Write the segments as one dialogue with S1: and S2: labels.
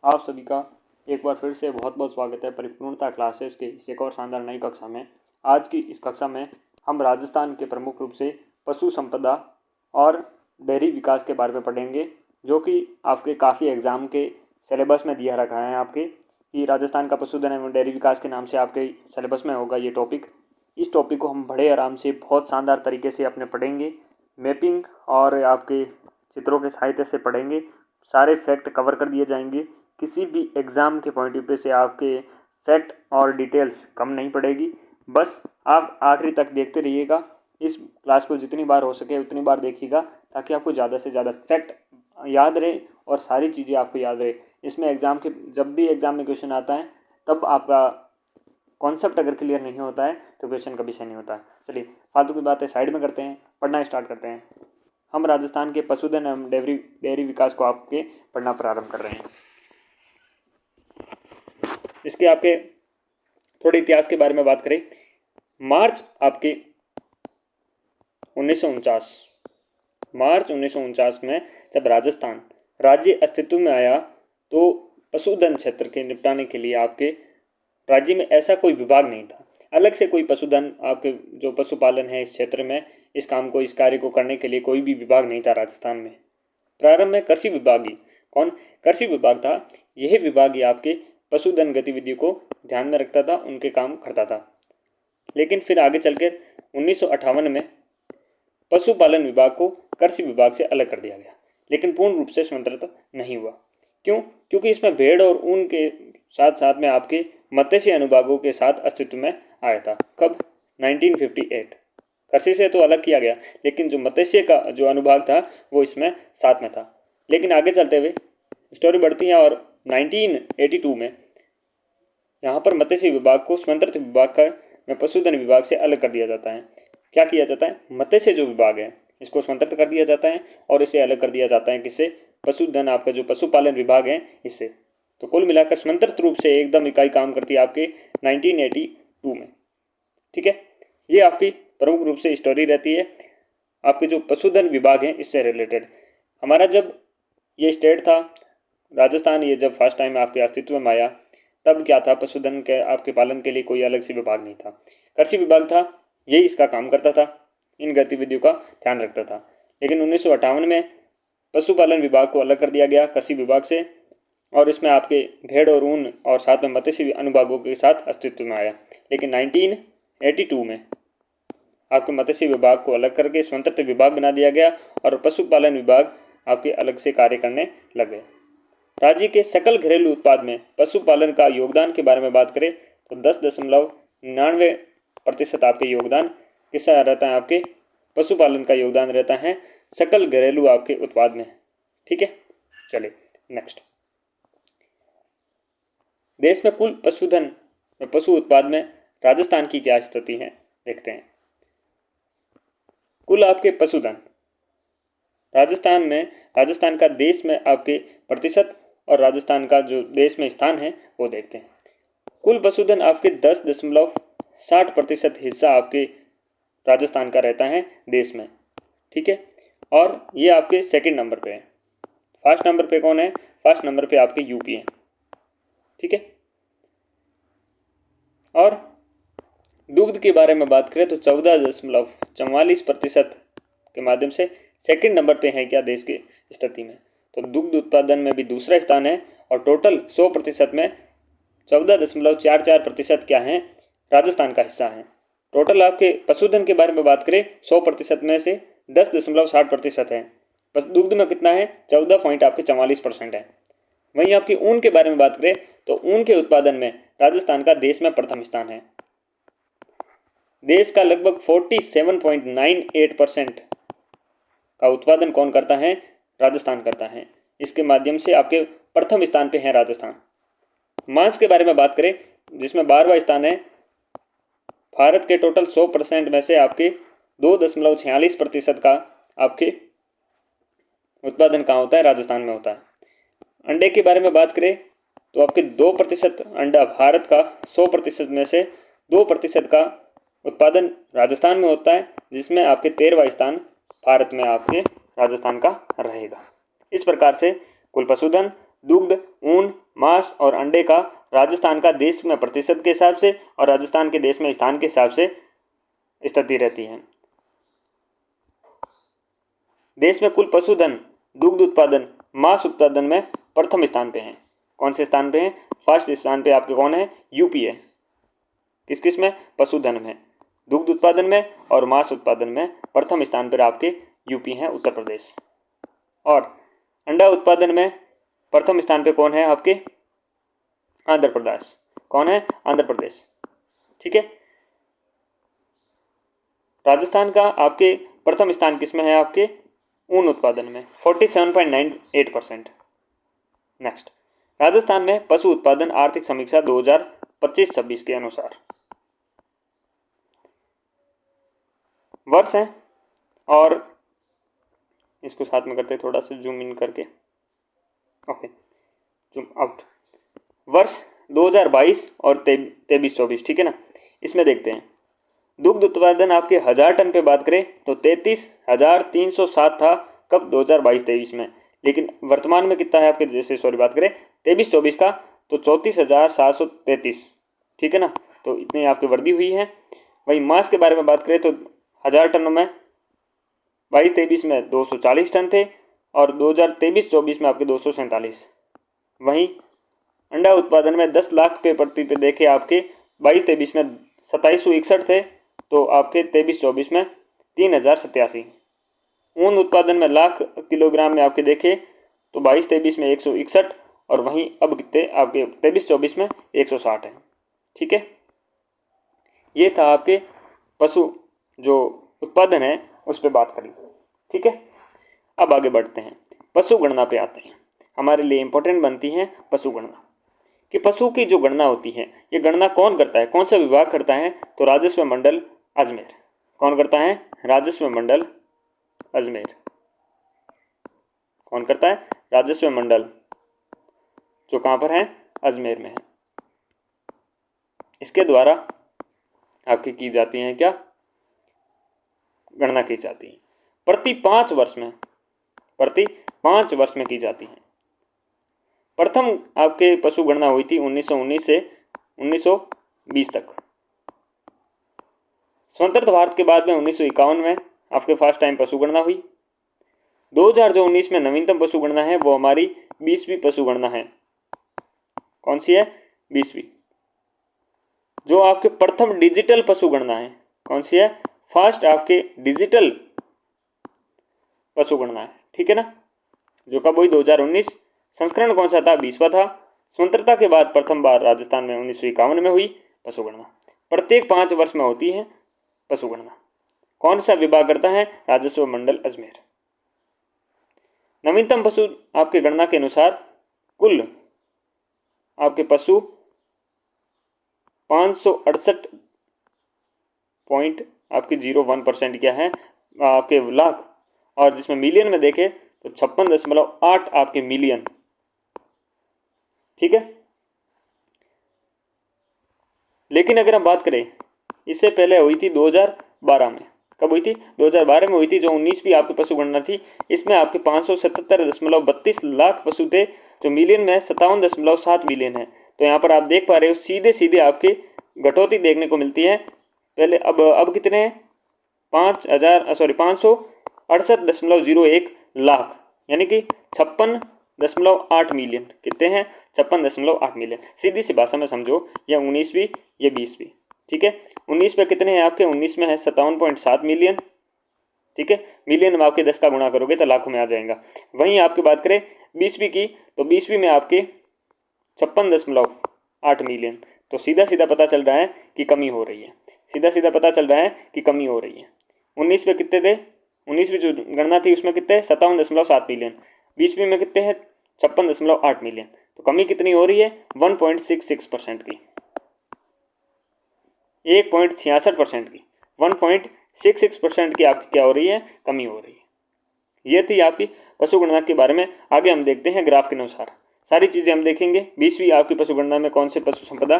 S1: आप सभी का एक बार फिर से बहुत बहुत स्वागत है परिपूर्णता क्लासेस के इस एक और शानदार नई कक्षा में। आज की इस कक्षा में हम राजस्थान के प्रमुख रूप से पशु संपदा और डेयरी विकास के बारे में पढ़ेंगे, जो कि आपके काफ़ी एग्ज़ाम के सिलेबस में दिया रखा है आपके कि राजस्थान का पशुधन एवं डेयरी विकास के नाम से आपके सिलेबस में होगा ये टॉपिक। इस टॉपिक को हम बड़े आराम से बहुत शानदार तरीके से अपने पढ़ेंगे, मैपिंग और आपके चित्रों के सहायता से पढ़ेंगे। सारे फैक्ट कवर कर दिए जाएंगे। किसी भी एग्ज़ाम के पॉइंट ऑफ व्यू से आपके फैक्ट और डिटेल्स कम नहीं पड़ेगी। बस आप आखिरी तक देखते रहिएगा। इस क्लास को जितनी बार हो सके उतनी बार देखिएगा ताकि आपको ज़्यादा से ज़्यादा फैक्ट याद रहे और सारी चीज़ें आपको याद रहे। इसमें एग्ज़ाम के जब भी एग्ज़ाम में क्वेश्चन आता है तब आपका कॉन्सेप्ट अगर क्लियर नहीं होता है तो क्वेश्चन कभी से नहीं होता है। चलिए फालतू की बातें साइड में करते हैं, पढ़ना स्टार्ट करते हैं। हम राजस्थान के पशुधन एवं डेयरी विकास को आपके पढ़ना प्रारंभ कर रहे हैं। इसके आपके थोड़े इतिहास के बारे में बात करें। मार्च 1949 में जब राजस्थान राज्य अस्तित्व में आया तो पशुधन क्षेत्र के निपटाने के लिए आपके राज्य में ऐसा कोई विभाग नहीं था। अलग से कोई पशुधन आपके जो पशुपालन है इस क्षेत्र में इस कार्य को करने के लिए कोई भी विभाग नहीं था राजस्थान में। प्रारंभ में कृषि विभाग ही कृषि विभाग था। यह विभाग ही आपके पशुधन गतिविधियों को ध्यान में रखता था, उनके काम करता था। लेकिन फिर आगे चलकर 1958 में पशुपालन विभाग को कृषि विभाग से अलग कर दिया गया, लेकिन पूर्ण रूप से स्वतंत्र नहीं हुआ। क्यों? क्योंकि इसमें भेड़ और ऊन के साथ साथ में आपके मत्स्य अनुभागों के साथ अस्तित्व में आया था। कब? 1958। कृषि से तो अलग किया गया, लेकिन जो मत्स्य का जो अनुभाग था वो इसमें साथ में था। लेकिन आगे चलते हुए स्टोरी बढ़ती है और 1982 में यहाँ पर मत्स्य विभाग को स्वतंत्र विभाग का में पशुधन विभाग से अलग कर दिया जाता है। क्या किया जाता है? मत्स्य जो विभाग है इसको स्वतंत्र कर दिया जाता है और इसे अलग कर दिया जाता है किससे? पशुधन आपका जो पशुपालन विभाग है इससे। तो कुल मिलाकर स्वतंत्र रूप से एकदम इकाई काम करती है आपके 1982 में। ठीक है, ये आपकी प्रमुख रूप से स्टोरी रहती है आपके जो पशुधन विभाग है इससे रिलेटेड। हमारा जब ये स्टेट था राजस्थान, ये जब फर्स्ट टाइम आपके अस्तित्व में आया तब क्या था? पशुधन के आपके पालन के लिए कोई अलग से विभाग नहीं था, कृषि विभाग था। यही इसका काम करता था, इन गतिविधियों का ध्यान रखता था। लेकिन 1958 में पशुपालन विभाग को अलग कर दिया गया कृषि विभाग से और इसमें आपके भेड़ और ऊन और साथ में मत्स्य अनुभागों के साथ अस्तित्व में आया। लेकिन 1982 में आपके मत्स्य विभाग को अलग करके स्वतंत्र विभाग बना दिया गया और पशुपालन विभाग आपके अलग से कार्य करने लगे। राज्य के सकल घरेलू उत्पाद में पशुपालन का योगदान के बारे में बात करें तो 10.99% आपके योगदान किसका रहता है? आपके पशुपालन का योगदान रहता है सकल घरेलू आपके उत्पाद में। ठीक है, चलिए नेक्स्ट। देश में कुल पशु उत्पाद में राजस्थान की क्या स्थिति है देखते हैं। कुल आपके पशुधन राजस्थान का देश में आपके प्रतिशत और राजस्थान का जो देश में स्थान है वो देखते हैं। कुल पशुधन आपके 10.60% हिस्सा आपके राजस्थान का रहता है देश में। ठीक है, और ये आपके सेकंड नंबर पे है। फर्स्ट नंबर पे कौन है? फर्स्ट नंबर पे आपके यूपी है। ठीक है, और दुग्ध के बारे में बात करें तो 14.44% के माध्यम से सेकंड नंबर पे है क्या देश की स्थिति में। तो दुग्ध उत्पादन में भी दूसरा स्थान है और टोटल 100% में 14.44% क्या है? राजस्थान का हिस्सा है। टोटल आपके पशुधन के बारे में बात करें 100% में से 10.60% है। दुग्ध में कितना है? 14.44% है। वहीं आपकी ऊन के बारे में बात करें तो ऊन के उत्पादन में राजस्थान का देश में प्रथम स्थान है। देश का लगभग 47.98% का उत्पादन कौन करता है? राजस्थान करता है। इसके माध्यम से आपके प्रथम स्थान पे है राजस्थान। मांस के बारे में बात करें जिसमें 12वां स्थान है। भारत के टोटल 100% में से आपके 2.46% का आपके उत्पादन कहाँ होता है? राजस्थान में होता है। अंडे के बारे में बात करें तो आपके 2% अंडा भारत का 100% में से 2% का उत्पादन राजस्थान में होता है, जिसमें आपके 13वां स्थान भारत में आपके राजस्थान का रहेगा। इस प्रकार से कुल पशुधन, दुग्ध, ऊन मांस और अंडे का राजस्थान का देश में प्रतिशत के हिसाब से और राजस्थान के देश में स्थान के हिसाब से स्थिति रहती है। देश में कुल पशुधन, दुग्ध उत्पादन, मांस उत्पादन में प्रथम स्थान पे हैं। कौन से स्थान पे हैं? फर्स्ट स्थान पे आपके कौन है? यूपी है। किस किस में? पशुधन में, दुग्ध उत्पादन में और मांस उत्पादन में प्रथम स्थान पर आपके यूपी हैं, उत्तर प्रदेश। और अंडा उत्पादन में प्रथम स्थान पे कौन है? आपके आंध्र प्रदेश। कौन है? आंध्र प्रदेश। ठीक है। राजस्थान का आपके प्रथम स्थान किसमें है? आपके ऊन उत्पादन में 47.98%। नेक्स्ट, राजस्थान में पशु उत्पादन आर्थिक समीक्षा 2025-26 के अनुसार वर्ष है, और इसको साथ में करते थोड़ा सा जूम इन करके, ओके जूम आउट। वर्ष 2022 और 23-24, ठीक है ना। इसमें देखते हैं दुग्ध उत्पादन आपके 1000 टन पे बात करें तो 33,307 था कब? 2022-23 में। लेकिन वर्तमान में कितना है आपके, जैसे सॉरी बात करें 23-24 का, तो 34,733, ठीक है ना। तो इतनी आपकी वृद्धि हुई है। वही मांस के बारे में बात करें तो 1000 टनों में 22-23 में 240 टन थे और 2023-24 में आपके 247। वहीं अंडा उत्पादन में 10 लाख पे प्रति पे देखे आपके 22-23 में 2761 थे, तो आपके 23-24 में 3087। ऊन उत्पादन में लाख किलोग्राम में आपके देखे तो 22-23 में 161 और वहीं अब कितने आपके 23-24 में 160 है। ठीक है, ये था आपके पशु जो उत्पादन है उस पर बात करी। ठीक है, अब आगे बढ़ते हैं, पशु गणना पे आते हैं। हमारे लिए इंपॉर्टेंट बनती है पशु गणना, कि पशु की जो गणना होती है ये गणना कौन करता है, कौन सा विभाग करता है? तो राजस्व मंडल अजमेर। कौन करता है? राजस्व मंडल अजमेर। कौन करता है? राजस्व मंडल, जो कहां पर है? अजमेर में है। इसके द्वारा आपकी की जाती है क्या? गणना की जाती है प्रति 5 वर्ष में, प्रति 5 वर्ष में की जाती है। प्रथम आपके पशु गणना हुई थी 1919 से 1920 तक। स्वतंत्र भारत के बाद में 1951 में आपके फर्स्ट टाइम पशु गणना हुई। 2019 में नवीनतम पशु गणना है वो हमारी 20वीं पशु गणना है। कौन सी है? 20वीं। जो आपके प्रथम डिजिटल पशु गणना है, कौन सी है? फर्स्ट आपके डिजिटल पशु गणना है। ठीक है ना, जो कब हुई? 2019। संस्करण कौन सा था? 20वां था। स्वतंत्रता के बाद प्रथम बार राजस्थान में 1951 में हुई पशु गणना। प्रत्येक 5 वर्ष में होती है पशु गणना। कौन सा विभाग करता है? राजस्व मंडल अजमेर। नवीनतम पशु आपके गणना के अनुसार कुल आपके पशु 568 आपके 01% क्या है आपके लाख, और जिसमें मिलियन में देखें तो 56.8 आपके मिलियन। ठीक है, लेकिन अगर हम बात करें इससे पहले हुई थी 2012 में। कब हुई थी? 2012 में हुई थी, जो 19वीं आपकी पशु गणना थी। इसमें आपके 577.32 लाख पशु थे, जो मिलियन में 57.7 मिलियन है। तो यहाँ पर आप देख पा रहे हो सीधे सीधे आपकी घटौती देखने को मिलती है। पहले अब कितने हैं? 568.01 लाख, यानी कि 56.8 मिलियन। कितने हैं? 56.8 मिलियन। सीधी सी भाषा में समझो, यह 19वीं ये 20वीं। ठीक है, 19 में कितने हैं आपके? 19 में है 57.7 मिलियन। ठीक है, मिलियन में आपके 10 का गुणा करोगे तो लाखों में आ जाएगा। वहीं आपकी बात करें 20वीं की, तो 20वीं में आपके 56.8 मिलियन। तो सीधा सीधा पता चल रहा है कि कमी हो रही है, सीधा सीधा पता चल रहा है कि कमी हो रही है। 19 में कितने थे? 19वीं जो गणना थी उसमें कितने? 57.7 मिलियन। 20वीं में कितने हैं? 56.8 मिलियन। तो कमी कितनी हो रही है? 1.66% की, 1.66% की, 1.66% की आपकी क्या हो रही है? कमी हो रही है। ये थी आपकी पशु गणना के बारे में। आगे हम देखते हैं ग्राफ के अनुसार सारी चीज़ें हम देखेंगे। 20वीं आपकी पशु गणना में कौन से पशु संपदा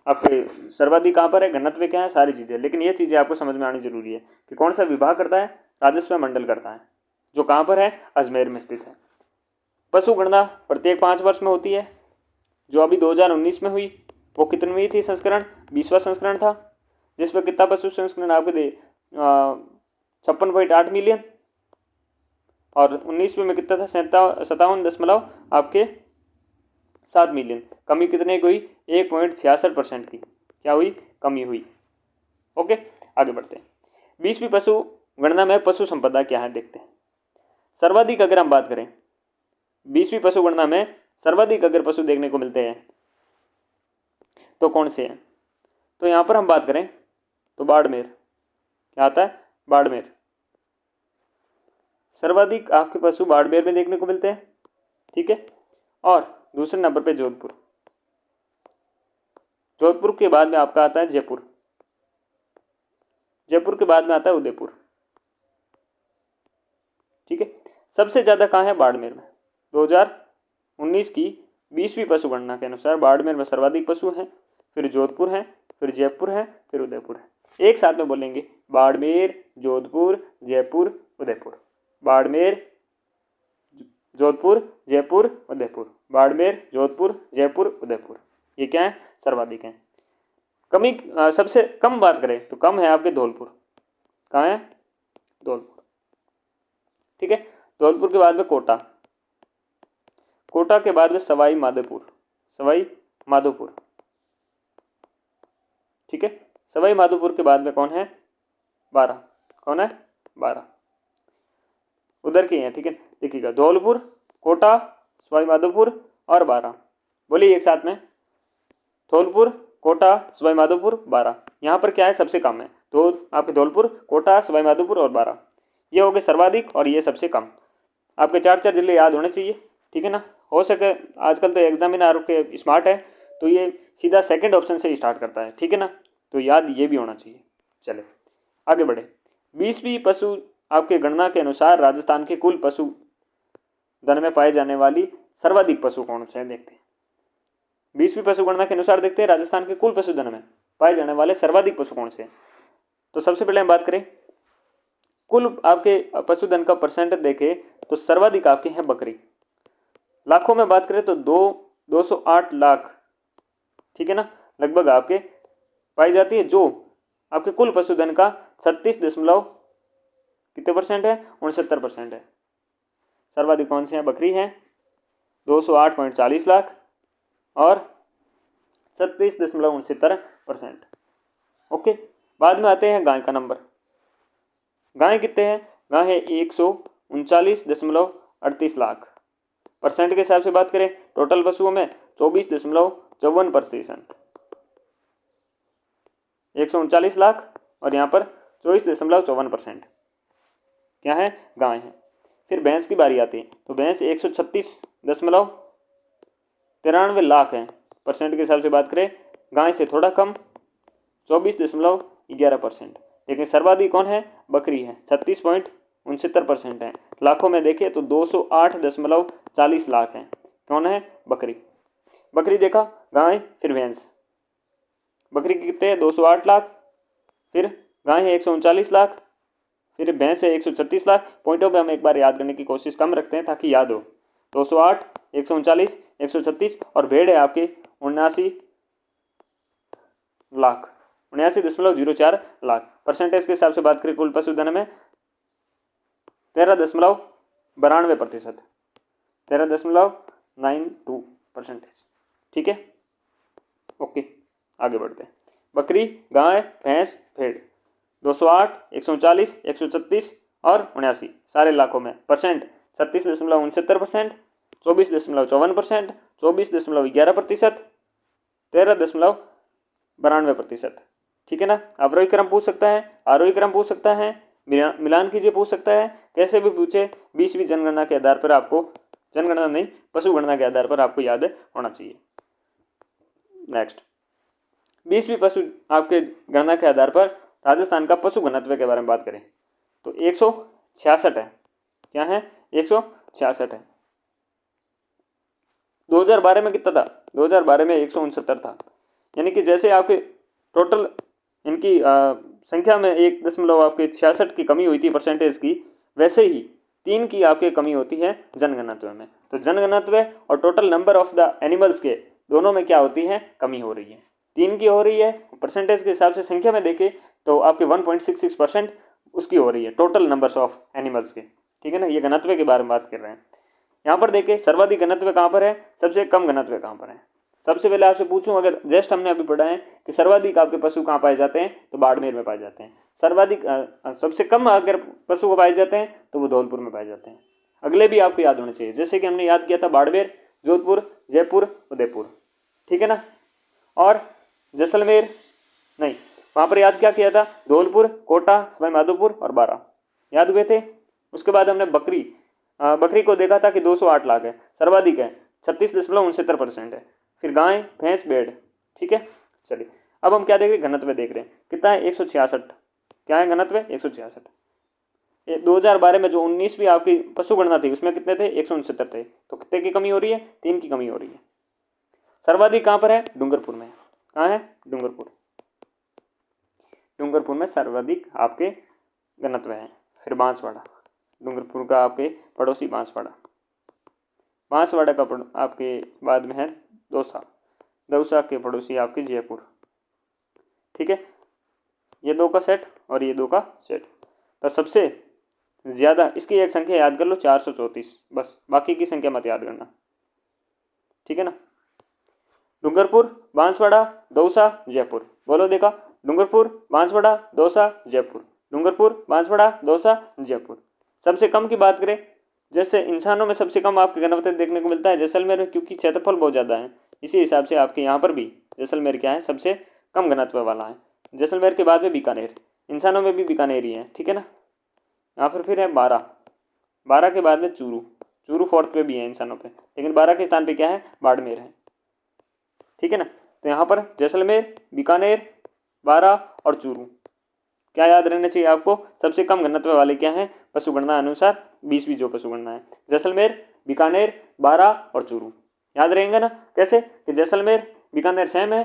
S1: आपके सर्वाधिक कहाँ पर है, घनत्व क्या है, सारी चीज़ें। लेकिन ये चीज़ें आपको समझ में आनी जरूरी है कि कौन सा विभाग करता है? राजस्व मंडल करता है, जो कहाँ पर है? अजमेर में स्थित है। पशु गणना प्रत्येक 5 वर्ष में होती है। जो अभी 2019 में हुई वो कितनवीं थी संस्करण, 20वां संस्करण था, जिसमें कितना पशु संस्करण आपके दे 56.8 मिलियन, और 19वें में कितना था 57 आपके 7 मिलियन। कमी कितने की हुई, 1.66% की क्या हुई, कमी हुई। ओके, आगे बढ़ते हैं। 20वीं पशु गणना में पशु संपदा क्या है देखते हैं। सर्वाधिक अगर हम बात करें 20वीं पशु गणना में सर्वाधिक अगर पशु देखने को मिलते हैं तो कौन से हैं, तो यहां पर हम बात करें तो बाड़मेर, क्या आता है, बाड़मेर। सर्वाधिक आपके पशु बाड़मेर में देखने को मिलते हैं, ठीक है। और दूसरे नंबर पे जोधपुर, जोधपुर के बाद में आपका आता है जयपुर, जयपुर के बाद में आता है उदयपुर, ठीक है। सबसे ज्यादा कहाँ है, बाड़मेर में। 2019 की 20वीं पशु गणना के अनुसार बाड़मेर में सर्वाधिक पशु हैं, फिर जोधपुर है, फिर जयपुर है, फिर उदयपुर है। एक साथ में बोलेंगे, बाड़मेर, जोधपुर, जयपुर, उदयपुर। बाड़मेर, जोधपुर, जयपुर, उदयपुर। बाड़मेर, जोधपुर, जयपुर, उदयपुर। ये क्या है, सर्वाधिक है। कमी सबसे कम बात करें तो कम है आपके धौलपुर, कहाँ है, धौलपुर, ठीक है। धौलपुर के बाद में कोटा, कोटा के बाद में सवाई माधोपुर, सवाई माधोपुर, ठीक है। सवाई माधोपुर के बाद में कौन है, बारह, कौन है, बारह, उधर के हैं, ठीक है। देखिएगा, धौलपुर, कोटा, सवाई माधोपुर और बारह। बोलिए एक साथ में, धौलपुर, कोटा, सवाई माधोपुर, बारह। यहाँ पर क्या है, सबसे कम है, तो आपके धौलपुर, कोटा, सवाई माधोपुर और बारह, ये हो गए सर्वाधिक और ये सबसे कम। आपके 4 जिले याद होने चाहिए, ठीक है ना। हो सके, आजकल तो एग्जामिनर के स्मार्ट है तो ये सीधा सेकंड ऑप्शन से स्टार्ट करता है, ठीक है ना, तो याद ये भी होना चाहिए। चले आगे बढ़े। 20वीं पशु आपके गणना के अनुसार राजस्थान के कुल पशु धन में पाए जाने वाली सर्वाधिक पशु कौन से हैं देखते हैं। 20वीं पशु गणना के अनुसार देखते हैं राजस्थान के कुल पशुधन में पाए जाने वाले सर्वाधिक पशु कौन से हैं। तो सबसे पहले हम बात करें कुल आपके पशुधन का परसेंट देखें तो सर्वाधिक आपके हैं बकरी। लाखों में बात करें तो 208 लाख, ठीक है ना, लगभग आपके पाई जाती है, जो आपके कुल पशुधन का 36 दशमलव कितने परसेंट है, 69% है। सर्वाधिक कौन से हैं, बकरी है 208.40 लाख और 36.69%। ओके, बाद में आते हैं गाय का नंबर। गाय कितने हैं, गाय है 139.38 लाख। परसेंट के हिसाब से बात करें टोटल पशुओं में 24.54%, 139 लाख और यहाँ पर 24.54% क्या है, गाय है। फिर भैंस की बारी आती है तो भैंस 136.93 लाख है। परसेंट के हिसाब से बात करें गाय से थोड़ा कम 24.11%, लेकिन सर्वाधिक कौन है, बकरी है 36.69% है। लाखों में देखें तो 208.40 लाख है, कौन है, बकरी। बकरी देखा, गाय फिर भैंस। बकरी कितने हैं 208 लाख, फिर गाय है 139 लाख, फिर भैंस है 136 लाख। पॉइंटों पे हम एक बार याद करने की कोशिश कम रखते हैं ताकि याद हो। 208, 139, 136 और भेड़ है आपके 79 लाख, 79.04 लाख। परसेंटेज के हिसाब से बात करें कुल पशुधन में 13.92%, 13.92%, ठीक है। ओके, आगे बढ़ते हैं। बकरी, गाय, भैंस, भेड़ 208, 140, 136 और 79 सारे लाखों में। परसेंट 36.69%, 24.54%, 24.11%, 13.92%, ठीक है ना। अवरोही क्रम पूछ सकता है, आरोही क्रम पूछ सकता है, मिलान कीजिए पूछ सकता है, कैसे भी पूछे। 20वीं जनगणना के आधार पर आपको, जनगणना नहीं पशु गणना के आधार पर आपको याद होना चाहिए। नेक्स्ट, 20वीं पशु आपके गणना के आधार पर राजस्थान का पशु घनत्व के बारे में बात करें तो 166 है। क्या है, 166 है। 2012 में कितना था, 2012 में 169 था। यानी कि जैसे आपके टोटल इनकी संख्या में 1 आपके 66 की कमी हुई थी परसेंटेज की, वैसे ही 3 की आपके कमी होती है जनघनत्व में। तो जनघनत्व और total number of the animals के दोनों में क्या होती है, कमी हो रही है। 3 की हो रही है, परसेंटेज के हिसाब से संख्या में देखें तो आपके 1.66% उसकी हो रही है टोटल नंबर्स ऑफ एनिमल्स के, ठीक है ना। ये घनत्व के बारे में बात कर रहे हैं। यहाँ पर देखें सर्वाधिक घनत्व कहाँ पर है, सबसे कम घनत्व कहाँ पर है। सबसे पहले आपसे पूछूं, अगर जस्ट हमने अभी पढ़ा है कि सर्वाधिक आपके पशु कहाँ पाए जाते हैं, तो बाड़मेर में पाए जाते हैं। सर्वाधिक सबसे कम अगर पशु को पाए जाते हैं तो वो धौलपुर में पाए जाते हैं। अगले भी आपको याद होने चाहिए, जैसे कि हमने याद किया था बाड़मेर, जोधपुर, जयपुर, उदयपुर, ठीक है ना। और जैसलमेर नहीं, वहाँ पर याद क्या किया था, धौलपुर, कोटा, सवाई माधोपुर और बारा याद हुए थे। उसके बाद हमने बकरी को देखा था कि 208 लाख है, सर्वाधिक है, 36.69% है। फिर गाय, भैंस, भेड़, ठीक है। चलिए अब हम क्या देख रहे हैं, घनत्व देख रहे हैं, कितना है, 166। क्या है घनत्व, 166। 2012 में जो 19वीं आपकी पशु गणना थी उसमें कितने थे, 169 थे। तो कितने की कमी हो रही है, 3 की कमी हो रही है। सर्वाधिक कहाँ पर है, डूंगरपुर में। कहाँ है, डूंगरपुर में सर्वाधिक आपके घनत्व है। फिर बांसवाड़ा, डूंगरपुर का आपके पड़ोसी बांसवाड़ा का आपके बाद में है दौसा के पड़ोसी आपके जयपुर, ठीक है। ये 2 का सेट और ये 2 का सेट। तो सबसे ज़्यादा इसकी एक संख्या याद कर लो, 434, बस, बाकी की संख्या मत याद करना, ठीक है ना। डूंगरपुर, बांसवाड़ा, दौसा, जयपुर, बोलो देखा, डूंगरपुर, बांसवाड़ा, दौसा, जयपुर, डूंगरपुर, बांसवाड़ा, दौसा, जयपुर। सबसे कम की बात करें, जैसे इंसानों में सबसे कम आपके घनत्व देखने को मिलता है जैसलमेर में, क्योंकि क्षेत्रफल बहुत ज़्यादा है, इसी हिसाब से आपके यहाँ पर भी जैसलमेर क्या है, सबसे कम घनत्व वाला है। जैसलमेर के बाद में बीकानेर, इंसानों में भी बीकानेर ही है, ठीक है ना। यहाँ पर फिर है बारह के बाद में चूरू 4th पे भी है इंसानों पे, लेकिन 12 के स्थान पे क्या है, बाड़मेर है, ठीक है ना। तो यहाँ पर जैसलमेर, बीकानेर, बारा और चूरू। क्या याद रहना चाहिए आपको, सबसे कम घनत्व वाले क्या है, पशु गणना अनुसार 20वीं जो पशु गणना है, जैसलमेर, बीकानेर, बारा और चूरू। याद रहेंगे ना, कैसे कि जैसलमेर, बीकानेर सेम है,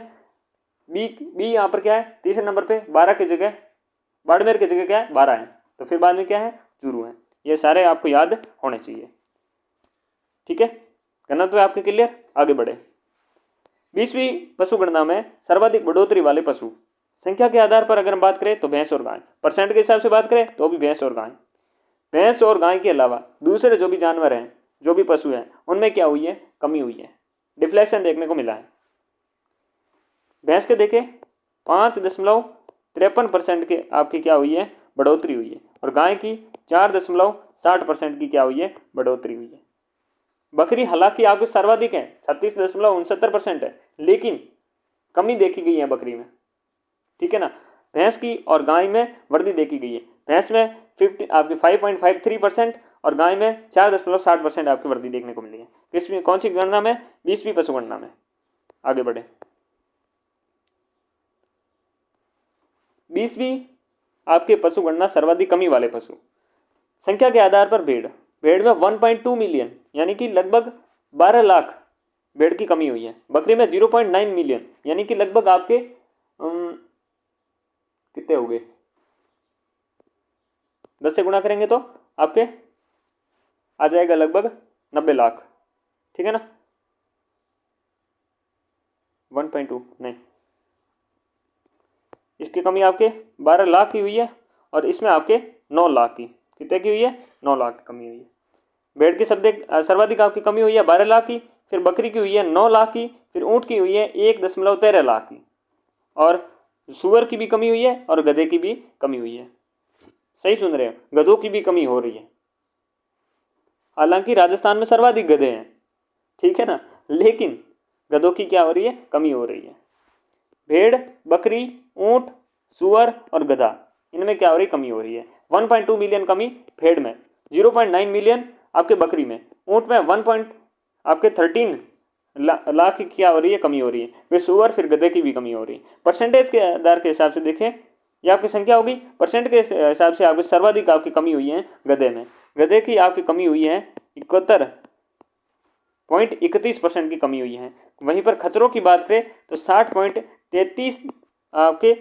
S1: बी यहाँ पर क्या है, तीसरे नंबर पे, बाड़मेर की जगह क्या है, बारा है, तो फिर बाद में क्या है, चूरू है। ये सारे आपको याद होने चाहिए, ठीक है। घनत्व आपके क्लियर, आगे बढ़े। 20वीं पशु गणना में सर्वाधिक बढ़ोतरी वाले पशु संख्या के आधार पर अगर हम बात करें तो भैंस और गाय, परसेंट के हिसाब से बात करें तो भी भैंस और गाय के अलावा दूसरे जो भी जानवर हैं, जो भी पशु हैं, उनमें क्या हुई है, कमी हुई है, डिफ्लेक्शन देखने को मिला है। भैंस के देखें 5.53% के आपकी क्या हुई है, बढ़ोतरी हुई है, और गाय की 4.60% की क्या हुई है, बढ़ोतरी हुई है। बकरी हालांकि आपकी सर्वाधिक है, 36.69% है, लेकिन कमी देखी गई है बकरी में, ठीक है ना। भैंस की और गाय में वृद्धि देखी गई है, भैंस में 5.53% और गाय में 4.60% आपकी वृद्धि देखने को मिली है। किसमें, कौन सी गणना में, 20वीं पशु गणना में। आगे बढ़े, 20वीं आपके पशु गणना सर्वाधिक कमी वाले पशु संख्या के आधार पर भेड़ में 1.2 मिलियन यानी कि लगभग 12 लाख भेड़ की कमी हुई है। बकरी में 0.9 मिलियन यानी कि लगभग आपके कितने हो गए, 10 से गुणा करेंगे तो आपके आ जाएगा लगभग 90 लाख, ठीक है ना। 1.2 नहीं, इसकी कमी आपके 12 लाख की हुई है, और इसमें आपके 9 लाख की, कितने की हुई है, 9 लाख की कमी हुई है। भेड़ की सर्वाधिक आपकी कमी हुई है 12 लाख की, फिर बकरी की हुई है 9 लाख की, फिर ऊँट की हुई है 1.13 लाख की, और सुअर की भी कमी हुई है, और गधे की भी कमी हुई है। सही सुन रहे हो, गधों की भी कमी हो रही है। हालांकि राजस्थान में सर्वाधिक गधे हैं, ठीक है ना, लेकिन गधों की क्या हो रही है, कमी हो रही है। भेड़, बकरी, ऊँट, सुअर और गधा, इनमें क्या हो रही, कमी हो रही है। 1.2 मिलियन कमी भेड़ में, 0.9 मिलियन आपके बकरी में, ऊँट में 1.13 लाख की क्या हो रही है, कमी हो रही है। फिर सुअर, फिर गधे की भी कमी हो रही है। परसेंटेज के आधार के हिसाब से देखें, ये आपकी संख्या होगी, परसेंट के हिसाब से आपकी सर्वाधिक आपकी कमी हुई है गधे में। गधे की आपकी कमी हुई है 71.31% की कमी हुई है। वहीं पर खच्चरों की बात करें तो 60.33 आपके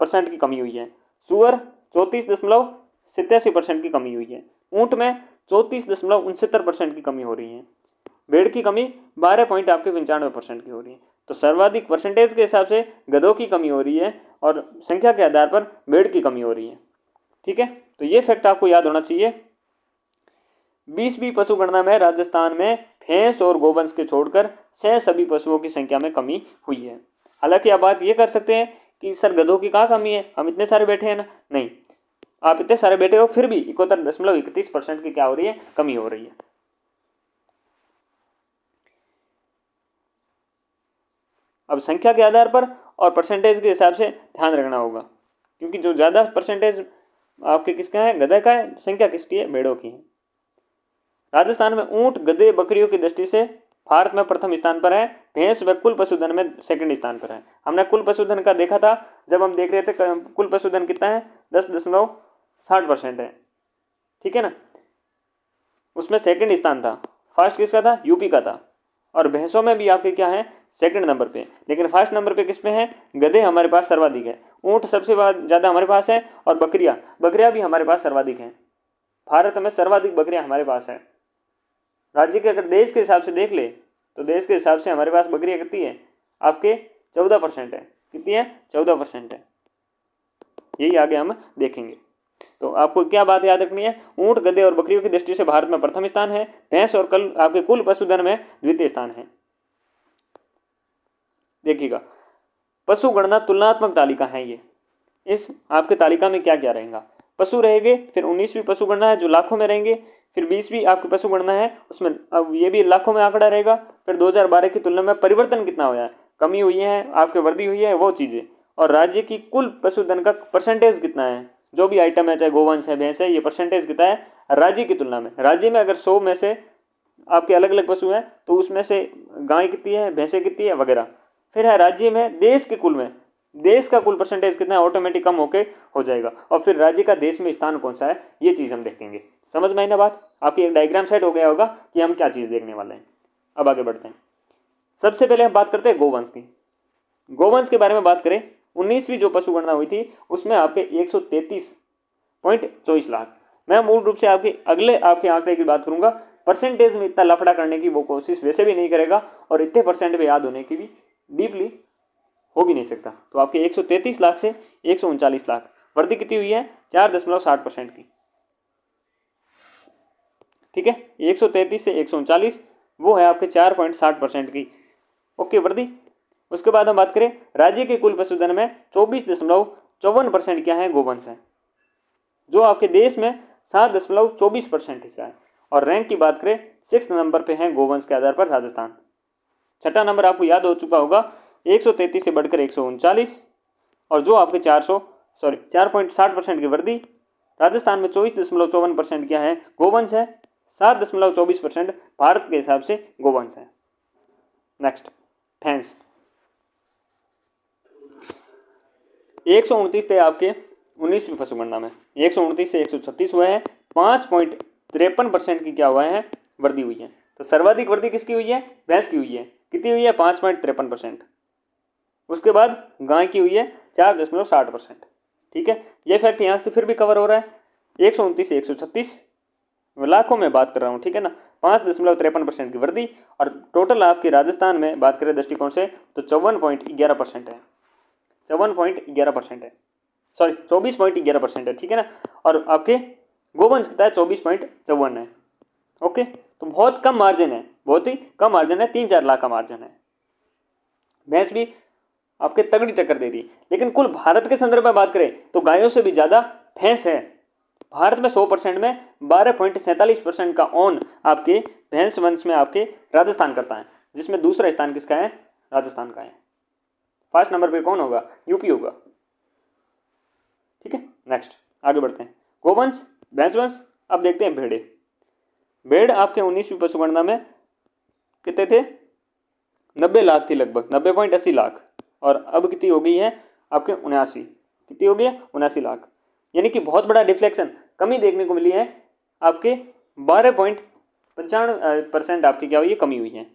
S1: % की कमी हुई है। सुअर 34.87% की कमी हुई है। ऊँट में 34.69% की कमी हो रही है। भेड़ की कमी 12.95% की हो रही है। तो सर्वाधिक परसेंटेज के हिसाब से गधों की कमी हो रही है और संख्या के आधार पर भेड़ की कमी हो रही है। ठीक है, तो ये फैक्ट आपको याद होना चाहिए। 20वीं पशु गणना में राजस्थान में भैंस और गोवंश के छोड़कर शेष सभी पशुओं की संख्या में कमी हुई है। हालांकि आप बात ये कर सकते हैं कि सर गधों की कहाँ कमी है, हम इतने सारे बैठे हैं ना। नहीं, आप इतने सारे बैठे हो फिर भी 71.31% की क्या हो रही है, कमी हो रही है। अब संख्या के आधार पर और परसेंटेज के हिसाब से ध्यान रखना होगा, क्योंकि जो ज़्यादा परसेंटेज आपके किसका है, गधे का है, संख्या किसकी है, भेड़ों की है। राजस्थान में ऊंट गधे बकरियों की दृष्टि से भारत में प्रथम स्थान पर है, भैंस व कुल पशुधन में सेकंड स्थान पर है। हमने कुल पशुधन का देखा था जब हम देख रहे थे कुल पशुधन कितना है, 10.60% है। ठीक है ना, उसमें सेकंड स्थान था, फर्स्ट किसका था, यूपी का था। और भैंसों में भी आपके क्या है, सेकंड नंबर पे, लेकिन फर्स्ट नंबर पे किस पे है, गधे हमारे पास सर्वाधिक है, ऊंट सबसे ज़्यादा हमारे पास है, और बकरियां भी हमारे पास सर्वाधिक हैं। भारत में सर्वाधिक बकरियां हमारे पास है। राज्य के अगर देश के हिसाब से देख ले तो देश के हिसाब से हमारे पास बकरियां कितनी है, आपके 14% है। कितनी है, 14% है। यही आगे हम देखेंगे। तो आपको क्या बात याद रखनी है, ऊंट गधे और बकरियों की दृष्टि से भारत में प्रथम स्थान है, भैंस और कल आपके कुल पशुधन में द्वितीय स्थान है। देखिएगा, पशु गणना तुलनात्मक तालिका है ये। इस आपके तालिका में क्या क्या रहेगा, पशु रहेंगे, फिर 19वीं पशु गणना है जो लाखों में रहेंगे, फिर 20वीं आपकी पशु गणना है उसमें अब ये भी लाखों में आंकड़ा रहेगा, फिर 2012 की तुलना में परिवर्तन कितना हुआ है, कमी हुई है, आपके वृद्धि हुई है, वो चीज़ें, और राज्य की कुल पशुधन का परसेंटेज कितना है, जो भी आइटम है, चाहे गोवंश है, भैंस है, ये परसेंटेज कितना है राज्य की तुलना में। राज्य में अगर 100 में से आपके अलग अलग पशु हैं तो उसमें से गाय कितनी है, भैंसें कितनी है वगैरह। फिर है राज्य में देश के कुल में, देश का कुल परसेंटेज कितना है, ऑटोमेटिक कम होके हो जाएगा। और फिर राज्य का देश में स्थान कौन सा है, ये चीज़ हम देखेंगे। समझ में आई ना बात, आपकी एक डायग्राम सेट हो गया होगा कि हम क्या चीज़ देखने वाले हैं। अब आगे बढ़ते हैं। सबसे पहले हम बात करते हैं गोवंश की। गोवंश के बारे में बात करें, 19वीं जो पशु गणना हुई थी उसमें आपके 133.24 लाख। मैं मूल रूप से आपके अगले आपके आंकड़े की बात करूंगा, परसेंटेज में इतना लफड़ा करने की वो कोशिश वैसे भी नहीं करेगा, और इतने परसेंट पे याद होने की भी डीपली हो भी नहीं सकता। तो आपके 133 लाख से 139 लाख, वृद्धि कितनी हुई है, 4.60% की। ठीक है, 133 से 139 वो है आपके 4.60% की ओके वृद्धि। उसके बाद हम बात करें राज्य के कुल पशुधन में 24.54% क्या है, गोवंश है, जो आपके देश में 7.24% हिस्सा है। और रैंक की बात करें 6 नंबर पे है गोवंश के आधार पर राजस्थान। छठा नंबर आपको याद हो चुका होगा, 133 से बढ़कर 139, और जो आपके 4.60% की वृद्धि। राजस्थान में 24.54% क्या है, गोवंश है, 7.24% भारत के हिसाब से गोवंश है। नेक्स्ट, भैंस 129 थे आपके 19वीं पशु गणना में, 129 से 136 हुए हैं, 5.53% की क्या हुआ है, वृद्धि हुई है। तो सर्वाधिक वृद्धि किसकी हुई है, भैंस की हुई है। कितनी हुई है, 5.53%। उसके बाद गाय की हुई है 4.60%। ठीक है, ये फैक्ट यहाँ से फिर भी कवर हो रहा है। 129 से 136 लाखों में बात कर रहा हूँ, ठीक है ना, 5.53% की वृद्धि। और टोटल आपके राजस्थान में बात करें दृष्टिकोण से तो 54.11% है, 54.11% है, सॉरी 24.11% है। ठीक है ना, और आपके गोवंश कितना है, 24.54 है। ओके, तो बहुत कम मार्जिन है, बहुत ही कम मार्जिन है, 3-4 लाख का मार्जिन है। भैंस भी आपके तगड़ी टक्कर दे दी। लेकिन कुल भारत के संदर्भ में बात करें तो गायों से भी ज़्यादा भैंस है। भारत में 100% में 12.47% का ओन आपके भैंस वंश में आपके राजस्थान करता है, जिसमें दूसरा स्थान किसका है, राजस्थान का है। फर्स्ट नंबर पे कौन होगा, यूपी होगा। ठीक है, नेक्स्ट आगे बढ़ते हैं, गोवंश भैंस वंश। अब देखते हैं भेड़े। भेड़ आपके 19वीं पशु गणना में कितने थे, 90 लाख थी, लगभग 90.80 लाख, और अब कितनी हो गई है आपके 79, कितनी हो गई है 79 लाख। यानी कि बहुत बड़ा डिफ्लेक्शन, कमी देखने को मिली है आपके 12.95% आपकी क्या हुई है, कमी हुई है।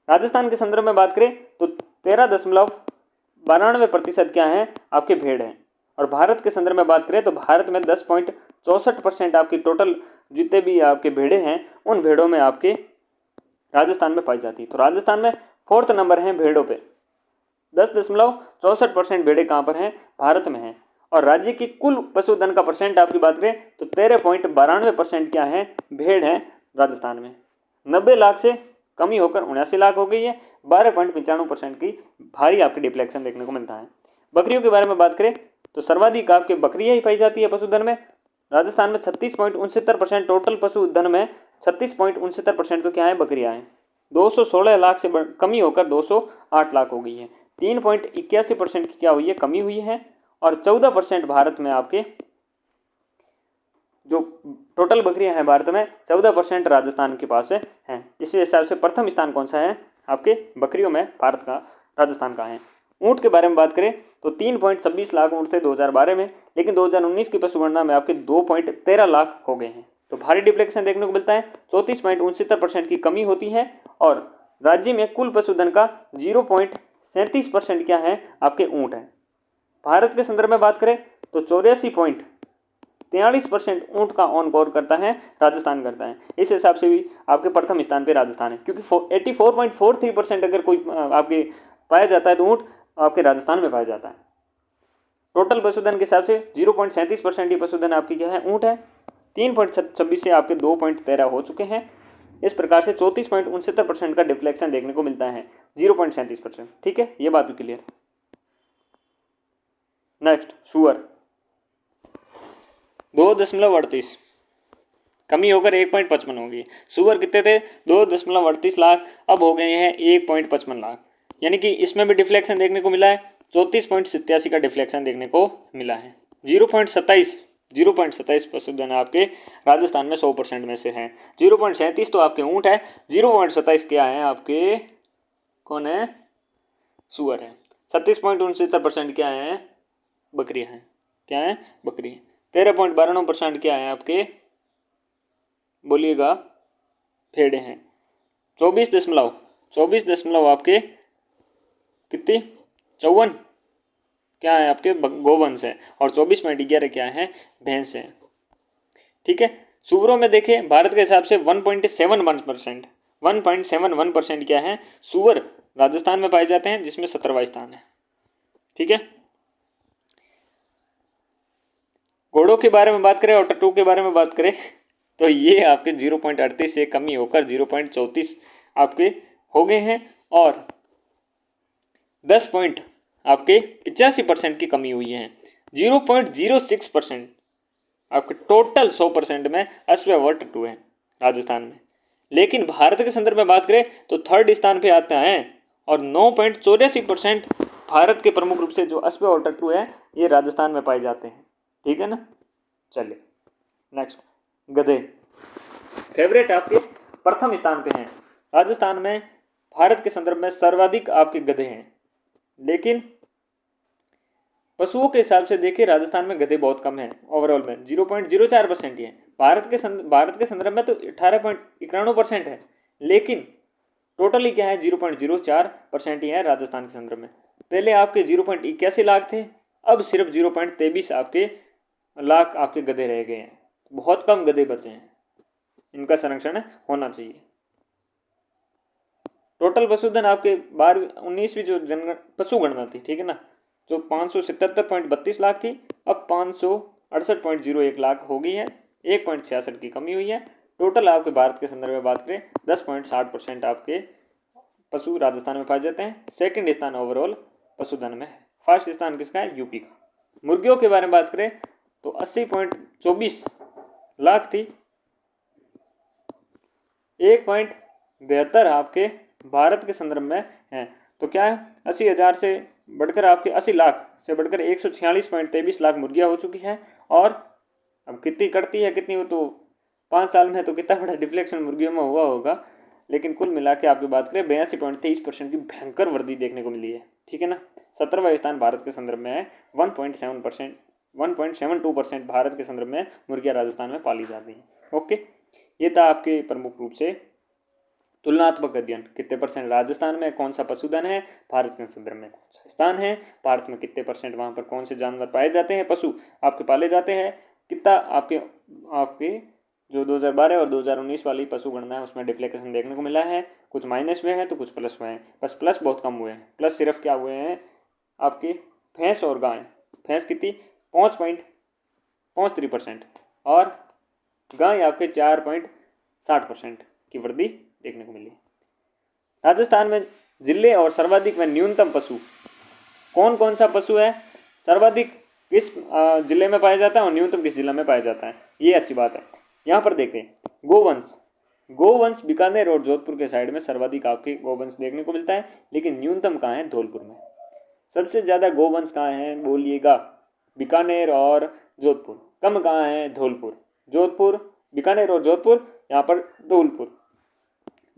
S1: राजस्थान के संदर्भ में बात करें तो 13.92% क्या है आपके भेड़ हैं। और भारत के संदर्भ में बात करें तो भारत में 10.64% आपकी टोटल जितने भी आपके भेड़े हैं, उन भेड़ों में आपके राजस्थान में पाई जाती है। तो राजस्थान में 4th नंबर है भेड़ों पे, 10.64% भेड़ें कहाँ पर हैं, भारत में हैं। और राज्य की कुल पशुधन का परसेंट आपकी बात करें तो 13.92% क्या है, भेड़ है राजस्थान में। 90 लाख से कमी होकर 79 लाख हो गई है। 12.95% की भारी आपकी डिफ्लेक्शन देखने को मिलता है। बकरियों के बारे में बात करें तो सर्वाधिक आपके बकरियां ही पाई जाती है पशुधन में। राजस्थान में 36.69% टोटल पशुधन में 36.69% तो क्या है, बकरियां हैं। 216 लाख से कमी होकर 208 लाख हो गई है। 3.81% की क्या हुई है, कमी हुई है। और 14% भारत में आपके जो टोटल बकरियां हैं भारत में 14% राजस्थान के पास हैं। इस हिसाब से प्रथम स्थान कौन सा है आपके बकरियों में, भारत का, राजस्थान का है। ऊँट के बारे में बात करें तो 3.26 लाख ऊँट थे 2012 में, लेकिन 2019 की पशुगणना में आपके 2.13 लाख हो गए हैं। तो भारी डिफ्लेक्शन देखने को मिलता है। 34.69% की कमी होती है। और राज्य में कुल पशुधन का 0.37% क्या है, आपके ऊँट है। भारत के संदर्भ में बात करें तो 83.43% ऊँट का ऑन कोर करता है, राजस्थान करता है। इस हिसाब से भी आपके प्रथम स्थान पे राजस्थान है, क्योंकि 84.43% अगर कोई आपके पाया जाता है तो ऊँट आपके राजस्थान में पाया जाता है। टोटल पशुधन के हिसाब से 0.37% ही पशुधन आपकी क्या है, ऊँट है। 3.26 से आपके 2.13 हो चुके हैं। इस प्रकार से 34.69% का डिफ्लेक्शन देखने को मिलता है, 0.37%। ठीक है, ये बात भी क्लियर। नेक्स्ट सुअर 2.38, कमी होकर 1.55 होगी। सुअर कितने थे, 2.38 लाख, अब हो गए हैं 1.55 लाख। यानी कि इसमें भी डिफ्लेक्शन देखने को मिला है। 34.87 का डिफ्लेक्शन देखने को मिला है। 0.27 पशुधन आपके राजस्थान में 100% में से है। 0.37 तो आपके ऊँट है, 0.27 क्या है आपके, कौन है, सुअर है। 36.69% क्या है, बकरियां हैं। क्या है, बकरी। 13.92% क्या है आपके, बोलिएगा, भेड़े हैं। 24 दशमलव आपके कितनी, 54 क्या है आपके गोवंश है। और 24.11 क्या है, भैंस है। ठीक है, सुअरों में देखें भारत के हिसाब से 1.71% क्या है, सुअर राजस्थान में पाए जाते हैं, जिसमें 17वां स्थान है। ठीक है, घोड़ों के बारे में बात करें और टट्टू के बारे में बात करें तो ये आपके 0.38 से कमी होकर 0.34 आपके हो गए हैं। और 10 पॉइंट आपके 85% की कमी हुई है। 0.06% आपके टोटल 100% में अश्ववर टट्टू है राजस्थान में। लेकिन भारत के संदर्भ में बात करें तो 3rd स्थान पे आता है। और 9.84% भारत के प्रमुख रूप से जो अश्ववर टट्टू है ये राजस्थान में पाए जाते हैं। ठीक है ना, चलिए नेक्स्ट, गधे फेवरेट आपके प्रथम स्थान पे हैं राजस्थान में। भारत के संदर्भ में सर्वाधिक आपके गधे हैं, लेकिन पशुओं के हिसाब से देखिए राजस्थान में गधे बहुत कम हैं। ओवरऑल में 0.04% ही है। भारत के संदर्भ में तो 18.91% है, लेकिन टोटली क्या है, 0.04% ही है राजस्थान के संदर्भ में। पहले आपके 0.81 लाख थे, अब सिर्फ 0.23 आपके लाख आपके गधे रह गए हैं। बहुत कम गधे बचे हैं, इनका संरक्षण होना चाहिए। टोटल पशुधन आपके 19वीं जो पशु गणना थी, ठीक है ना, जो 577.32 लाख थी, अब 568.01 लाख हो गई है। 1.66 की कमी हुई है। टोटल आपके भारत के संदर्भ में बात करें 10.60% आपके पशु राजस्थान में पाए जाते हैं। 2nd स्थान ओवरऑल पशुधन में है। 1st स्थान किसका है, यूपी का। मुर्गियों के बारे में बात करें तो 80.24 लाख थी, 1.72 आपके भारत के संदर्भ में है। तो क्या है, 80,000 से बढ़कर आपके 80 लाख से बढ़कर 146.23 लाख मुर्गियाँ हो चुकी हैं। और अब कितनी कटती है कितनी, वो तो 5 साल में तो कितना बड़ा डिफ्लेक्शन मुर्गियों में हुआ होगा, लेकिन कुल मिला के आपकी बात करें 82.23% की भयंकर वृद्धि देखने को मिली है। ठीक है ना, 17वां स्थान भारत के संदर्भ में है। 1.72% भारत के संदर्भ में मुर्गियाँ राजस्थान में पाली जाती हैं। ओके, ये था आपके प्रमुख रूप से तुलनात्मक अध्ययन। कितने परसेंट राजस्थान में कौन सा पशुधन है, भारत के संदर्भ में कौन सा स्थान है, भारत में कितने परसेंट वहाँ पर कौन से जानवर पाए जाते हैं, पशु आपके पाले जाते हैं, कितना आपके जो 2012 और 2019 वाली पशु गणना है उसमें डिफ्लेक्शन देखने को मिला है। कुछ माइनस में है तो कुछ प्लस में है, बस प्लस बहुत कम हुए हैं। प्लस सिर्फ क्या हुए हैं आपके भैंस और गाय। भैंस कितनी 5.53% और गाय आपके 4.60% की वृद्धि देखने को मिली। राजस्थान में जिले और सर्वाधिक व न्यूनतम पशु कौन कौन सा पशु है, सर्वाधिक किस जिले में पाया जाता है और न्यूनतम किस जिला में पाया जाता है, ये अच्छी बात है। यहाँ पर देखते हैं गोवंश। गोवंश बीकानेर और जोधपुर के साइड में सर्वाधिक आपके गोवंश देखने को मिलता है, लेकिन न्यूनतम कहाँ है, धौलपुर में। सबसे ज़्यादा गोवंश कहाँ है बोलिएगा, बीकानेर और जोधपुर। कम कहाँ है, धौलपुर। जोधपुर, बीकानेर और जोधपुर, यहाँ पर धौलपुर।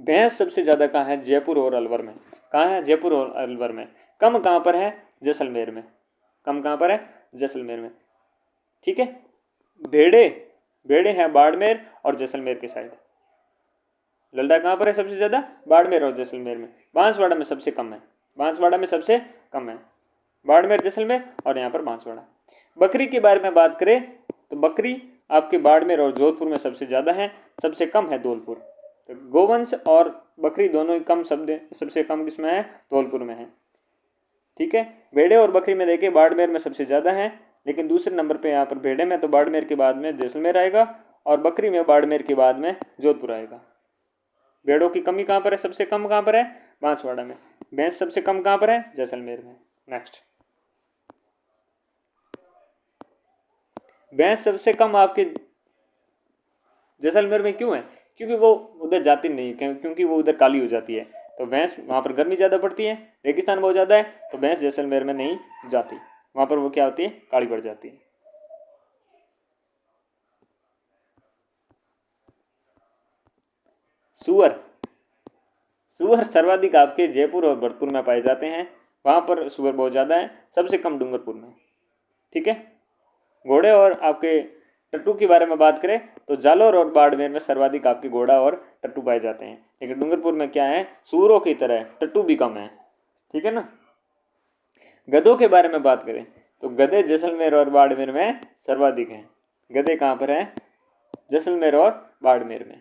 S1: भैंस सबसे ज़्यादा कहाँ है, जयपुर और अलवर में। कहाँ है, जयपुर और अलवर में। कम कहाँ पर है, जैसलमेर में। कम कहाँ पर है, जैसलमेर में। ठीक है। भेड़े, भेड़े हैं बाड़मेर और जैसलमेर के साइड। लल्डा कहाँ पर है सबसे ज़्यादा, बाड़मेर और जैसलमेर में। बांसवाड़ा में सबसे कम है, बांसवाड़ा में सबसे कम है, बाड़मेर जैसलमेर और यहाँ पर बांसवाड़ा। बकरी के बारे में बात करें तो बकरी आपके बाड़मेर और जोधपुर में सबसे ज़्यादा है, सबसे कम है धौलपुर। तो गोवंश और बकरी दोनों ही कम शब्द, सबसे कम किसमें है, धौलपुर में है। ठीक है। भेड़े और बकरी में देखिए बाड़मेर में सबसे ज़्यादा है, लेकिन दूसरे नंबर पे यहाँ पर भेड़े में तो बाड़मेर के बाद में जैसलमेर आएगा और बकरी में बाड़मेर के बाद में जोधपुर आएगा। भेड़ों की कमी कहाँ पर है, सबसे कम कहाँ पर है, बांसवाड़ा में। भैंस सबसे कम कहाँ पर है, जैसलमेर में। नेक्स्ट, भैंस सबसे कम आपके जैसलमेर में क्यों है, क्योंकि वो उधर जाती नहीं, क्योंकि वो उधर काली हो जाती है। तो भैंस वहाँ पर गर्मी ज़्यादा पड़ती है, रेगिस्तान बहुत ज़्यादा है, तो भैंस जैसलमेर में नहीं जाती, वहाँ पर वो क्या होती है, काली पड़ जाती है। सुअर, सुअर सर्वाधिक आपके जयपुर और भरतपुर में पाए जाते हैं, वहाँ पर सुअर बहुत ज़्यादा है, सबसे कम डूंगरपुर में। ठीक है। घोड़े और आपके टट्टू के बारे में बात करें तो जालौर और बाड़मेर में सर्वाधिक आपके घोड़ा और टट्टू पाए जाते हैं, लेकिन डूंगरपुर में क्या है, सूरों की तरह टट्टू भी कम है। ठीक है ना। गधों के बारे में बात करें तो गधे जैसलमेर और बाड़मेर में सर्वाधिक हैं। गधे कहाँ पर हैं, जैसलमेर और बाड़मेर में।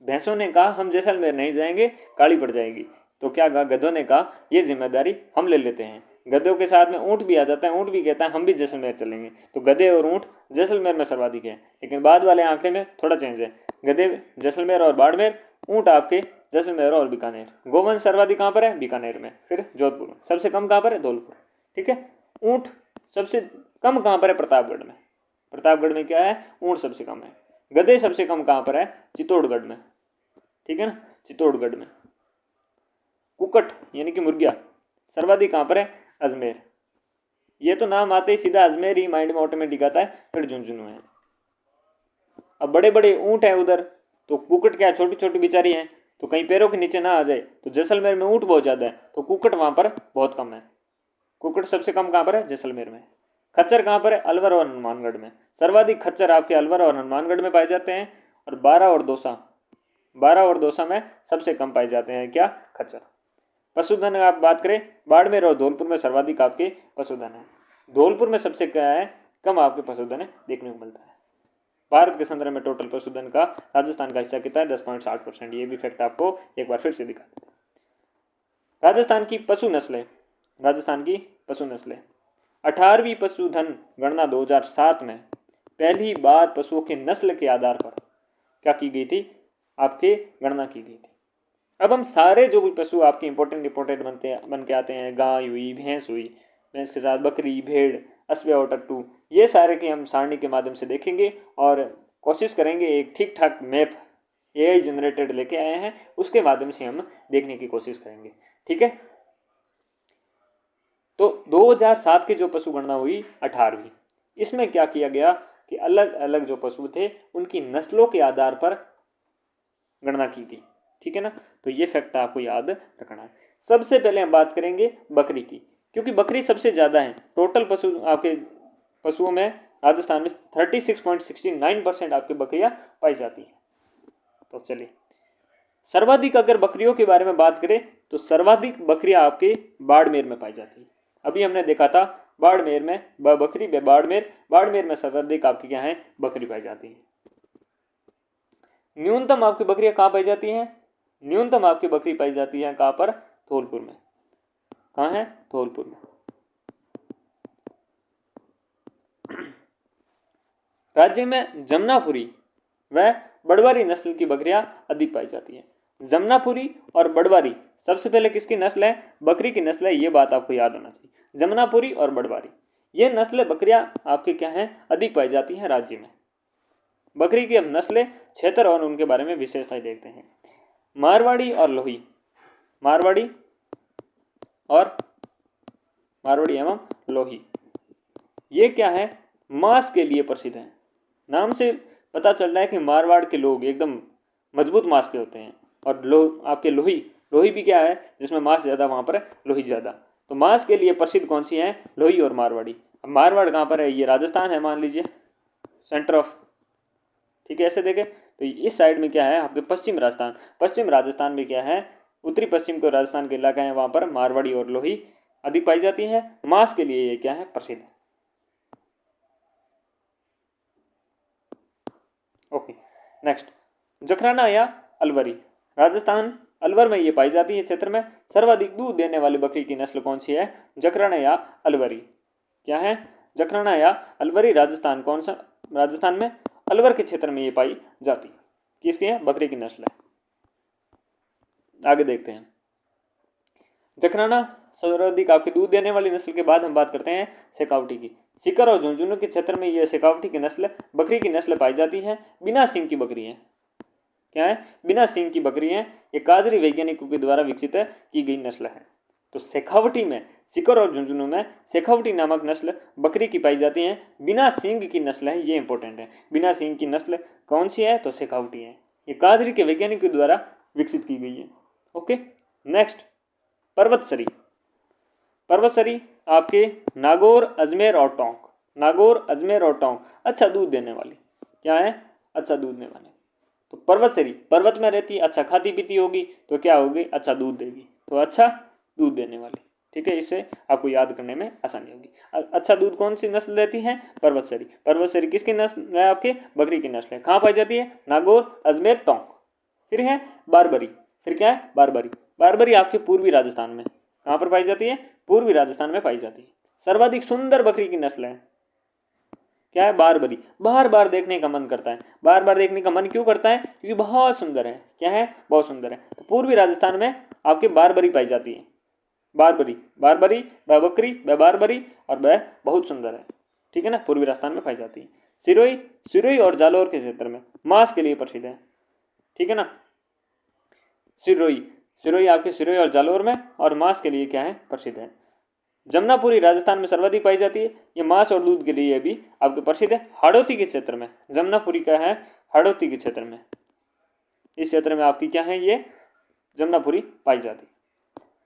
S1: भैंसों ने कहा हम जैसलमेर नहीं जाएंगे, काली पड़ जाएगी। तो क्या कहा, गधों ने कहा ये जिम्मेदारी हम ले लेते हैं। गधों के साथ में ऊँट भी आ जाता है, ऊँट भी कहता है हम भी जैसलमेर चलेंगे। तो गधे और ऊँट जैसलमेर में सर्वाधिक है, लेकिन बाद वाले आंकड़े में थोड़ा चेंज है। गधे जैसलमेर और बाड़मेर, ऊँट आपके जैसलमेर और बीकानेर। गोवंश सर्वाधिक कहाँ पर है, बीकानेर में, फिर जोधपुर में। सबसे कम कहाँ पर है, धौलपुर। ठीक है। ऊँट सबसे कम कहाँ पर है, प्रतापगढ़ में। प्रतापगढ़ में क्या है, ऊँट सबसे कम है। गधे सबसे कम कहाँ पर है, चित्तौड़गढ़ में। ठीक है ना, चित्तौड़गढ़ में। कुकट यानी कि मुर्गिया सर्वाधिक कहाँ पर है, अजमेर। ये तो नाम आते ही सीधा अजमेर ही माइंड में ऑटोमेटिक आता है, फिर झुंझुनू है। अब बड़े बड़े ऊँट है उधर, तो कुकट क्या छोटी छोटी बेचारी हैं, तो कहीं पैरों के नीचे ना आ जाए। तो जैसलमेर में ऊँट बहुत ज़्यादा है, तो कुकट वहाँ पर बहुत कम है। कुकट सबसे कम कहाँ पर है, जैसलमेर में। खच्चर कहाँ पर है, अलवर और हनुमानगढ़ में। सर्वाधिक खच्चर आपके अलवर और हनुमानगढ़ में पाए जाते हैं, और 12 और दौसा में सबसे कम पाए जाते हैं क्या, खच्चर। पशुधन आप बात करें, बाड़मेर और धौलपुर में सर्वाधिक आपके पशुधन है। धौलपुर में सबसे क्या है, कम आपके पशुधन देखने को मिलता है। भारत के संदर्भ में टोटल पशुधन का राजस्थान का हिस्सा कितना है, 10.60%। ये भी फैक्ट आपको एक बार फिर से दिखा देता है। राजस्थान की पशु नस्लें, राजस्थान की पशु नस्लें। 18वीं पशुधन गणना 2007 में पहली बार पशुओं के नस्ल के आधार पर क्या की गई थी, आपकी गणना की गई थी। अब हम सारे जो भी पशु आपके इंपॉर्टेंट बन के आते हैं, गाय हुई, भैंस हुई, भैंस के साथ बकरी, भेड़, अस्वे और टट्टू, ये सारे के हम सारणी के माध्यम से देखेंगे और कोशिश करेंगे एक ठीक ठाक मैप AI जनरेटेड लेके आए हैं, उसके माध्यम से हम देखने की कोशिश करेंगे। ठीक है। तो 2007 की जो पशु गणना हुई 18वीं, इसमें क्या किया गया कि अलग अलग जो पशु थे उनकी नस्लों के आधार पर गणना की गई। ठीक है ना। तो ये फैक्ट आपको याद रखना है। सबसे पहले हम बात करेंगे बकरी की, क्योंकि बकरी सबसे ज़्यादा है टोटल पशु आपके पशुओं में। राजस्थान में 36.69% आपकी बकरियां पाई जाती हैं। तो चलिए, सर्वाधिक अगर बकरियों के बारे में बात करें तो सर्वाधिक बकरियां आपके बाड़मेर में पाई जाती है। अभी हमने देखा था बाड़मेर में बकरी, बाड़मेर में सर्वाधिक आपकी क्या है, बकरी पाई जाती है। न्यूनतम आपकी बकरियां कहाँ पाई जाती हैं, न्यूनतम आपकी बकरी पाई जाती है कहाँ पर? धौलपुर में। कहाँ है? धौलपुर में। राज्य में जमुनापुरी व बड़वारी नस्ल की बकरियां अधिक पाई जाती हैं। जमुनापुरी और बड़वारी सबसे पहले किसकी नस्ल है? बकरी की नस्ल है, ये बात आपको याद होना चाहिए। जमुनापुरी और बड़वारी ये नस्ल बकरियां आपके क्या हैं? अधिक पाई जाती हैं राज्य में। बकरी की हम नस्लें, क्षेत्र और उनके बारे में विशेषताएं देखते हैं। मारवाड़ी और लोही, मारवाड़ी एवं लोही ये क्या है? मांस के लिए प्रसिद्ध है। नाम से पता चल रहा है कि मारवाड़ के लोग एकदम मजबूत मांस के होते हैं। और आपके लोही भी क्या है? जिसमें मांस ज़्यादा वहाँ पर है लोही ज़्यादा। तो मांस के लिए प्रसिद्ध कौन सी है? लोही और मारवाड़ी। अब मारवाड़ कहाँ पर है? ये राजस्थान है मान लीजिए, सेंटर ऑफ, ठीक है। ऐसे देखें तो इस साइड में क्या है? आपके पश्चिम राजस्थान। पश्चिम राजस्थान में क्या है? उत्तरी पश्चिम को राजस्थान के इलाका है, वहाँ पर मारवाड़ी और लोही अधिक पाई जाती है। मांस के लिए ये क्या है? प्रसिद्ध है। ओके, नेक्स्ट, जखराना या अलवरी। राजस्थान अलवर में ये पाई जाती है। क्षेत्र में सर्वाधिक दूध देने वाली बकरी की नस्ल कौन सी है? जखराना या अलवरी। क्या है? जखराना या अलवरी। राजस्थान कौन सा? राजस्थान में अलवर के क्षेत्र में ये पाई जाती है। किसकी है? बकरी की नस्ल है। आगे देखते हैं। जखराना सर्वाधिक आपके दूध देने वाली नस्ल के बाद हम बात करते हैं शेखावटी की। सीकर और झुंझुनू के क्षेत्र में यह शेखावटी की नस्ल बकरी की नस्ल पाई जाती है। बिना सींग की बकरी है। क्या है? बिना सींग की बकरी है। ये काजरी वैज्ञानिकों के द्वारा विकसित की गई नस्ल है। तो शेखावटी में, सीकर और झुंझुनू में शेखावटी नामक नस्ल बकरी की पाई जाती है। बिना सींग की नस्ल है, ये इंपॉर्टेंट है। बिना सींग की नस्ल कौन सी है? तो शेखावटी है। ये काजरी के वैज्ञानिकों के द्वारा विकसित की गई है। Okay, next, पर्वतसरी। पर्वतसरी आपके नागौर, अजमेर और टोंक। नागौर, अजमेर और टोंक अच्छा दूध देने वाली। क्या है? अच्छा दूध देने वाले। तो पर्वतसरी पर्वत में रहती है, अच्छा खाती पीती होगी, तो क्या होगी? अच्छा दूध देगी। तो अच्छा दूध देने वाली, ठीक है। इससे आपको याद करने में आसानी होगी। अच्छा दूध कौन सी नस्ल देती है? पर्वतसरी। पर्वतसरी किसकी नस्ल है? आपके बकरी की नस्ल है। कहाँ पाई जाती है? नागौर, अजमेर, टोंक। फिर है बारबरी। फिर क्या है? बारबरी। बारबरी आपके पूर्वी राजस्थान में। कहाँ पर पाई जाती है? पूर्वी राजस्थान में पाई जाती है। सर्वाधिक सुंदर बकरी की नस्ल है। क्या है? बारबरी। बार बार देखने का मन करता है। बार बार देखने का मन क्यों करता है? क्योंकि बहुत सुंदर है। क्या है? बहुत सुंदर है। तो पूर्वी राजस्थान में आपके बारबरी पाई जाती है। बारबरी, बारबरी व बकरी व बारबरी और वह बहुत सुंदर है, ठीक है ना। पूर्वी राजस्थान में पाई जाती है। सिरोही, सिरोही और जालौर के क्षेत्र में मांस के लिए प्रसिद्ध है, ठीक है ना। सिरोही, सिरोही आपके सिरोही और जालौर में, और मांस के लिए क्या है? प्रसिद्ध है। जमुनापुरी राजस्थान में सर्वाधिक पाई जाती है। ये मांस और दूध के लिए भी आपके प्रसिद्ध है। हाड़ौती के क्षेत्र में, जमुनापुरी का है हाड़ौती के क्षेत्र में, इस क्षेत्र में आपकी क्या है? ये जमुनापुरी पाई जाती है।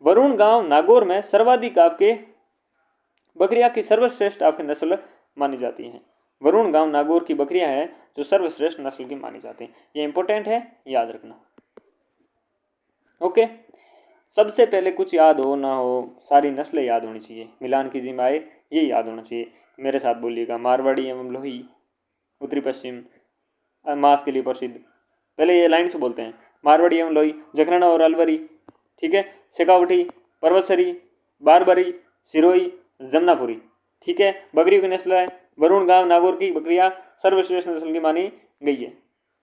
S1: वरुण गांव, नागौर में सर्वाधिक आपके बकरियां की सर्वश्रेष्ठ आपकी नस्ल मानी जाती हैं। वरुण गांव, नागौर की बकरियां हैं जो सर्वश्रेष्ठ नस्ल की मानी जाती हैं। ये इंपॉर्टेंट है, याद रखना। ओके, सबसे पहले कुछ याद हो ना हो, सारी नस्लें याद होनी चाहिए। मिलान की जिम्माए ये याद होना चाहिए। मेरे साथ बोलिएगा। मारवाड़ी एवं लोही, उत्तरी पश्चिम, मांस के लिए प्रसिद्ध। पहले ये लाइन से बोलते हैं। मारवाड़ी एवं लोही, जखराना और अलवरी, ठीक है। शेखावटी, पर्वतसरी, बारबरी, सिरोही, जमुनापुरी, ठीक है। बकरियों की नस्ल है वरुण गांव, नागौर की बकरियां सर्वश्रेष्ठ नस्ल की मानी गई है,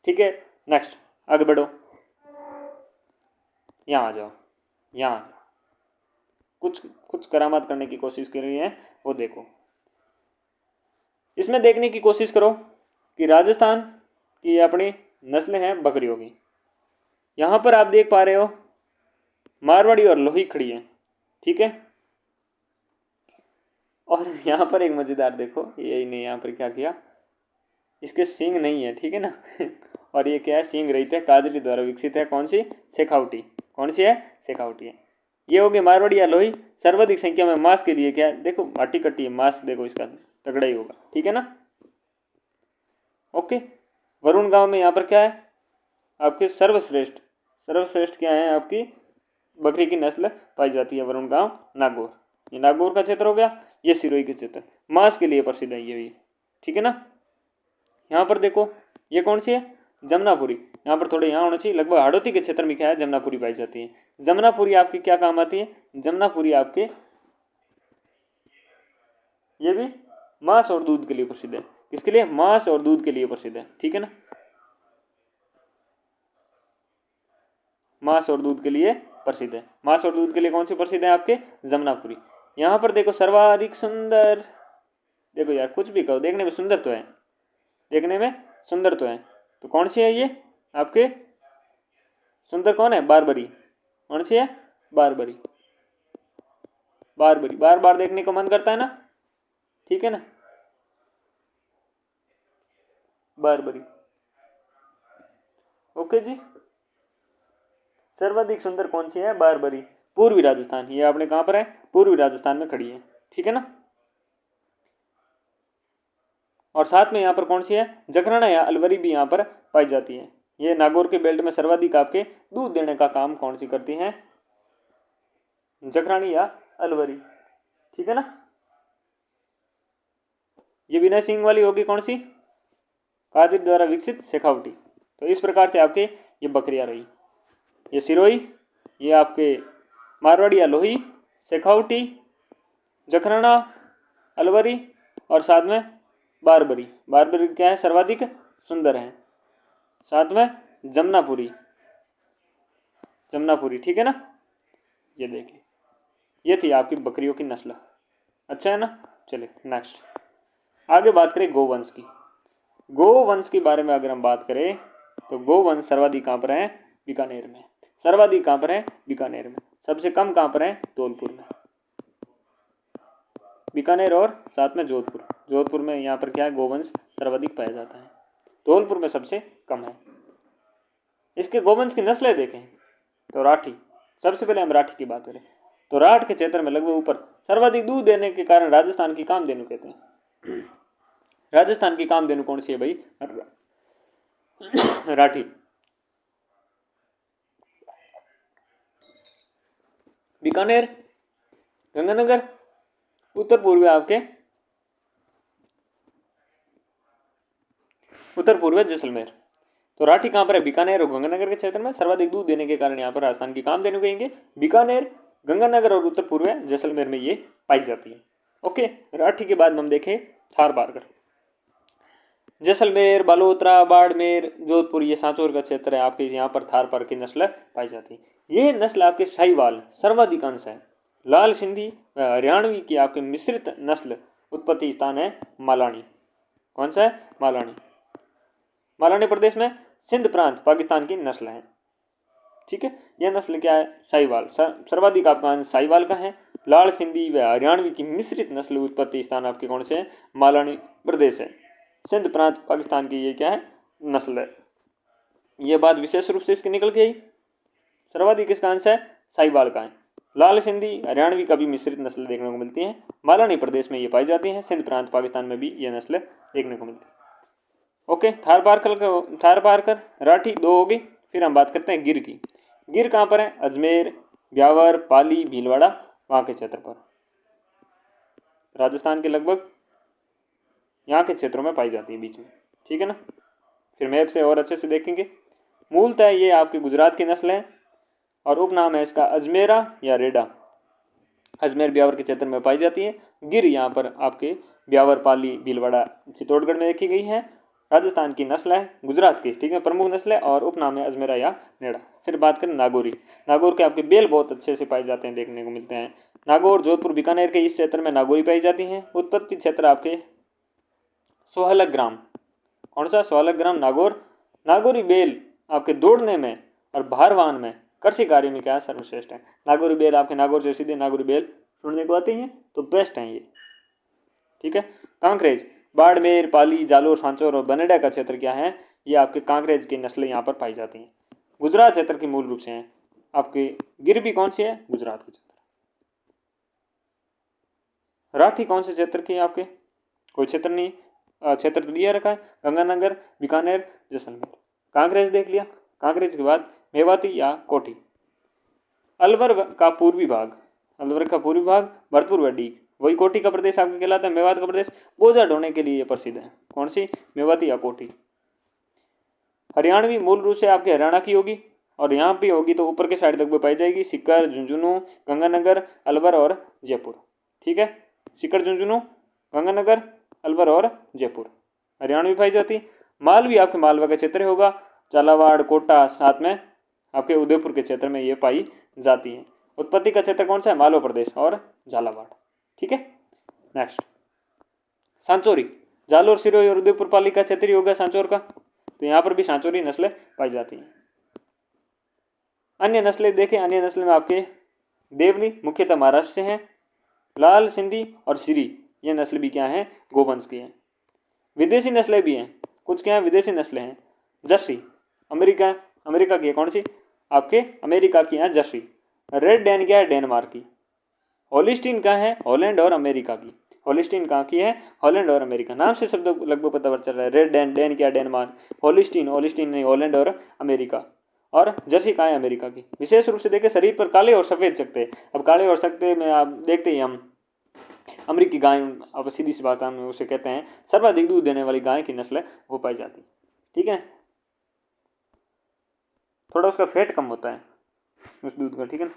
S1: ठीक है। नेक्स्ट, आगे बढ़ो। यहाँ आ जाओ, यहाँ आ जाओ। कुछ कुछ करामात करने की कोशिश कर रही है, वो देखो। इसमें देखने की कोशिश करो कि राजस्थान की अपनी नस्लें हैं बकरियों की। यहाँ पर आप देख पा रहे हो मारवाड़ी और लोही खड़ी है, ठीक है। और यहाँ पर एक मजेदार देखो, यही नहीं, यहाँ पर क्या किया, इसके सींग नहीं है, ठीक है ना। और ये क्या है? सींग रहित है, काजली द्वारा विकसित है। कौन सी? शेखावटी। कौन सी है? शेखावटी है। ये हो गई मारवाड़ी या लोही। सर्वाधिक संख्या में मांस के लिए क्या है? देखो माटी कट्टी है, मांस देखो इसका तगड़ा ही होगा, ठीक है ना। ओके, वरुण गांव में यहाँ पर क्या है? आपके सर्वश्रेष्ठ, सर्वश्रेष्ठ क्या है? आपकी बकरी की नस्ल पाई जाती है। वरुण गांव, नागौर, ये नागौर का क्षेत्र हो गया। ये सिरोही के क्षेत्र, मांस के लिए प्रसिद्ध है ये भी, ठीक है ना। यहाँ पर देखो, ये कौन सी है? जमुनापुरी, यहाँ पर थोड़े यहाँ होना चाहिए, लगभग हाड़ौती के क्षेत्र में क्या है, जमुनापुरी पाई जाती है। जमुनापुरी आपकी क्या काम आती है, जमुनापुरी आपके ये भी मांस और दूध के लिए प्रसिद्ध है। किसके लिए, मांस और दूध के लिए प्रसिद्ध है, ठीक है ना, मांस और दूध के लिए प्रसिद्ध है। मांस और दूध के लिए कौन सी प्रसिद्ध है, आपके जमुनापुरी। यहाँ पर देखो सर्वाधिक सुंदर, देखो यार कुछ भी कहो, देखने में सुंदर तो है, देखने में सुंदर तो है, तो कौन सी है ये आपके, सुंदर कौन है, बारबरी, कौन सी है, बारबरी, बारबरी बार बार देखने को मन करता है ना, ठीक है ना, बारबरी, ओके जी। सर्वाधिक सुंदर कौन सी है, बारबरी, पूर्वी राजस्थान, ये आपने कहां पर है, पूर्वी राजस्थान में खड़ी है, ठीक है ना। और साथ में यहाँ पर कौन सी है, जखराना या अलवरी भी यहाँ पर पाई जाती है। ये नागौर के बेल्ट में सर्वाधिक आपके दूध देने का काम कौन सी करती हैं, जखरानी या अलवरी, ठीक है ना। ये विनय सिंह वाली होगी कौन सी, कादिर द्वारा विकसित शेखावटी। तो इस प्रकार से आपके ये बकरियां रही, ये सिरोही, ये आपके मारवाड़ी या लोही, शेखावटी, जखराना, अलवरी और साथ में बारबरी। बारबरी क्या है, सर्वाधिक सुंदर है, साथ में जमुनापुरी, जमुनापुरी, ठीक है ना। ये देख ली, ये थी आपकी बकरियों की नस्ल, अच्छा है ना। चलिए नेक्स्ट आगे बात करें गोवंश की। गोवंश के बारे में अगर हम बात करें तो गोवंश सर्वाधिक कहाँ पर है, बीकानेर में। सर्वाधिक कहाँ पर है, बीकानेर में। सबसे कम कहाँ पर है, धौलपुर में, बीकानेर और साथ में जोधपुर। जोधपुर में यहाँ पर क्या है, गोवंश सर्वाधिक पाया जाता है, धौलपुर में सबसे कम है। इसके गोवंश की नस्लें देखें तो राठी, सबसे पहले हम राठी की बात करें तो राठ के क्षेत्र में लगभग ऊपर सर्वाधिक दूध देने के कारण राजस्थान की कामधेनु कहते हैं। राजस्थान की कामधेनु कौन सी है भाई, राठी। बीकानेर, गंगानगर, उत्तर पूर्व आपके उत्तर पूर्व जैसलमेर। तो राठी कहां पर है, बीकानेर और गंगानगर के क्षेत्र में। सर्वाधिक दूध देने के कारण यहाँ पर राजस्थान की कामधेनु कहेंगे। बीकानेर, गंगानगर और उत्तर पूर्व जैसलमेर में ये पाई जाती है। ओके, राठी के बाद हम देखें थार बारकर। जैसलमेर, बालोतरा, बाड़मेर, जोधपुर, ये सांचौर का क्षेत्र है आपके, यहाँ पर थार पार की नस्ल पाई जाती है। ये नस्ल आपके शाहीवाल सर्वाधिकांश है। लाल सिंधी हरियाणवी की आपके मिश्रित नस्ल उत्पत्ति स्थान है मालानी। कौन सा है, मालानी। मालानी प्रदेश में सिंध प्रांत पाकिस्तान की नस्ल है, ठीक है। यह नस्ल क्या है, शाहीवाल। सर्वाधिक आपका अंश शाहीवाल का है। लाल सिंधी व हरियाणवी की मिश्रित नस्ल उत्पत्ति स्थान आपके कौन से है, मालानी प्रदेश है। सिंध प्रांत पाकिस्तान की ये क्या है, नस्ल है। ये बात विशेष रूप से इसकी निकल के आई। सर्वाधिक इसका अंश है शाहीवाल का है। लाल सिंधी हरियाणवी का भी मिश्रित नस्ल देखने को मिलती है। मालानी प्रदेश में ये पाई जाती है। सिंध प्रांत पाकिस्तान में भी ये नस्ल देखने को मिलती है। ओके, थार पारकर राठी दो होगी। फिर हम बात करते हैं गिर की। गिर कहाँ पर है, अजमेर, ब्यावर, पाली, भीलवाड़ा, वहाँ के क्षेत्र पर, राजस्थान के लगभग यहाँ के क्षेत्रों में पाई जाती है बीच में, ठीक है ना। फिर मैप से और अच्छे से देखेंगे। मूलतः ये आपके गुजरात की नस्ल है और उपनाम है इसका अजमेरा या रेडा। अजमेर ब्यावर के क्षेत्र में पाई जाती है। गिर यहाँ पर आपके ब्यावर, पाली, भीलवाड़ा, चित्तौड़गढ़ में देखी गई है। राजस्थान की नस्ल है, गुजरात की, ठीक है, प्रमुख नस्ल है और उपनाम है अजमेरा या नेड़ा। फिर बात करें नागौरी। नागौर के आपके बेल बहुत अच्छे से पाए जाते हैं, देखने को मिलते हैं। नागौर, जोधपुर, बीकानेर के इस क्षेत्र में नागौरी पाई जाती हैं। उत्पत्ति क्षेत्र आपके सोहलक ग्राम। कौन सा, सोहलक ग्राम, नागौर। नागौरी बेल आपके दौड़ने में और भारवाहन में, कृषि कार्य में क्या है, सर्वश्रेष्ठ है। नागौरी बेल आपके नागौर से सीधे नागौरी बेल सुनने को आती हैं, तो बेस्ट हैं ये, ठीक है। कांकरेज, बाड़मेर, पाली, जालोर, सांचौर और बनेड़ा का क्षेत्र क्या है, ये आपके कांकरेज की नस्लें यहाँ पर पाई जाती हैं। गुजरात क्षेत्र की मूल रूप से हैं आपके। गिर भी कौन सी है, गुजरात के क्षेत्र। राठी कौन से क्षेत्र की है आपके, कोई क्षेत्र नहीं, क्षेत्र तो दिया रखा है, गंगानगर, बीकानेर, जैसलमेर। कांकरेज देख लिया। कांकरेज के बाद मेवाती या कोठी। अलवर का पूर्वी भाग, अलवर का पूर्वी भाग, भरतपुर व डीग, वही कोठी का प्रदेश आपका कहलाता है। मेवात का प्रदेश बोझा ढोने के लिए प्रसिद्ध है। कौन सी, मेवाती या कोठी। हरियाणवी मूल रूप से आपके हरियाणा की होगी और यहाँ भी होगी तो ऊपर के साइड तक भी पाई जाएगी, सीकर, झुंझुनू, गंगानगर, अलवर और जयपुर। ठीक है, सीकर, झुंझुनू, गंगानगर, अलवर और जयपुर हरियाणवी पाई जाती। मालवी आपके मालवा का क्षेत्र होगा, झालावाड़, कोटा, साथ में आपके उदयपुर के क्षेत्र में ये पाई जाती है। उत्पत्ति का क्षेत्र कौन सा है? मालवा प्रदेश और झालावाड़। ठीक है, नेक्स्ट सांचौरी, जालोर, सिरोही और उदयपुर पाली का क्षेत्रीय होगा सांचौर का, तो यहाँ पर भी सांचौरी नस्लें पाई जाती हैं। अन्य नस्लें देखें, अन्य नस्ल में आपके देवनी मुख्यतः महाराष्ट्र से हैं, लाल, सिंधी और सिरी ये नस्ल भी क्या है? गोवंश की हैं। विदेशी नस्लें भी हैं, कुछ क्या है? विदेशी नस्लें हैं। जर्सी अमेरिका, अमेरिका की है, कौन सी? आपके अमेरिका की है जर्सी। रेड डैन क्या है? डेनमार्क की। होलिस्टीन कहाँ है? हॉलैंड और अमेरिका की। होलिस्टीन कहाँ की है? हॉलैंड और अमेरिका। नाम से शब्द लगभग पता चल रहा है। रेड डैन, डैन क्या? डेनमार्क। होलिस्टीन, होलिस्टीन नहीं, हॉलैंड और अमेरिका। और जर्सी कहाँ है? अमेरिका की। विशेष रूप से देखें शरीर पर काले और सफेद चकते। अब काले और सख्ते में आप देखते ही हम अमेरिकी गाय, अब सीधी सी बात हम उसे कहते हैं सर्वाधिक दूध देने वाली गाय की नस्ल है वो पाई जाती। ठीक है, थोड़ा उसका फैट कम होता है उस दूध का। ठीक है ना,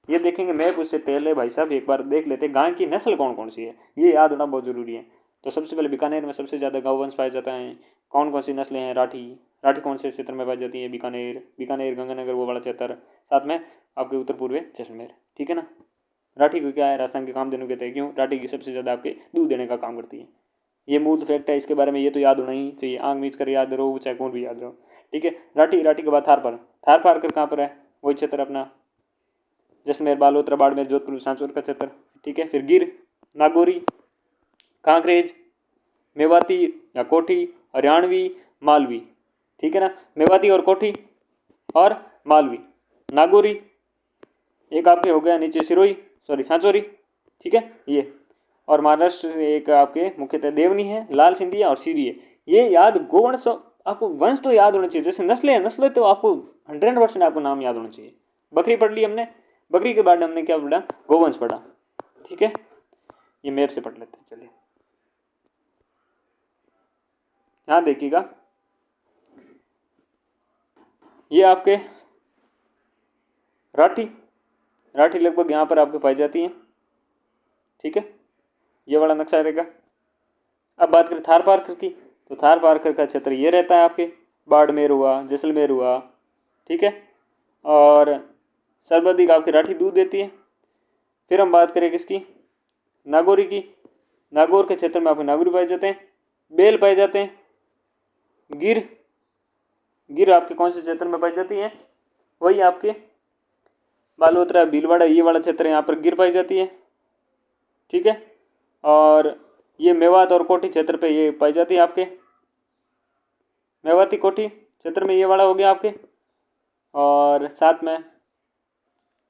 S1: ये देखेंगे मैप, उससे पहले भाई साहब एक बार देख लेते हैं गाय की नस्ल कौन कौन सी है, ये याद होना बहुत जरूरी है। तो सबसे पहले बीकानेर में सबसे ज़्यादा गौवंश पाया जाता है। कौन कौन सी नस्लें हैं? राठी, राठी कौन से क्षेत्र में पाई जाती है? बीकानेर, बीकानेर, गंगानगर वो वाला क्षेत्र, साथ में आपके उत्तर पूर्व जैसलमेर। ठीक है ना, राठी को क्या है? राजस्थान के कामधेनु कहते हैं। क्यों? राठी की सबसे ज़्यादा आपके दूध देने का काम करती है। ये मूल फैक्ट है, इसके बारे में ये तो याद होना ही चाहिए, आंख मीच कर याद रहो चाहे कौन भी याद रहो। ठीक है, राठी, राठी के बाद थार पर, थार पार कर कहाँ पर है? वही क्षेत्र अपना जैसलमेर, बालोतरा, बाड़मेर, जोधपुर, सांचौर का क्षेत्र। ठीक है, फिर गिर, नागौरी, कांकरेज, मेवाती या कोठी, हरियाणवी, मालवी। ठीक है ना, मेवाती और कोठी और मालवी, नागौरी, एक आपके हो गया नीचे सिरोही, सॉरी सांचौरी। ठीक है, ये और महाराष्ट्र से एक आपके मुख्यतः देवनी है, लाल, सिंधिया और सीरी है। ये याद गोवंश, आपको वंश तो याद होना चाहिए, जैसे नस्लें हैं, नस्लें तो आपको 100% आपको नाम याद होना चाहिए। बकरी पढ़ ली हमने, बकरी के बाद हमने क्या पढ़ा? गोवंश पढ़ा। ठीक है, ये मैप से पढ़ लेते हैं। चलिए यहाँ देखिएगा, ये आपके राठी, राठी लगभग यहाँ पर आपको पाई जाती है। ठीक है, ये वाला नक्शा रहेगा। अब बात करें थार पारकर की, तो थार पारकर का क्षेत्र ये रहता है आपके, बाड़मेर हुआ, जैसलमेर हुआ। ठीक है, और सर्वाधिक आपकी राठी दूध देती है। फिर हम बात करें किसकी? नागौरी की। नागौर के क्षेत्र में आपके नागौरी पाए जाते हैं, बेल पाए जाते हैं। गिर, गिर आपके कौन से क्षेत्र में पाई जाती है? वही आपके बालोतरा, भीलवाड़ा ये वाला क्षेत्र, यहाँ पर गिर पाई जाती है। ठीक है, और ये मेवात और कोठी क्षेत्र पे ये पाई जाती है आपके, मेवाती कोठी क्षेत्र में ये वाला हो गया आपके। और साथ में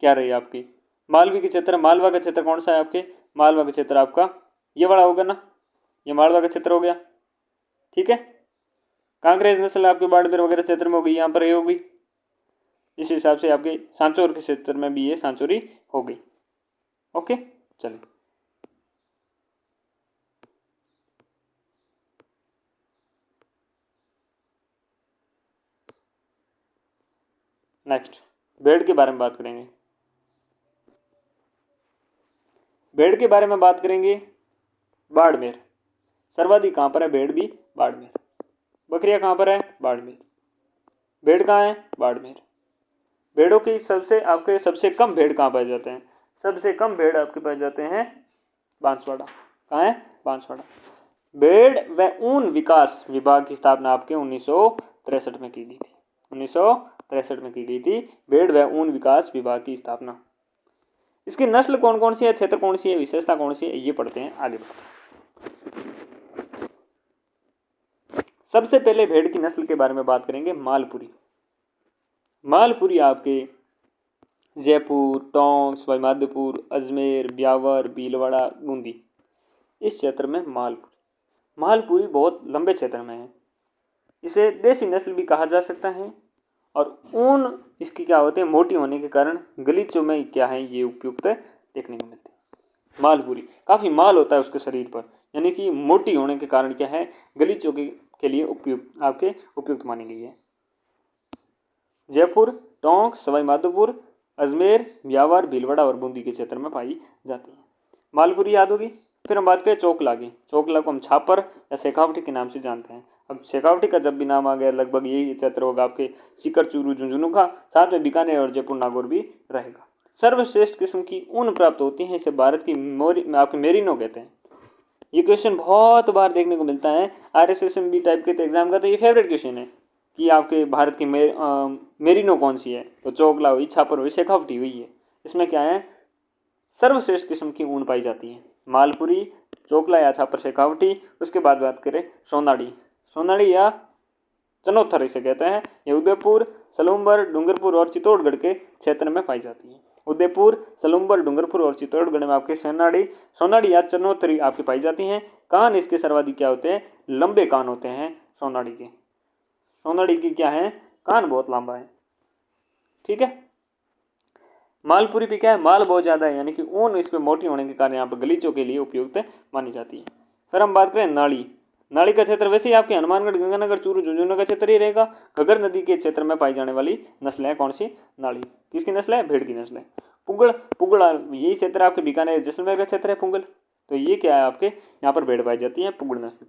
S1: क्या रही आपकी मालवी के क्षेत्र, मालवा का क्षेत्र कौन सा है आपके? मालवा का क्षेत्र आपका ये वाला होगा ना, ये मालवा का क्षेत्र हो गया। ठीक है, कांकरेज नस्ल आपके बाड़मेर वगैरह क्षेत्र में होगी, यहाँ पर ये होगी। इस हिसाब से आपके सांचौर के क्षेत्र में भी ये सांचौरी हो गई। ओके, चलिए नेक्स्ट भेड़ के बारे में बात करेंगे। भेड़ के बारे में बात करेंगे, बाड़मेर सर्वाधिक कहाँ पर है? भेड़ भी बाड़मेर। बकरियाँ कहाँ पर है? बाड़मेर। भेड़ कहाँ है? बाड़मेर। भेड़ों की सबसे कम भेड़ कहाँ पाए जाते हैं? सबसे कम भेड़ आपके पाए जाते हैं बांसवाड़ा। कहाँ है? बांसवाड़ा। भेड़ व ऊन विकास विभाग की स्थापना आपके 1963 में की गई थी। 1963 में की गई थी भेड़ व ऊन विकास विभाग की स्थापना। इसकी नस्ल कौन कौन सी है, क्षेत्र कौन सी है, विशेषता कौन सी है, ये पढ़ते हैं, आगे बढ़ते हैं। सबसे पहले भेड़ की नस्ल के बारे में बात करेंगे, मालपुरी। मालपुरी आपके जयपुर, टोंक, सवाईमाधोपुर, अजमेर, ब्यावर, भीलवाड़ा, बूंदी इस क्षेत्र में मालपुरी बहुत लंबे क्षेत्र में है। इसे देसी नस्ल भी कहा जा सकता है। और ऊन इसकी क्या होते हैं? मोटी होने के कारण गलीचों में क्या है ये उपयुक्त देखने को मिलती है। मालपुरी काफ़ी माल होता है उसके शरीर पर, यानी कि मोटी होने के कारण क्या है गलीचों के लिए उपयुक्त मानी गई है। जयपुर, टोंक, सवाई माधोपुर, अजमेर, ब्यावर, भीलवाड़ा और बूंदी के क्षेत्र में पाई जाती है। मालपुरी याद होगी। फिर हम बात करें चोकला की। चोकला को हम छापर या शेखावटी के नाम से जानते हैं। अब शेखावटी का जब भी नाम आ गया लगभग यही क्षेत्र होगा आपके सीकर, चूरू, झुंझुनू का, साथ में बीकानेर और जयपुर नागौर भी रहेगा। सर्वश्रेष्ठ किस्म की ऊन प्राप्त होती है, इसे भारत की आपके मेरिनो कहते हैं। ये क्वेश्चन बहुत बार देखने को मिलता है RSSMB टाइप के एग्जाम का, तो ये फेवरेट क्वेश्चन है कि आपके भारत की मेरिनो कौन सी है, तो चोकला हुई, छापर हुई, शेखावटी हुई है। इसमें क्या है, सर्वश्रेष्ठ किस्म की ऊन पाई जाती है, मालपुरी, चोकला या छापर, शेखावटी। उसके बाद बात करें सोनाड़ी। सोनाड़ी या चनोथर इसे कहते हैं। ये उदयपुर, सलूम्बर, डूंगरपुर और चित्तौड़गढ़ के क्षेत्र में पाई जाती है। उदयपुर, सलूम्बर, डूंगरपुर और चित्तौड़गढ़ में आपके सोनाड़ी या चनोतरी आपकी पाई जाती हैं। कान इसके सर्वाधिक क्या होते हैं, लंबे कान होते हैं सोनाड़ी के। सोनाड़ी की क्या है, कान बहुत लंबा है। ठीक है। मालपुरी भी क्या है, माल बहुत ज़्यादा है, यानी कि ऊन इस पर मोटी होने के कारण यहाँ पर गलीचों के लिए उपयुक्त मानी जाती है। फिर हम बात करें नाड़ी। नाड़ी का क्षेत्र वैसे ही आपके हनुमानगढ़, गंगानगर, चूरू, झुंझुनू का क्षेत्र ही रहेगा। घग्गर नदी के क्षेत्र में पाई जाने वाली नस्ल है कौन सी, नाड़ी। किसकी नस्ल है, भेड़ की नस्ल है। पुगड़, पुगड़ यही क्षेत्र आपके बीकानेर, जैसलमेर का क्षेत्र है पुगल। तो ये क्या है, आपके यहाँ पर भेड़ पाई जाती है, पुगड़ नस्ल।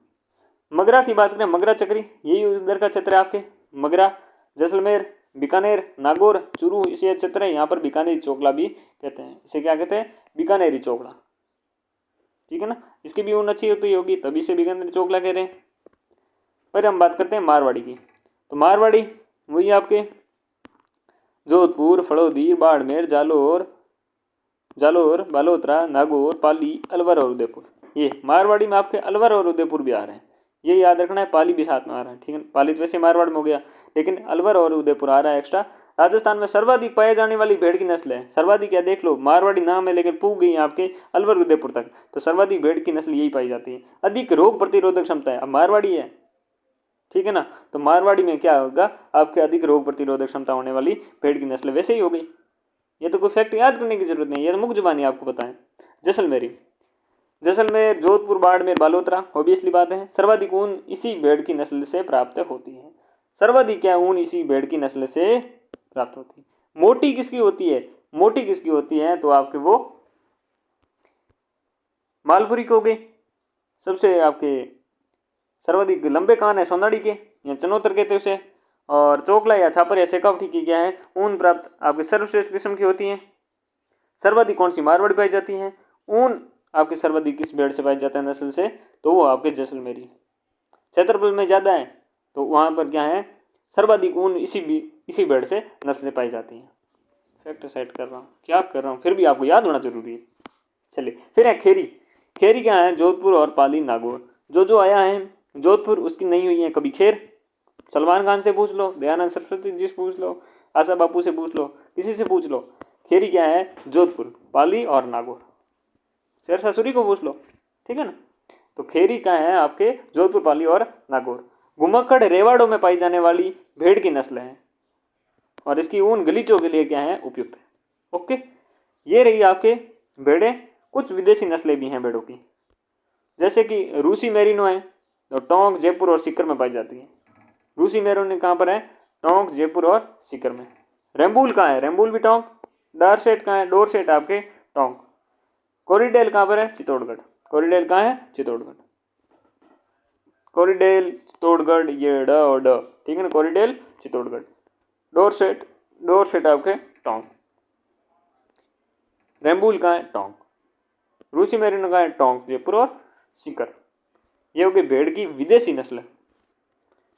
S1: मगरा की बात करें, मगरा चक्री, यही उधर का क्षेत्र है आपके, मगरा, जैसलमेर, बीकानेर, नागौर, चूरू इसी क्षेत्र है। यहाँ पर बीकानेरी चोकला भी कहते हैं। इसे क्या कहते हैं, बीकानेरी चोकला। ठीक है ना, इसकी भी ऊन अच्छी होती होगी, तभी से बीकानेरी चोकला कह रहे हैं। फिर हम बात करते हैं मारवाड़ी की। तो मारवाड़ी वही आपके जोधपुर, फड़ौदी, बाड़मेर, जालोर, बालोतरा, नागौर, पाली, अलवर और उदयपुर। ये मारवाड़ी में आपके अलवर और उदयपुर भी आ रहे हैं, ये याद रखना है। पाली भी साथ में आ रहा है, ठीक है। पाली तो वैसे मारवाड़ में हो गया, लेकिन अलवर और उदयपुर आ रहा है एक्स्ट्रा। राजस्थान में सर्वाधिक पाए जाने वाली भेड़ की नस्ल है, सर्वाधिक क्या देख लो, मारवाड़ी नाम है लेकिन पूग गई आपके अलवर उदयपुर तक, तो सर्वाधिक भेड़ की नस्ल यही पाई जाती है। अधिक रोग प्रतिरोधक क्षमता है, अब मारवाड़ी है, ठीक है ना, तो मारवाड़ी में क्या होगा, आपके अधिक रोग प्रतिरोधक क्षमता होने वाली भेड़ की नस्ल वैसे ही हो गई। ये तो कोई फैक्ट याद करने की जरूरत नहीं, ये तो मुख्य जुबानी आपको बताएं। जैसलमेरी, जैसलमेर, जोधपुर, बाड़मेर, बालोतरा, ऑब्वियसली बात है, सर्वाधिक ऊन इसी भेड़ की नस्ल से प्राप्त होती है। सर्वाधिक क्या ऊन इसी भेड़ की नस्ल से प्राप्त होती है। मोटी किसकी होती है, मोटी किसकी होती है, तो आपके वो मालपुरी को हो गई। सबसे आपके सर्वाधिक लंबे कान है सोनाड़ी के, या चनोतर कहते हैं उसे। और चोकला या छापर या शेखावटी की क्या है, ऊन प्राप्त आपके सर्वश्रेष्ठ किस्म की होती है। सर्वाधिक कौन सी, मारवाड़ी पाई जाती है। ऊन आपके सर्वाधिक किस भेड़ से पाई जाता है नस्ल से, तो वो आपके जैसलमेरी। क्षेत्रफल में ज़्यादा है, तो वहाँ पर क्या है, सर्वाधिक ऊन इसी भेड़ से नस्ल से पाई जाती है। फैक्ट सेट कर रहा हूँ, क्या कर रहा हूँ, फिर भी आपको याद होना जरूरी है। चलिए फिर है खेरी। खेरी क्या है, जोधपुर और पाली, नागौर। जो आया है जोधपुर, उसकी नहीं हुई है कभी खैर। सलमान खान से पूछ लो, दयानंद सरस्वती जी से पूछ लो, आशा बापू से पूछ लो, किसी से पूछ लो। खेरी क्या है, जोधपुर, पाली और नागौर। शेरशाह सूरी को पूछ लो, ठीक है ना। तो खेरी क्या है, आपके जोधपुर, पाली और नागौर। घुमक्कड़ रेवाड़ों में पाई जाने वाली भेड़ की नस्ल है, और इसकी ऊन गलीचों के लिए क्या है, उपयुक्त है। ओके, ये रही आपके भेड़ें। कुछ विदेशी नस्लें भी हैं भेड़ों की, जैसे कि रूसी मेरिनो है, तो टोंक, जयपुर और सीकर में पाई जाती है। रूसी मेरिनो कहाँ पर है, टोंक, जयपुर और सीकर में। रेम्बूल कहाँ है, रेम्बूल भी टोंक। डॉरसेट कहाँ है, डोरसेट आपके टोंक। कोरिडेल कहाँ पर है, चित्तौड़गढ़। कोरिडेल कहाँ है, चित्तौड़गढ़। कोरिडेल, चित्तौड़गढ़, ये ड और ड, ठीक है ना, कोरिडेल, चित्तौड़गढ़। डोरसेट आपके टोंक। रेम्बूल कहाँ है, टोंक। रूसी मेरिनो कहाँ है, टोंक, जयपुर और सीकर। ये होगी भेड़ की विदेशी नस्ल,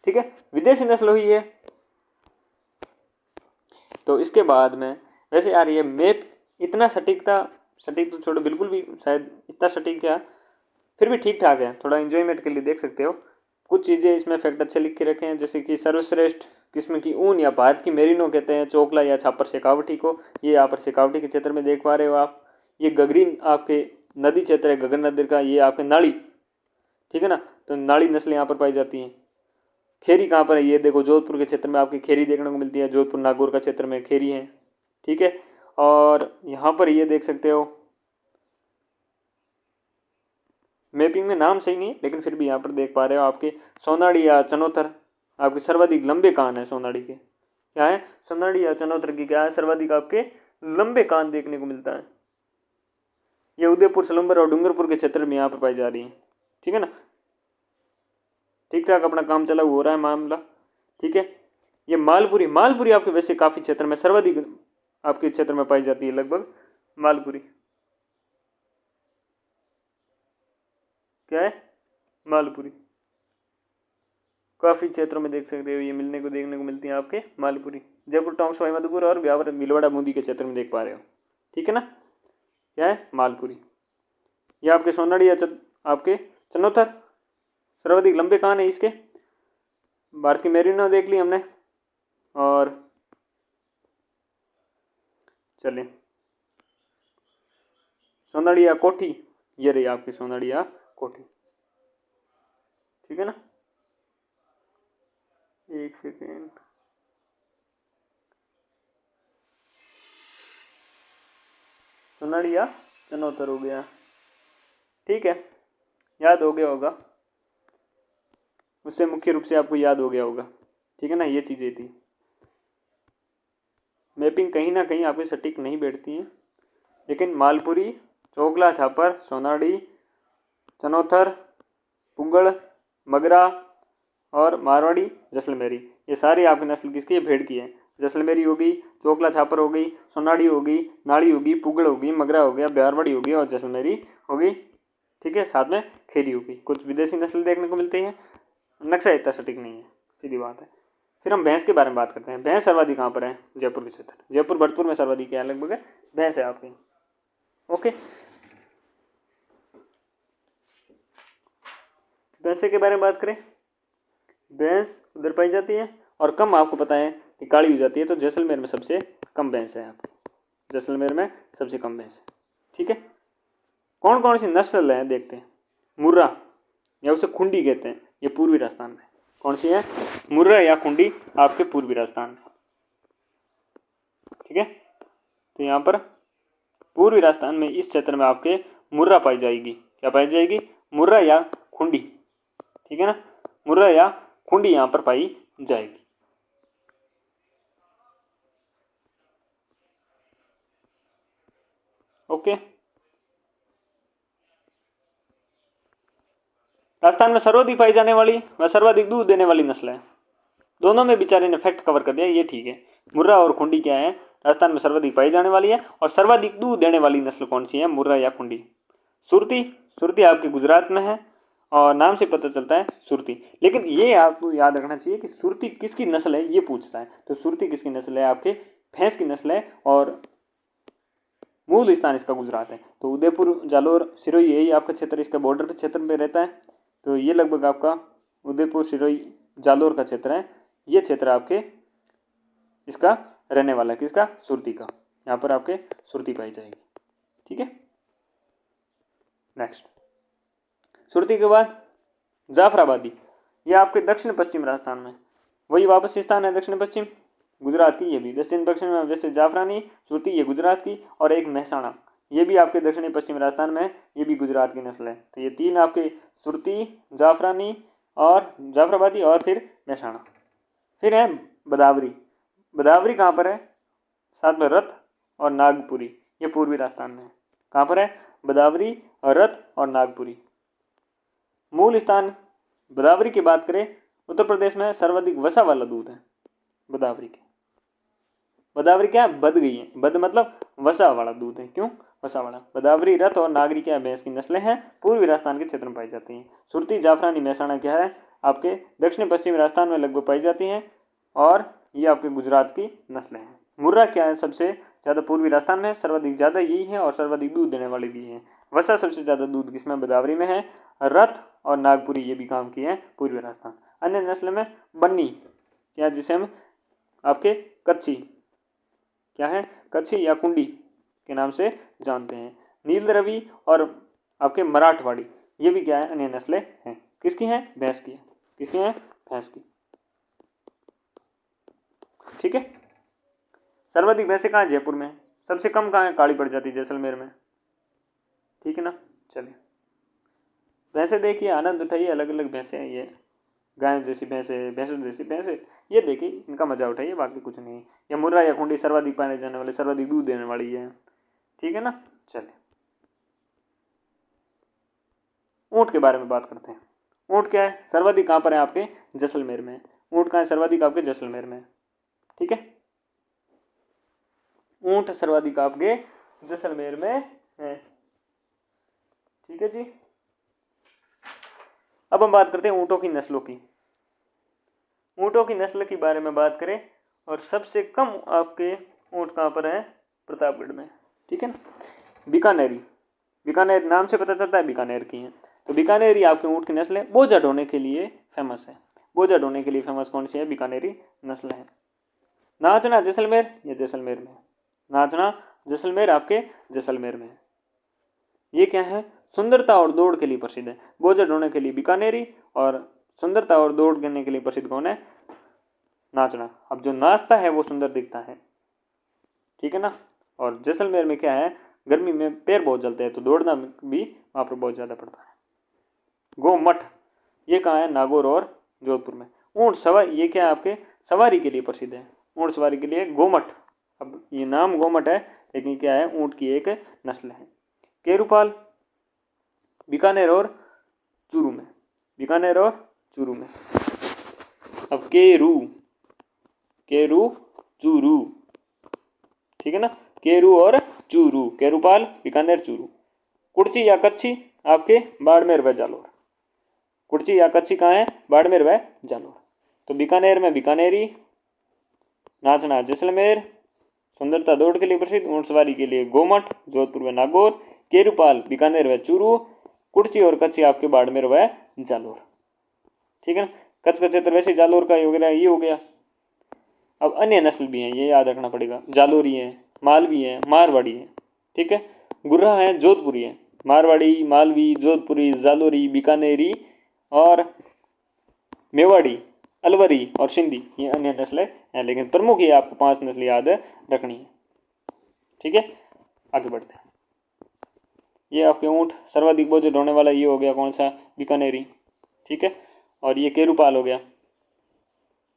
S1: ठीक है, विदेशी नस्ल हुई है। तो इसके बाद में वैसे यार ये मैप इतना सटीक तो छोड़ो, बिल्कुल भी शायद इतना सटीक क्या, फिर भी ठीक ठाक है, थोड़ा एंजॉयमेंट के लिए देख सकते हो। कुछ चीज़ें इसमें फैक्ट अच्छे लिख के रखे हैं, जैसे कि सर्वश्रेष्ठ किस्म की ऊन या भारत की मेरिनो कहते हैं चोकला या छापर शेखावटी को। ये यहाँ पर शेखावटी के क्षेत्र में देख पा रहे हो आप। ये गगरी आपके नदी क्षेत्र है, गगन नदी का, ये आपके नाड़ी, ठीक है ना, तो नाड़ी नस्लें यहाँ पर पाई जाती हैं। खेरी कहाँ पर है, ये देखो जोधपुर के क्षेत्र में आपकी खेरी देखने को मिलती है, जोधपुर नागौर का क्षेत्र में खेरी है, ठीक है। और यहाँ पर ये देख सकते हो, मैपिंग में नाम सही नहीं लेकिन फिर भी यहाँ पर देख पा रहे हो आपके सोनाड़ी या चनोतर, आपके सर्वाधिक लंबे कान है सोनाड़ी के, क्या है, सोनाड़ी या चनौतर की क्या है, सर्वाधिक आपके लंबे कान देखने को मिलता है। ये उदयपुर, सलम्बर और डूंगरपुर के क्षेत्र में यहाँ पर पाई जा रही है। ठीक है ना, ठीक ठाक अपना काम चला हो रहा है मामला। ठीक है, ये मालपुरी, मालपुरी आपके वैसे काफी क्षेत्र में सर्वाधिक आपके क्षेत्र में पाई जाती है लगभग। मालपुरी क्या है, मालपुरी काफी क्षेत्रों में देख सकते हो, ये मिलने को देखने को मिलती है आपके मालपुरी। जयपुर, टोंक, सवाई माधोपुर और ब्यावर, भीलवाड़ा, बूंदी के क्षेत्र में देख पा रहे हो। ठीक है ना, क्या है, मालपुरी। ये आपके सोनाड़ी या आपके चनौतर, सर्वाधिक लंबे कान है इसके। भारत की मेरिनो देख ली हमने, और चलिए सोनाड़ी या कोठी, ये रही आपकी सोनाड़ी या कोठी। ठीक है ना, एक सेकेंड, सोनाड़ी या चनौतर हो गया। ठीक है, याद हो गया होगा, उससे मुख्य रूप से आपको याद हो गया होगा। ठीक है ना, ये चीज़ें थी। मैपिंग कहीं ना कहीं आपकी सटीक नहीं बैठती है, लेकिन मालपुरी, चोगला छापर, सोनाड़ी, चनौथर, पुंगड़, मगरा और मारवाड़ी, जैसलमेरी, ये सारी आपकी नस्ल किसकी है, भेड़ की है। जैसलमेरी होगी, चोकला छापर हो गई, सोनाड़ी होगी, नाड़ी होगी, पुगड़ होगी, मगरा हो गया, बिहारवाड़ी होगी और जैसलमेरी होगी। ठीक है, साथ में खेरी होगी। कुछ विदेशी नस्ल देखने को मिलती है, नक्शा इतना सटीक नहीं है, सीधी बात है। फिर हम भैंस के बारे में बात करते हैं। भैंस सर्वाधिक कहाँ पर है, जयपुर के क्षेत्र, जयपुर भरतपुर में सर्वाधिक क्या लगभग है, भैंस है आपकी। ओके, भैंसे के बारे में बात करें, भैंस उधर पाई जाती है और कम आपको पता है कि काली हो जाती है, तो जैसलमेर में सबसे कम भैंस है आप, जैसलमेर में सबसे कम भैंस है। ठीक है, कौन कौन सी नस्ल है देखते हैं। मुर्रा या उसे खुंडी कहते हैं, ये पूर्वी राजस्थान में। कौन सी है, मुर्रा या खुंडी आपके पूर्वी राजस्थान में। ठीक है, तो यहाँ पर पूर्वी राजस्थान में इस क्षेत्र में आपके मुर्रा पाई जाएगी। क्या पाई जाएगी, मुर्रा या खुंडी। ठीक है ना, मुर्रा या खुंडी यहाँ पर पाई जाएगी। ओके, राजस्थान में सर्वाधिक पाई जाने वाली व सर्वाधिक दूध देने वाली नस्ल है। दोनों में बेचारे ने फैक्ट कवर कर दिया, ये ठीक है। मुर्रा और खुंडी क्या है, राजस्थान में सर्वाधिक पाई जाने वाली है, और सर्वाधिक दूध देने वाली नस्ल कौन सी है, मुर्रा या खुंडी। सुरती, सुरती आपके गुजरात में है और नाम से पता चलता है सुरती। लेकिन ये आपको याद रखना चाहिए कि सुरती किसकी नस्ल है, ये पूछता है। तो सुरती किसकी नस्ल है, आपके भैंस की नस्ल है और मूल स्थान इसका गुजरात है। तो उदयपुर, जालोर, सिरोही, यही आपका क्षेत्र, इसका बॉर्डर पे क्षेत्र में रहता है। तो ये लगभग आपका उदयपुर, सिरोही, जालोर का क्षेत्र है। ये क्षेत्र आपके इसका रहने वाला है, किसका, सुरती का। यहाँ पर आपके सुरती पाई जाएगी। ठीक है, नेक्स्ट, सुरती के बाद जाफराबादी, ये आपके दक्षिण पश्चिम राजस्थान में, वही वापस स्थान है दक्षिण पश्चिम गुजरात की। ये भी दक्षिण पश्चिम में, वैसे जाफरानी, सुरती ये गुजरात की, और एक महसाणा, ये भी आपके दक्षिणी पश्चिम राजस्थान में, ये भी गुजरात की नस्ल है। तो ये तीन आपके सुरती, जाफरानी और जाफराबादी और फिर महसाणा। फिर है बदावरी, बदावरी कहाँ पर है, साथ में रथ और नागपुरी, ये पूर्वी राजस्थान में है। कहाँ पर है, बदावरी और रथ और नागपुरी। मूल स्थान बदावरी की बात करें, उत्तर प्रदेश में सर्वाधिक वसा वाला दूध है बदावरी के। बदावरी क्या है, बद गई है, बद मतलब वसा वाला दूध है, क्यों, वसा वाला। बदावरी, रथ और नागरी क्या भैंस की नस्लें हैं, पूर्वी राजस्थान के क्षेत्र में पाई जाती हैं। सुरती, जाफरानी, महसाणा क्या है, आपके दक्षिण पश्चिमी राजस्थान में लगभग पाई जाती हैं, और ये आपके गुजरात की नस्लें हैं। मुर्रा क्या है, सबसे ज़्यादा पूर्वी राजस्थान में, सर्वाधिक ज़्यादा यही है और सर्वाधिक दूध देने वाली भी है। वसा सबसे ज़्यादा दूध किसमें, बदावरी में है। रथ और नागपुरी ये भी काम किए हैं पूर्वी राजस्थान। अन्य नस्ल में बन्नी क्या, जिसे हम आपके कच्छी क्या है, कच्छी या कुंडी के नाम से जानते हैं। नील रवि और आपके मराठवाड़ी, ये भी क्या है, अन्य नस्लें हैं। किसकी हैं, भैंस की, किसकी हैं, भैंस की। ठीक है, सर्वाधिक भैंसे कहाँ है, जयपुर में। सबसे कम कहाँ है, काली पड़ जाती जैसलमेर में। ठीक है ना, चलिए भैंसे देखिए, आनंद उठाइए, अलग अलग भैंसे हैं ये, गाय जैसी भैंसे, भैंसों जैसी भैंसे, ये देखिए इनका मजा उठाइए, बाकी कुछ नहीं। या मुर्रा या खूंटी सर्वाधिक पाने जाने वाले, सर्वाधिक दूध देने वाली है, ठीक है ना। चलिए ऊँट के बारे में बात करते हैं। ऊँट क्या है, सर्वाधिक कहाँ पर है आपके, जैसलमेर में। ऊँट कहाँ है, सर्वाधिक आपके जैसलमेर में, ठीक है। ऊँट सर्वाधिक आपके जैसलमेर में है, ठीक है जी। अब हम बात करते हैं ऊँटों की नस्लों की। ऊँटों की नस्ल के बारे में बात करें, और सबसे कम आपके ऊँट कहाँ पर हैं, प्रतापगढ़ में, ठीक है ना। बीकानेरी, बीकानेर नाम से पता चलता है बीकानेर की है। तो बीकानेरी आपके ऊँट की नस्ल है, बोझा ढोने के लिए फेमस है। बोझा ढोने के लिए फेमस कौन सी है, बीकानेरी नस्ल है। नाचना जैसलमेर, ये जैसलमेर में, नाचना जैसलमेर आपके जैसलमेर में। ये क्या है, सुंदरता और दौड़ के लिए प्रसिद्ध है। बोझा ढोने के लिए बीकानेरी, और सुंदरता और दौड़ करने के लिए प्रसिद्ध कौन है, नाचना। अब जो नाचता है वो सुंदर दिखता है, ठीक है ना। और जैसलमेर में क्या है, गर्मी में पैर बहुत जलते हैं, तो दौड़ना भी वहाँ पर बहुत ज़्यादा पड़ता है। गोमठ, ये कहाँ है, नागौर और जोधपुर में। ऊँट सवारी, ये क्या है आपके, सवारी के लिए प्रसिद्ध है। ऊँट सवारी के लिए गोमठ। अब ये नाम गोमठ है, लेकिन क्या है, ऊँट की एक नस्ल है। केरूपाल, बीकानेर और चूरू में, बीकानेर और चूरू में। अब केरू, केरू चूरू, ठीक है ना, केरू और चूरू, केरूपाल, बीकानेर, चूरू। कुर्ची या कच्छी आपके बाड़मेर व जालोर। कुर्ची या कच्छी कहाँ है, बाड़मेर व जालोर। तो बीकानेर में बीकानेरी, नाचना जैसलमेर, सुंदरता दौड़ के लिए प्रसिद्ध, ऊँट सवारी के लिए गोमठ, जोधपुर व नागौर, केरूपाल बीकानेर व चूरू, कुर्ची और कच्छी आपके बाड़मेर व जालोर, ठीक है ना। कच्छ का क्षेत्र वैसे जालोर का हो गया, ये हो गया। अब अन्य नस्ल भी हैं, ये याद रखना पड़ेगा। जालोरी है, मालवी है, मारवाड़ी है, ठीक है। गुर्रा है, जोधपुरी है। मारवाड़ी, मालवी, जोधपुरी, जालोरी, बीकानेरी और मेवाड़ी, अलवरी और सिंधी, ये अन्य नस्लें हैं, लेकिन प्रमुख ये आपको 5 नस्लें याद रखनी है, ठीक है। आगे बढ़ते हैं। ये आपके ऊँट सर्वाधिक बोझ ढोने वाला ये हो गया कौन सा, बीकानेरी, ठीक है। और ये केरूपाल हो गया,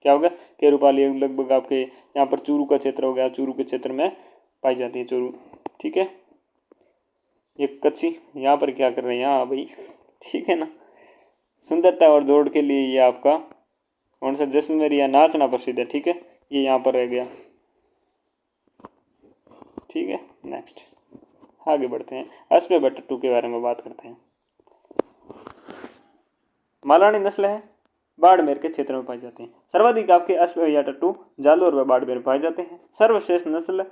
S1: क्या हो गया, केरूपाल। ये लगभग आपके यहाँ पर चूरू का क्षेत्र हो गया, चूरू के क्षेत्र में पाई जाती है चूरू, ठीक है। ये कच्छी यहाँ पर क्या कर रहे हैं, यहाँ भाई, ठीक है ना। सुंदरता और दौड़ के लिए ये आपका कौन सा, जैसलमेर या नाचना प्रसिद्ध है, ठीक है। ये यहाँ पर रह गया, ठीक है। नेक्स्ट आगे बढ़ते हैं, अश्व बट्टू के बारे में बात करते हैं। मालानी नस्ल है, बाड़मेर के क्षेत्र में पाए जाते हैं। सर्वाधिक आपके अश्व या टट्टू जालोर व बाड़मेर में पाए जाते हैं। सर्वश्रेष्ठ नस्ल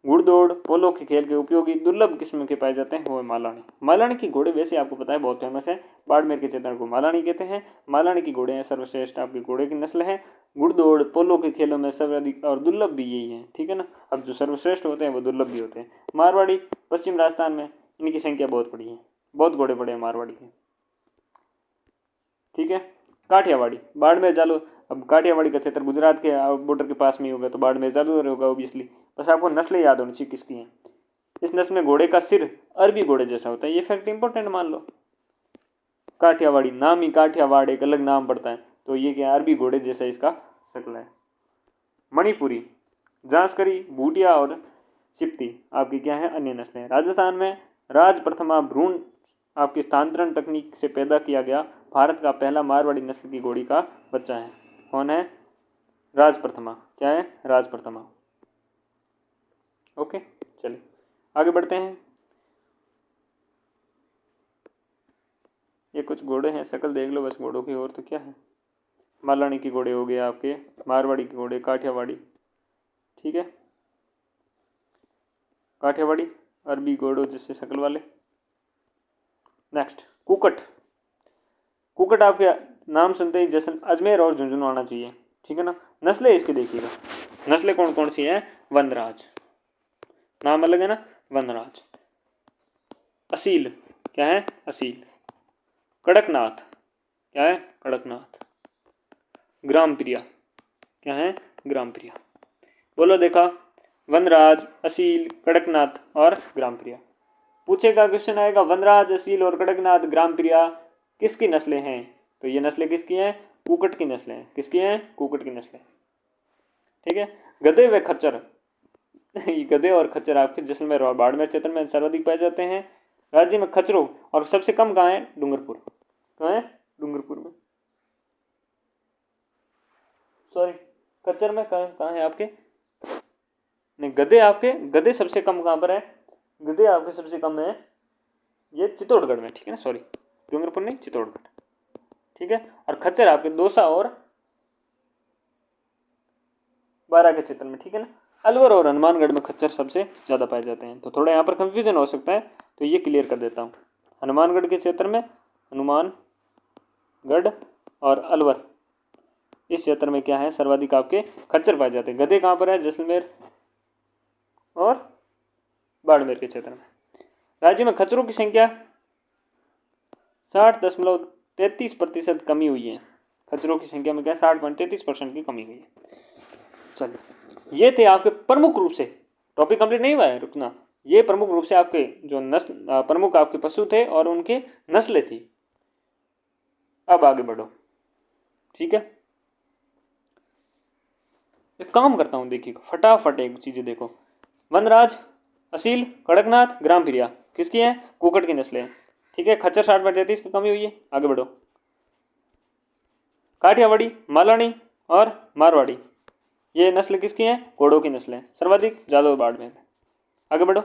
S1: घुड़दौड़ पोलो के खेल के उपयोगी दुर्लभ किस्म के पाए जाते हैं वो है मालानी। मालानी की घोड़े वैसे आपको पता है बहुत फेमस है, बाड़मेर के क्षेत्र को मालानी कहते हैं। मालानी की घोड़े हैं सर्वश्रेष्ठ आपके घोड़े की नस्ल है। घुड़दौड़ पोलो के खेलों में सर्वाधिक और दुर्लभ भी यही है, ठीक है ना। अब जो सर्वश्रेष्ठ होते हैं वो दुर्लभ भी होते हैं। मारवाड़ी पश्चिम राजस्थान में, इनकी संख्या बहुत बड़ी है, बहुत घोड़े पड़े हैं मारवाड़ी के, ठीक है। काठियावाड़ी, बाड़मेर जालो। अब काठियावाड़ी का क्षेत्र गुजरात के बॉर्डर के पास में ही होगा, तो बाड़मेर जालो होगा ओबियसली। बस आपको नस्लें याद होनी चाहिए किसकी हैं। इस नस्ल में घोड़े का सिर अरबी घोड़े जैसा होता है, ये फैक्ट इंपॉर्टेंट मान लो। काठियावाड़ी नाम ही काठियावाड़ एक अलग नाम पड़ता है, तो ये क्या अरबी घोड़े जैसा इसका शक्ल है। मणिपुरी, जांसकरी, भूटिया और सिप्ती आपकी क्या है, अन्य नस्लें। राजस्थान में राज प्रथमा भ्रूण आपकी स्थानांतरण तकनीक से पैदा किया गया भारत का पहला मारवाड़ी नस्ल की घोड़ी का बच्चा है। कौन है, राज प्रथमा, क्या है, राज प्रथमा। ओके चलिए आगे बढ़ते हैं। ये कुछ घोड़े हैं, शक्ल देख लो बस घोड़ों की, और तो क्या है। मालानी के घोड़े हो गए आपके, मारवाड़ी के घोड़े, काठियावाड़ी, ठीक है। काठियावाड़ी अरबी घोड़ों जिससे शक्ल वाले। नेक्स्ट कुकट। कुकट आपके नाम सुनते ही जैसे अजमेर और झुंझुनू आना चाहिए, ठीक है ना। नस्लें इसकी देखिएगा, नस्लें कौन कौन सी हैं, वनराज, नाम अलग है ना, वनराज। असील, क्या है, असील। कड़कनाथ, क्या है, कड़कनाथ। ग्राम प्रिया, क्या है, ग्राम प्रिया। बोलो देखा, वनराज, असील, कड़कनाथ और ग्राम प्रिया। पूछेगा क्वेश्चन आएगा वनराज, असील और कड़कनाथ, ग्राम प्रिया किसकी नस्लें हैं, तो ये नस्लें किसकी हैं, कुकट की नस्लें हैं। किसकी हैं? कुकट की नस्लें। ठीक है। गधे व खच्चर गधे और खच्चर आपके जैसलमेर और बाड़मेर क्षेत्र में सर्वाधिक पाए जाते हैं। राज्य में खच्चरों और सबसे कम कहाँ है? डूंगरपुर। कहाँ है? डूंगरपुर में। सॉरी, खच्चर में कहाँ है आपके? नहीं, गधे आपके, गधे सबसे कम कहाँ पर है? गधे आपके सबसे कम है ये चित्तौड़गढ़ में। ठीक है ना, सॉरी, डूंगरपुर नहीं, चित्तौड़गढ़। ठीक है। और खच्चर आपके दौसा और बारा के क्षेत्र में। ठीक है ना। अलवर और हनुमानगढ़ में खच्चर सबसे ज़्यादा पाए जाते हैं। तो थोड़ा यहाँ पर कंफ्यूजन हो सकता है, तो ये क्लियर कर देता हूँ। हनुमानगढ़ के क्षेत्र में, हनुमानगढ़ और अलवर, इस क्षेत्र में क्या है? सर्वाधिक आपके खच्चर पाए जाते हैं। गधे कहाँ पर है? जैसलमेर और बाड़मेर के क्षेत्र में। राज्य में खच्चरों की संख्या 60.33% कमी हुई है। खच्चरों की संख्या में क्या? 60.33% की कमी हुई है। चलिए, ये थे आपके प्रमुख रूप से, टॉपिक कंप्लीट नहीं हुआ है, रुकना। ये प्रमुख रूप से आपके जो नस्ल, प्रमुख आपके पशु थे और उनके नस्लें थी। अब आगे बढ़ो। ठीक है। एक काम करता हूँ, देखिए फटाफट एक चीजें देखो। वनराज, असील, कड़कनाथ, ग्राम प्रिया किसकी है? कुकट की नस्लें हैं। ठीक है। खच्चर 60.33 की कमी हुई है। आगे बढ़ो। काठियावाड़ी, मालानी और मारवाड़ी, ये नस्ल किसकी है? घोड़ों की नस्लें हैं। सर्वाधिक जादव बाड़मेर में। आगे बढ़ो।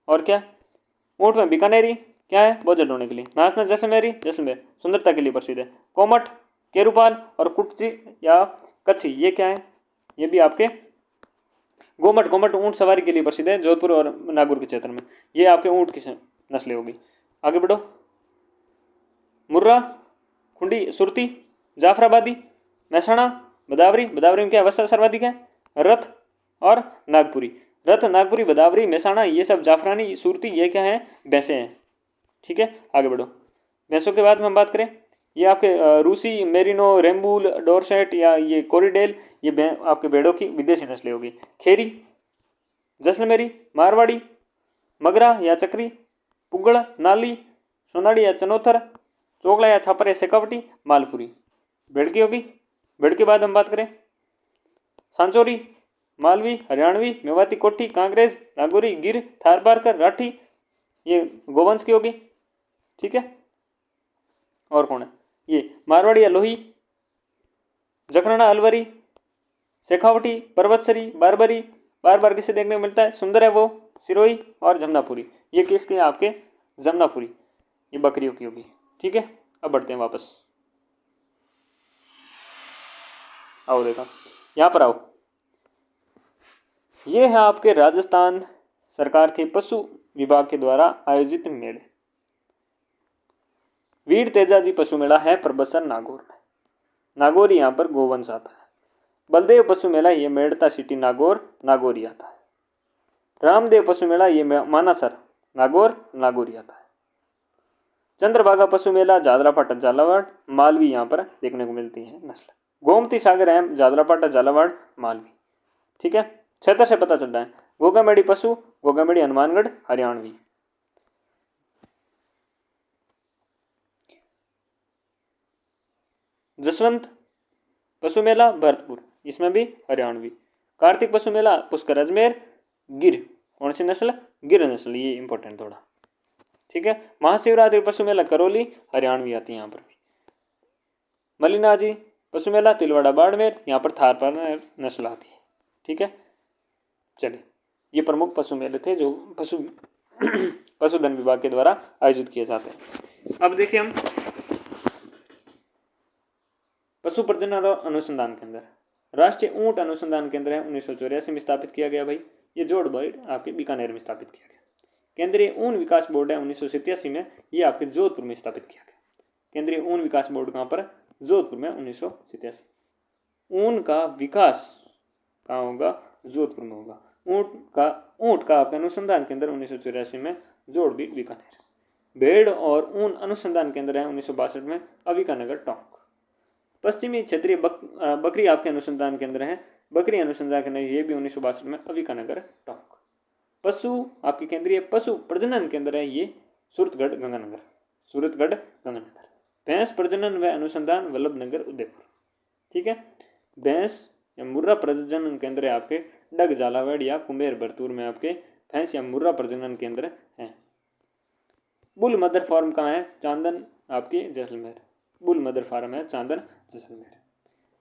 S1: और क्या? ऊँट में बीकानेरी क्या है? बोझ ढोने के लिए। नाचना जैसलमेरी, जैसलमेर सुंदरता के लिए प्रसिद्ध है। कोमट, केरूपाल और कुटची या कच्छी, ये क्या है? ये भी आपके गोमट, गोमट ऊँट सवारी के लिए प्रसिद्ध है, जोधपुर और नागौर के क्षेत्र में। ये आपके ऊँट की नस्लें होगी। आगे बढ़ो। मुर्रा, खुंडी, सुरती, जाफराबादी, महसाणा, बदावरी, बदावरी में क्या वसा सर्वाधिक है? रथ और नागपुरी। रथ, नागपुरी, बदावरी, महसाणा, ये सब जाफरानी, सूरती, ये क्या है? भैंसे हैं। ठीक है। आगे बढ़ो। भैंसों के बाद में हम बात करें, ये आपके रूसी, मेरिनो, रेम्बूल, डोरसेट या ये कोरिडेल, ये आपके भेड़ों की विदेशी नस्लें होगी। खेरी, जैसलमेरी, मारवाड़ी, मगरा या चक्री, पुगड़, नाली, सोनाड़ी या चनौथर, चोगला या छापर या शेखावटी, मालपुरी, भेड़ की होगी। भेड़ के बाद हम बात करें, सांचौरी, मालवी, हरियाणवी, मेवाती, कोठी, कांग्रेस, नागौरी, गिर, थारपारकर, राठी, ये गोवंश की होगी। ठीक है। और कौन है? ये मारवाड़ी या लोही, जखराना, अलवरी, शेखावटी, पर्वतसरी, बारबरी, बार बार किसे देखने को मिलता है? सुंदर है वो, सिरोही और जमुनापुरी, ये किसके हैं? आपके जमुनापुरी, ये बकरियों की होगी। ठीक है। अब बढ़ते हैं वापस। आओ देखा, यहाँ पर आओ। ये है आपके राजस्थान सरकार के पशु विभाग के द्वारा आयोजित मेले। वीर तेजाजी पशु मेला है प्रबसर नागौर में। नागौर यहाँ पर गोवंश आता है। बलदेव पशु मेला ये मेड़ता सिटी नागौर, नागौरी आता है। रामदेव पशु मेला ये मानासर, नागौर, नागौरी आता है। चंद्रभागा पशु मेला जादरापाटा, झालावाड़, मालवी यहाँ पर देखने को मिलती है नस्ल। गोमती सागर है जादरापाटा, झालावाड़, मालवी। ठीक है। क्षेत्र से पता चल रहा है। गोगामेड़ी पशु, गोगामेड़ी हनुमानगढ़, हरियाणवी। जसवंत पशु मेला भरतपुर, इसमें भी हरियाणवी। कार्तिक पशु मेला पुष्कर, अजमेर, गिर, कौन सी नस्ल? गिर नस्ल, ये इंपॉर्टेंट थोड़ा। ठीक है। महाशिवरात्रि पशु मेला करौली, हरियाणवी आती है यहाँ पर भी। मलिनाजी पशु मेला तिलवाड़ा, बाड़मेर, यहाँ पर थारपारकर नस्ल आती है। ठीक है। चलिए, ये प्रमुख पशु मेले थे जो पशुधन विभाग के द्वारा आयोजित किए जाते हैं। अब देखिए हम पशु प्रजनन और अनुसंधान केंद्र। राष्ट्रीय ऊंट अनुसंधान केंद्र है 1984 में स्थापित किया गया। भाई ये जोड़ भाई आपके बीकानेर में स्थापित किया गया। केंद्रीय ऊन विकास बोर्ड है 1987 में, ये आपके जोधपुर में स्थापित किया गया। केंद्रीय ऊन विकास बोर्ड कहाँ पर? जोधपुर में 1987। ऊन का विकास कहाँ होगा? जोधपुर में होगा। ऊंट का आपका अनुसंधान केंद्र 1984 में, जोड़ भी बीकानेर। भेड़ और ऊन अनुसंधान केंद्र है 1962 में, अविकानगर, टोंक। पश्चिमी क्षेत्रीय बकरी आपके अनुसंधान केंद्र है, बकरी अनुसंधान केंद्र, ये भी 1962 में, अविकानगर, टोंक। पशु आपके केंद्रीय पशु प्रजनन केंद्र है ये सूरतगढ़, गंगानगर, सूरतगढ़, गंगानगर। भैंस प्रजनन व अनुसंधान वल्लभनगर उदयपुर। ठीक है, भैंस या मुर्रा प्रजनन केंद्र है आपके डग झालावाड़ या कुमेर भरतूर में आपके भैंस या मुर्रा प्रजनन केंद्र है। बुल मदर फार्म कहाँ है? चांदन आपके जैसलमेर। बुल मदर फार्म है चांदन जैसलमेर।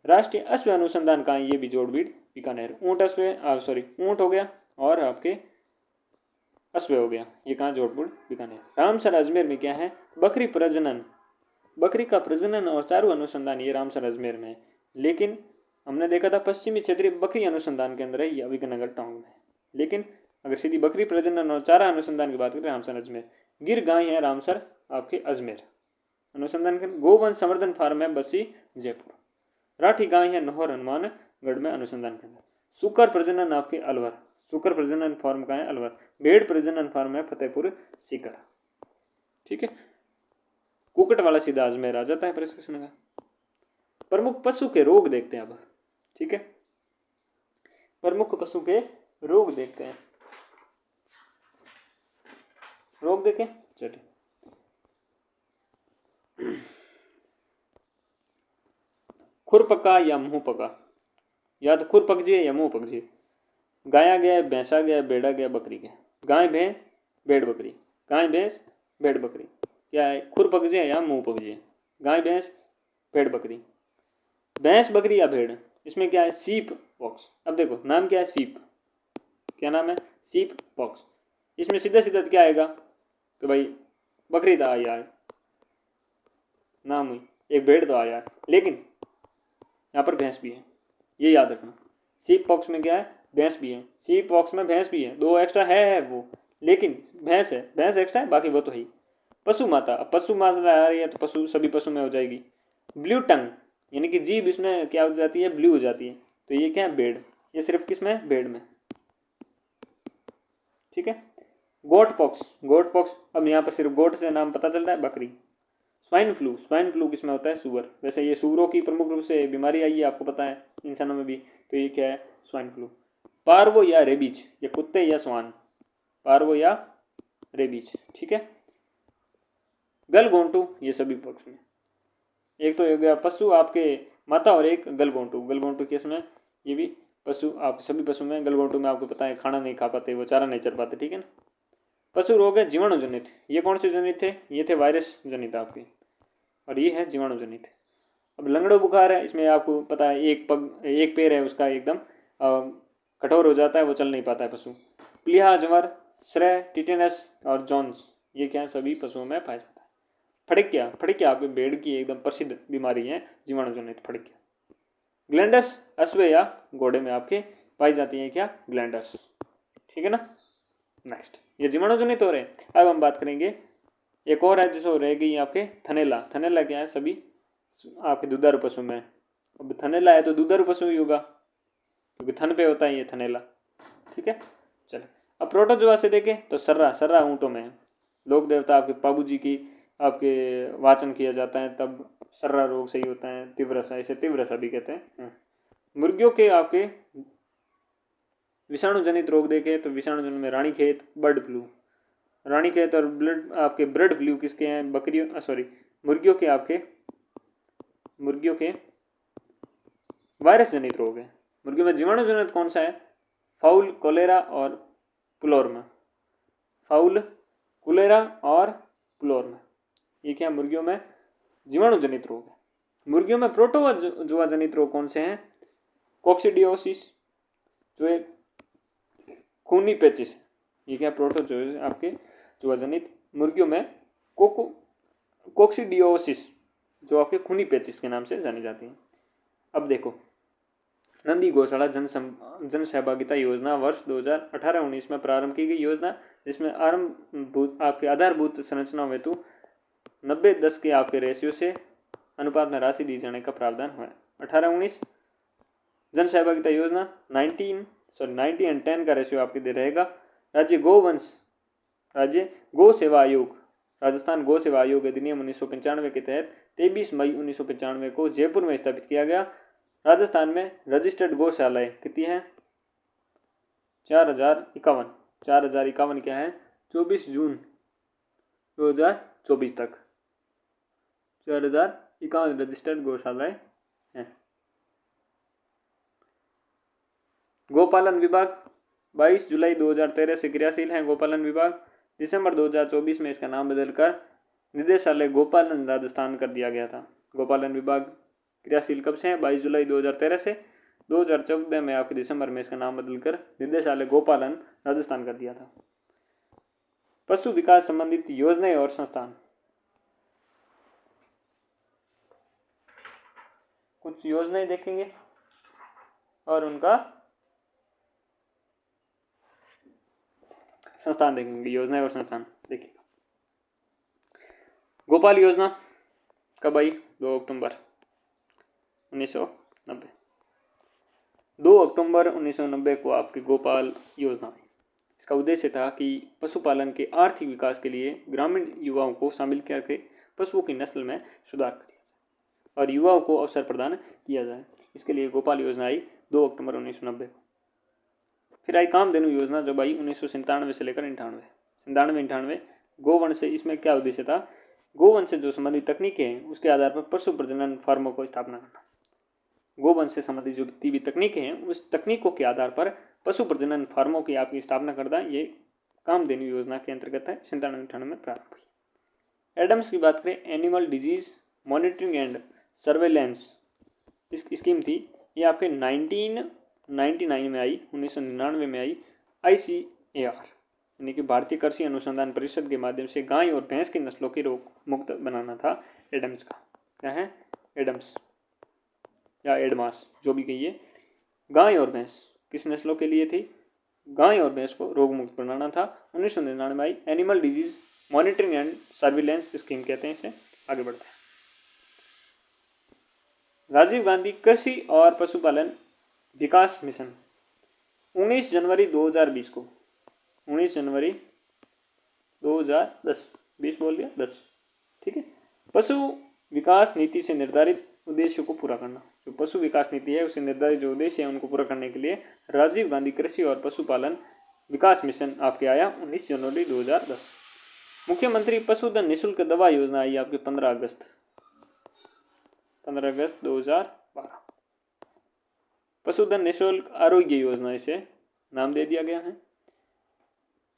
S1: राष्ट्रीय अश्व अनुसंधान कहाँ है? ये भी जोड़बीड़ बीकानेर। ऊँट अश्व सॉरी ऊँट हो गया और आपके अश्व हो गया, ये कहाँ? जोधपुर बीकानेर। रामसर अजमेर में क्या है? बकरी प्रजनन, बकरी का प्रजनन और चारू अनुसंधान, ये रामसर अजमेर में है। लेकिन हमने देखा था पश्चिमी क्षेत्रीय बकरी अनुसंधान केंद्र है ये अभिनगर टाउन में। लेकिन अगर सीधी बकरी प्रजनन और चारा अनुसंधान की बात करें रामसर अजमेर। गिर गाय है रामसर आपके अजमेर अनुसंधान केंद्र। गोवंश संवर्धन फार्म है बस्सी जयपुर। राठी गाय है नौहर हनुमानगढ़ में अनुसंधान केंद्र। सुकर प्रजनन आपके अलवर, सुकर प्रजनन फार्म का है अलवर। भेड़ प्रजनन फार्म है फतेहपुर सीकर। ठीक है, कुकट वाला सीधा अजमेर आ जाता है प्रशिक्षण का। प्रमुख पशु के रोग देखते हैं अब। ठीक है, प्रमुख पशु के रोग देखते हैं। रोग देखें, चलिए। खुरपका या मुंह पका, या तो खुर पक जाए या मुंह पक जाए। गाया गया, भैंसा गया, बेड़ा गया, बकरी गया। गाय भैंस भेड़ बकरी, गाय भैंस भेड़ बकरी। क्या है? खुर पक जाए या मुंह पक जाए। गाय भैंस भेड़ बकरी। भैंस बकरी या भेड़, इसमें क्या है? Sheep pox. अब देखो नाम क्या है? सीप, क्या नाम है? Sheep pox. इसमें सीधा सीधा क्या आएगा कि भाई बकरी तो आ यार, नाम हुई एक भेड़ तो आया, लेकिन यहाँ पर भैंस भी है, ये याद रखना। सीप पॉक्स में क्या है? भैंस भी है। सीप पॉक्स में भैंस भी है, दो एक्स्ट्रा है वो, लेकिन भैंस है, भैंस एक्स्ट्रा है, बाकी वो तो है ही। पशु माता, अब पशु माता आ रही है तो पशु सभी पशु में हो जाएगी। ब्लू टंग यानी कि जीभ इसमें क्या हो जाती है? ब्लू हो जाती है, तो ये क्या है? भेड़। ये सिर्फ किस में? भेड़ में। ठीक है, गोट पॉक्स, गोट पॉक्स, अब यहाँ पर सिर्फ गोट से नाम पता चल रहा है, बकरी। स्वाइन फ्लू, स्वाइन फ्लू किसमें होता है? सूअर। वैसे ये सूअरों की प्रमुख रूप से बीमारी आई है, आपको पता है, इंसानों में भी, तो ये क्या है? Swine flu. पार्वो या रेबीज, ये कुत्ते या स्वान, पार्वो या रेबीज। ठीक है, गलघोंटू, ये सभी पक्ष में। एक तो हो गया पशु आपके माता और एक गलघोंटू। गलघोंटू किसमें? ये भी पशु, आप सभी पशु में। गलघोंटू में आपको पता है खाना नहीं खा पाते, वो चारा नहीं चर पाते। ठीक है ना। पशु रोग है जीवाणु जनित, ये कौन से जनित थे? ये थे वायरस जनित आपके, और ये है जीवाणु जनित। अब लंगड़ो बुखार है, इसमें आपको पता है एक पग एक पैर है उसका एकदम कठोर हो जाता है, वो चल नहीं पाता है पशु। प्लीहा ज्वर, श्रेय, टिटेनस और जॉन्स, ये क्या है? सभी पशुओं में पाया जाता है। फड़िक्या, फड़िक्या आपके भेड़ की एकदम प्रसिद्ध बीमारी है जीवाणु जनित फड़िक्या। ग्लैंडर्स अश्व या घोड़े में आपके पाई जाती है क्या? ग्लैंडर्स। ठीक है ना। नेक्स्ट, ये जीवाणु जनित हो रहे हैं। अब हम बात करेंगे एक और है जिसको रहेगी आपके थनेला। थनेला क्या है? सभी आपके दुधारू पशु में। अब थनेला है तो दुधारू पशु ही होगा, क्योंकि थन पे होता है ये थनेला। ठीक है, चलो। अब प्रोटोजोआ से देखें तो सर्रा, सर्रा ऊँटों में है। लोक देवता आपके पाबू जी की आपके वाचन किया जाता है तब सर्रा रोग सही होता है। तीव्रसा, इसे तीव्रसा भी कहते हैं। मुर्गियों के आपके विषाणु जनित रोग देखे तो विषाणु जनित में रानीखेत, बर्ड फ्लू। रानीखेत और ब्लड आपके ब्लड फ्लू किसके हैं? बकरियों सॉरी मुर्गियों के आपके, मुर्गियों के वायरस जनित रोग है। मुर्गियों में जीवाणु जनित कौन सा है? फाउल, कोलेरा और प्लोरमा। फाउल, कोलेरा और प्लोरमा, ये क्या? मुर्गियों में जीवाणु जनित रोग है। मुर्गियों में प्रोटोजोआ जनित रोग कौन से हैं? कोक्सीडियोसिस, जो एक खूनी पेचिस है, ये क्या? प्रोटोजोआ आपके जोआ जनित। मुर्गियों में कोक्सीडियोसिस, जो आपके खूनी पेचिस के नाम से जानी जाती है। अब देखो, नंदी गौशाला जन सहभागिता योजना वर्ष 2018-19 में प्रारंभ की गई योजना, जिसमें आपके आधारभूत संरचना हेतु 90-10 के आपके रेशियो से अनुपात में राशि दी जाने का प्रावधान हुआ है। 18-19 जन सहभागिता योजना 90 एंड 10 का रेशियो आपके दे रहेगा। राज्य गौ सेवा आयोग, राजस्थान गौ सेवा आयोग अधिनियम 1995 के तहत 23 मई 1995 को जयपुर में स्थापित किया गया। राजस्थान में रजिस्टर्ड गौशालाएं कितनी हैं? 4051। 4051 क्या है? 24 जून 2024 तक 4051 रजिस्टर्ड गौशालाएं हैं। गौपालन विभाग 22 जुलाई 2013 से क्रियाशील है। गौपालन विभाग दिसंबर 2024 में इसका नाम बदलकर निदेशालय गोपालन राजस्थान कर दिया गया था। गोपालन विभाग क्रियाशील कब से है? 22 जुलाई 2013 से। 2014 में आपके दिसंबर में इसका नाम बदलकर निदेशालय गोपालन राजस्थान कर दिया था। पशु विकास संबंधित योजनाएं और संस्थान, कुछ योजनाएं देखेंगे और उनका संस्थान देखेंगे। योजनाएं और संस्थान देखिए। गोपाल योजना कब आई? 2 अक्टूबर 1990। 2 अक्टूबर 1990 को आपकी गोपाल योजना आई। इसका उद्देश्य था कि पशुपालन के आर्थिक विकास के लिए ग्रामीण युवाओं को शामिल करके पशुओं की नस्ल में सुधार किया जाए और युवाओं को अवसर प्रदान किया जाए। इसके लिए गोपाल योजना आई 2 अक्टूबर 1990 को। फिर आई कामधेनु योजना जब आई 1997 से लेकर 98। गोवंश से, इसमें क्या उद्देश्य था? गोवंश से जो संबंधित तकनीकें हैं उसके आधार पर पशु प्रजनन फार्मों को स्थापना करना। गोवंश से संबंधित जो जितनी भी तकनीकें हैं उस तकनीकों के आधार पर पशु प्रजनन फार्मों की आपकी स्थापना करना, ये कामधेनु योजना के अंतर्गत है। 97-98 में प्रारंभ हुई। एडम्स की बात करें, animal disease monitoring and surveillance इस स्कीम थी। ये आपके 1999 में आई, 1999 में आई। ICAR यानी कि भारतीय कृषि अनुसंधान परिषद के माध्यम से गाय और भैंस की नस्लों की रोग मुक्त बनाना था एडम्स का। क्या है? एडम्स या एडमास, जो भी कहिए। गाय और भैंस किस नस्लों के लिए थी? गाय और भैंस को रोग मुक्त बनाना था। 1999 में आई। Animal disease monitoring and surveillance scheme कहते हैं इसे। आगे बढ़ते हैं। राजीव गांधी कृषि और पशुपालन विकास मिशन 19 जनवरी 2020 को, 19 जनवरी 2010, 20 बोल दिया 10, ठीक है। पशु विकास नीति से निर्धारित उद्देश्यों को पूरा करना। जो पशु विकास नीति है उसे निर्धारित जो उद्देश्य है उनको पूरा करने के लिए राजीव गांधी कृषि और पशुपालन विकास मिशन आपके आया 19 जनवरी 2010। मुख्यमंत्री पशुधन निःशुल्क दवा योजना आई आपके 15 अगस्त 2012। पशुधन निःशुल्क आरोग्य योजना इसे नाम दे दिया गया है।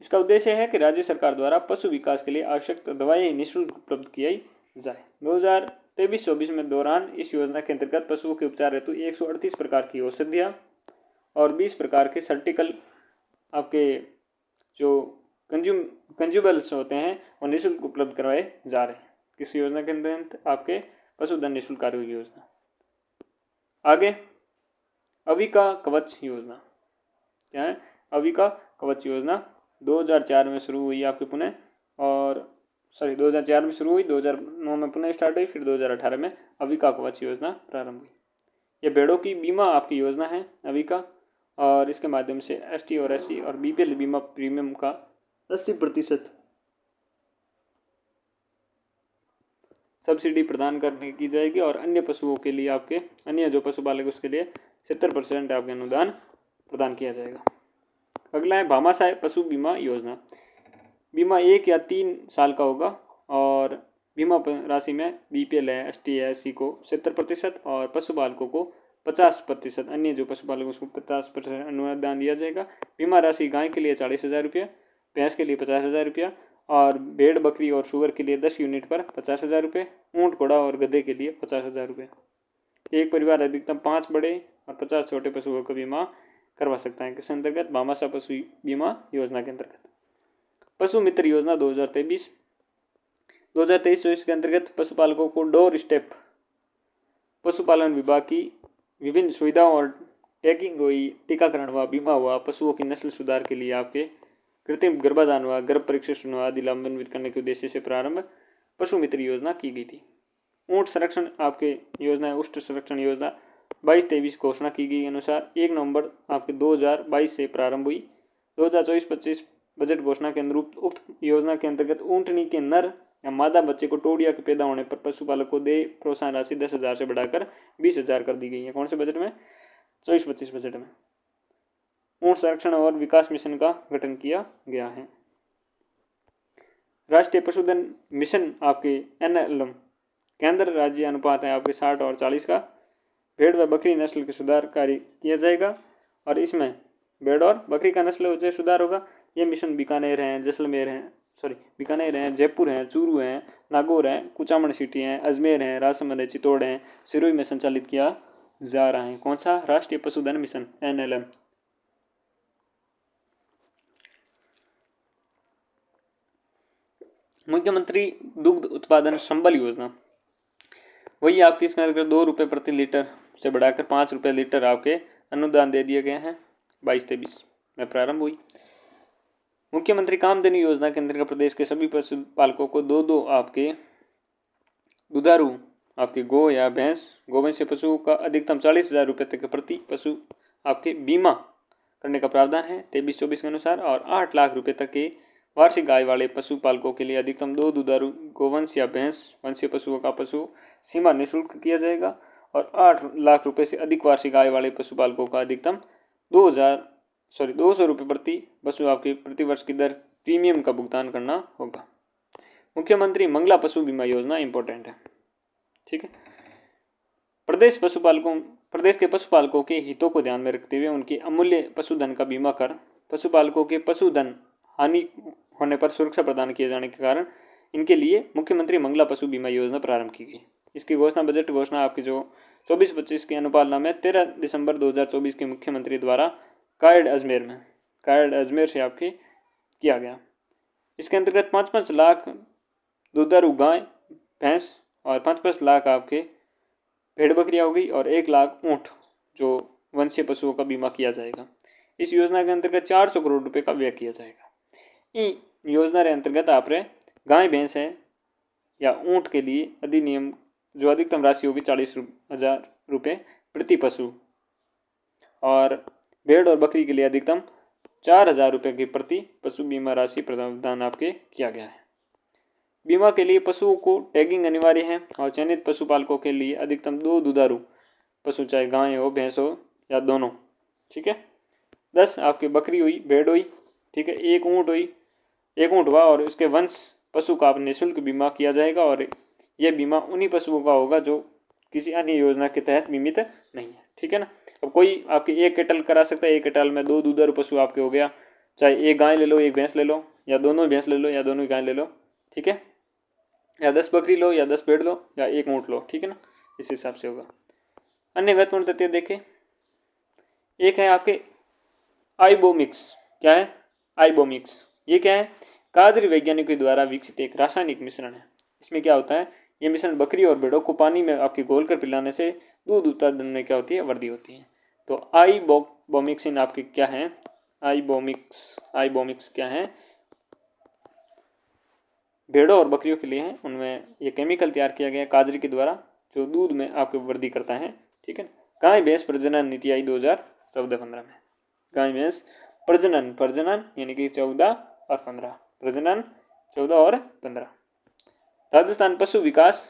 S1: इसका उद्देश्य है कि राज्य सरकार द्वारा पशु विकास के लिए आवश्यक दवाएं निःशुल्क उपलब्ध की जाए। 2023-24 में दौरान इस योजना के अंतर्गत पशुओं के उपचार हेतु 138 प्रकार की औषधियाँ और 20 प्रकार के सर्जिकल आपके जो कंज्यूमेबल्स होते हैं वो निःशुल्क उपलब्ध करवाए जा रहे हैं। किस योजना के अंतर्गत? आपके पशुधन निःशुल्क आरोग्य योजना। आगे अविका कवच योजना। क्या है? अविका कवच योजना 2004 में शुरू हुई आपके पुणे, और 2004 में शुरू हुई, 2009 में पुणे स्टार्ट हुई, फिर 2018 में अविका कवच योजना प्रारंभ हुई। ये भेड़ों की बीमा आपकी योजना है अविका, और इसके माध्यम से ST और SC और BPL बीमा प्रीमियम का 80% सब्सिडी प्रदान करने की जाएगी, और अन्य पशुओं के लिए आपके अन्य जो पशुपालक उसके लिए 70% आपके अनुदान प्रदान किया जाएगा। अगला है भामाशाह पशु बीमा योजना। बीमा 1 या 3 साल का होगा, और बीमा राशि में BPL है, ST है, SC को 70% और पशुपालकों को 50%, अन्य जो पशुपालक उसको 50% अनुदान दिया जाएगा। बीमा राशि गाय के लिए 40,000 रुपया, भैंस के लिए 50,000 रुपया, और भेड़ बकरी और शुगर के लिए 10 यूनिट पर 50,000 रुपये, ऊँट घोड़ा और गधे के लिए 50,000 रुपये। एक परिवार अधिकतम 5 बड़े और 50 छोटे पशुओं का बीमा करवा सकता है। किस अंतर्गत? भामाशाह पशु बीमा योजना के अंतर्गत। पशु मित्र योजना 2023-24 के अंतर्गत पशुपालकों को डोर स्टेप पशुपालन विभाग की विभिन्न सुविधाओं और टैगिंग हुई, टीकाकरण हुआ, बीमा हुआ, पशुओं की नस्ल सुधार के लिए आपके कृत्रिम गर्भाधान हुआ, गर्भ परीक्षण हुआ आदि लाभान्वित करने के उद्देश्य से प्रारंभ पशु मित्र योजना की गई थी। ऊँट संरक्षण आपके योजना है उष्ट संरक्षण योजना 22-23 घोषणा की गई अनुसार 1 नवंबर आपके 2022 से प्रारंभ हुई। 2024-25 बजट घोषणा के अनुरूप उक्त योजना के अंतर्गत ऊँटनी के नर या मादा बच्चे को टोडिया के पैदा होने पर पशुपालक को दे प्रोत्साहन राशि 10,000 से बढ़ाकर 20,000 कर दी गई है। कौन से बजट में? 24-25 बजट में। ऊँट संरक्षण और विकास मिशन का गठन किया गया है। राष्ट्रीय पशुधन मिशन आपके NLM केंद्र राज्य अनुपात है आपके 60 और 40 का। भेड़ व बकरी नस्ल के सुधार कार्य किया जाएगा और इसमें भेड़ और बकरी का नस्ल जो सुधार होगा। ये मिशन बीकानेर हैं, जैसलमेर हैं, बीकानेर हैं, जयपुर हैं, चूरू हैं, नागौर हैं, कुचामन सिटी हैं, अजमेर हैं, राजसमंद है, चित्तौड़ हैं, सिरोही में संचालित किया जा रहा है। कौन सा? राष्ट्रीय पशुधन मिशन NLM। मुख्यमंत्री दुग्ध उत्पादन संबल योजना, वही आपकी इसमें अगर 2 रुपये प्रति लीटर से बढ़ाकर 5 रुपये लीटर आपके अनुदान दे दिए गए हैं। 22-23 में प्रारंभ हुई। मुख्यमंत्री कामधेनु योजना के अंतर्गत प्रदेश के सभी पशुपालकों को दो आपके दुधारू आपके गौ या भैंस गोवंशीय पशुओं का अधिकतम 40,000 रुपये तक प्रति पशु आपके बीमा करने का प्रावधान है 23-24 के अनुसार। और 8 लाख रुपये तक के वार्षिक आय वाले पशुपालकों के लिए अधिकतम 2 दुधारू गोवंश या भैंस वंशीय पशुओं का पशु सीमा निःशुल्क किया जाएगा। और 8 लाख रुपये से अधिक वार्षिक आय वाले पशुपालकों का अधिकतम 200 रुपये प्रति पशु आपके प्रतिवर्ष की दर प्रीमियम का भुगतान करना होगा। मुख्यमंत्री मंगला पशु बीमा योजना इंपॉर्टेंट है, ठीक है। प्रदेश के पशुपालकों के हितों को ध्यान में रखते हुए उनके अमूल्य पशुधन का बीमा कर पशुपालकों के पशुधन हानि होने पर सुरक्षा प्रदान किए जाने के कारण इनके लिए मुख्यमंत्री मंगला पशु बीमा योजना प्रारंभ की गई। इसकी घोषणा बजट घोषणा आपकी जो 24-25 की अनुपालना 13 दिसंबर 2024 के मुख्यमंत्री द्वारा कायड अजमेर से आपके किया गया। इसके अंतर्गत 5-5 लाख दुधारू गाय भैंस और 5-5 लाख आपके भेड़ बकरियाँ हो गई और 1 लाख ऊँट जो वंशीय पशुओं का बीमा किया जाएगा। इस योजना के अंतर्गत 400 करोड़ रुपए का व्यय किया जाएगा। इस योजना के अंतर्गत आप गाय भैंस है या ऊँट के लिए अधिनियम जो अधिकतम राशि होगी 40,000 रुपये प्रति पशु और भेड़ और बकरी के लिए अधिकतम 4,000 रुपये की प्रति पशु बीमा राशि प्रावधान आपके किया गया है। बीमा के लिए पशुओं को टैगिंग अनिवार्य है और चयनित पशुपालकों के लिए अधिकतम 2 दुधारू पशु चाहे गाय हो भैंस हो या दोनों, ठीक है। 10 आपकी बकरी हुई, भेड़ हुई, ठीक है, 1 ऊँट हुई, 1 ऊँट हुआ और उसके वंश पशु का निःशुल्क बीमा किया जाएगा और यह बीमा उन्हीं पशुओं का होगा जो किसी अन्य योजना के तहत बीमित नहीं है, ठीक है ना। अब कोई आपके 1 कैटल करा सकता है, 1 कैटल में 2 दुधारू पशु आपके हो गया, चाहे 1 गाय ले लो 1 भैंस ले लो या दोनों भैंस ले लो या दोनों गाय ले लो, ठीक है, या 10 बकरी लो या 10 भेड़ लो या 1 ऊँट लो, ठीक है ना, इस हिसाब से होगा। अन्य महत्वपूर्ण तथ्य देखें, एक है आपके आइबोमिक्स। क्या है? आइबोमिक्स। ये क्या है? काजरी वैज्ञानिकों द्वारा विकसित एक रासायनिक मिश्रण है। इसमें क्या होता है? ये मिश्रण बकरी और भेड़ों को पानी में आपके घोलकर पिलाने से दूध उत्पादन में क्या होती है? वृद्धि होती है। तो आइबोमिक्सिन आपके क्या है? आइबोमिक्स क्या है? भेड़ों और बकरियों के लिए है। उनमें ये केमिकल तैयार किया गया काजरी के द्वारा जो दूध में आपके वृद्धि करता है, ठीक है। गाय भैंस प्रजनन नीति आई 2014-15 में। गाय भैंस प्रजनन यानी कि 14 और 15, प्रजनन 14 और 15। राजस्थान पशु विकास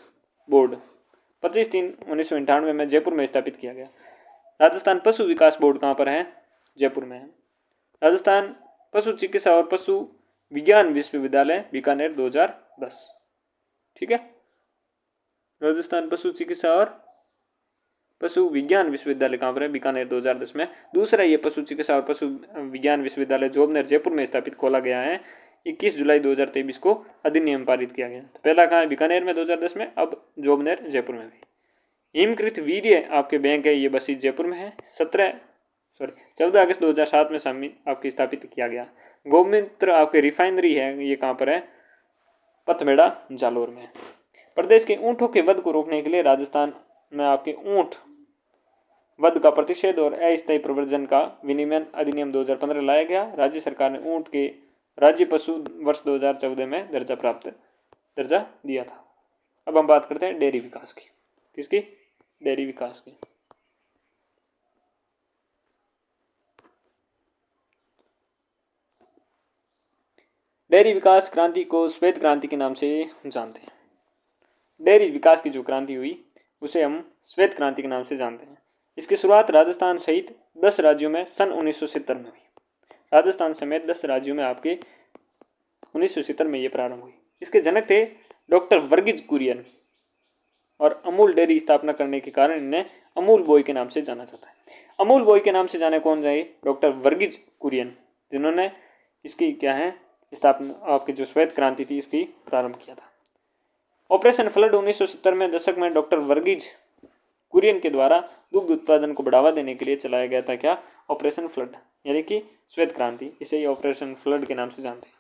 S1: बोर्ड 25/3/1998 में जयपुर में स्थापित किया गया। राजस्थान पशु विकास बोर्ड कहाँ पर है? जयपुर में है। राजस्थान पशु चिकित्सा और पशु विज्ञान विश्वविद्यालय बीकानेर 2010, ठीक है। राजस्थान पशु चिकित्सा और पशु विज्ञान विश्वविद्यालय कहाँ पर है? बीकानेर 2010 में। दूसरा ये पशु चिकित्सा और पशु विज्ञान विश्वविद्यालय जोबनेर जयपुर में स्थापित खोला गया है। 21 जुलाई 2023 को अधिनियम पारित किया गया। तो पहला कहाँ है? बीकानेर में 2010 में, अब जोबनेर जयपुर में भी। हिमकृत वीर्य आपके बैंक है, ये बसी जयपुर में है। 14 अगस्त 2007 में शामिल आपकी स्थापित किया गया। गोमूत्र आपके रिफाइनरी है, ये कहाँ पर है? पथमेड़ा जालोर में। प्रदेश के ऊँटों के वध को रोकने के लिए राजस्थान में आपके ऊँट वध का प्रतिषेध और अस्थायी प्रव्रजन का विनियमन अधिनियम 2015 लाया गया। राज्य सरकार ने ऊँट के राज्य पशु वर्ष 2014 में दर्जा दिया था। अब हम बात करते हैं डेयरी विकास की। किसकी? डेयरी विकास की। डेयरी विकास क्रांति को श्वेत क्रांति के नाम से जानते हैं। डेयरी विकास की जो क्रांति हुई उसे हम श्वेत क्रांति के नाम से जानते हैं। इसकी शुरुआत राजस्थान सहित 10 राज्यों में सन 1970 में हुई। राजस्थान समेत 10 राज्यों में आपके 1970 में ये प्रारंभ हुई। इसके जनक थे डॉक्टर वर्गीज कुरियन, और अमूल डेयरी स्थापना करने के कारण इन्हें अमूल बॉय के नाम से जाना जाता है। अमूल बॉय के नाम से जाने कौन जाए? डॉक्टर वर्गीज कुरियन, जिन्होंने इसकी क्या है स्थापना, आपकी जो श्वेत क्रांति थी इसकी प्रारंभ किया था। ऑपरेशन फ्लड 1970 में दशक में डॉक्टर वर्गीज कुरियन के द्वारा दुग्ध उत्पादन को बढ़ावा देने के लिए चलाया गया था क्या? ऑपरेशन फ्लड, यानी कि श्वेत क्रांति, इसे ही ऑपरेशन फ्लड के नाम से जानते हैं।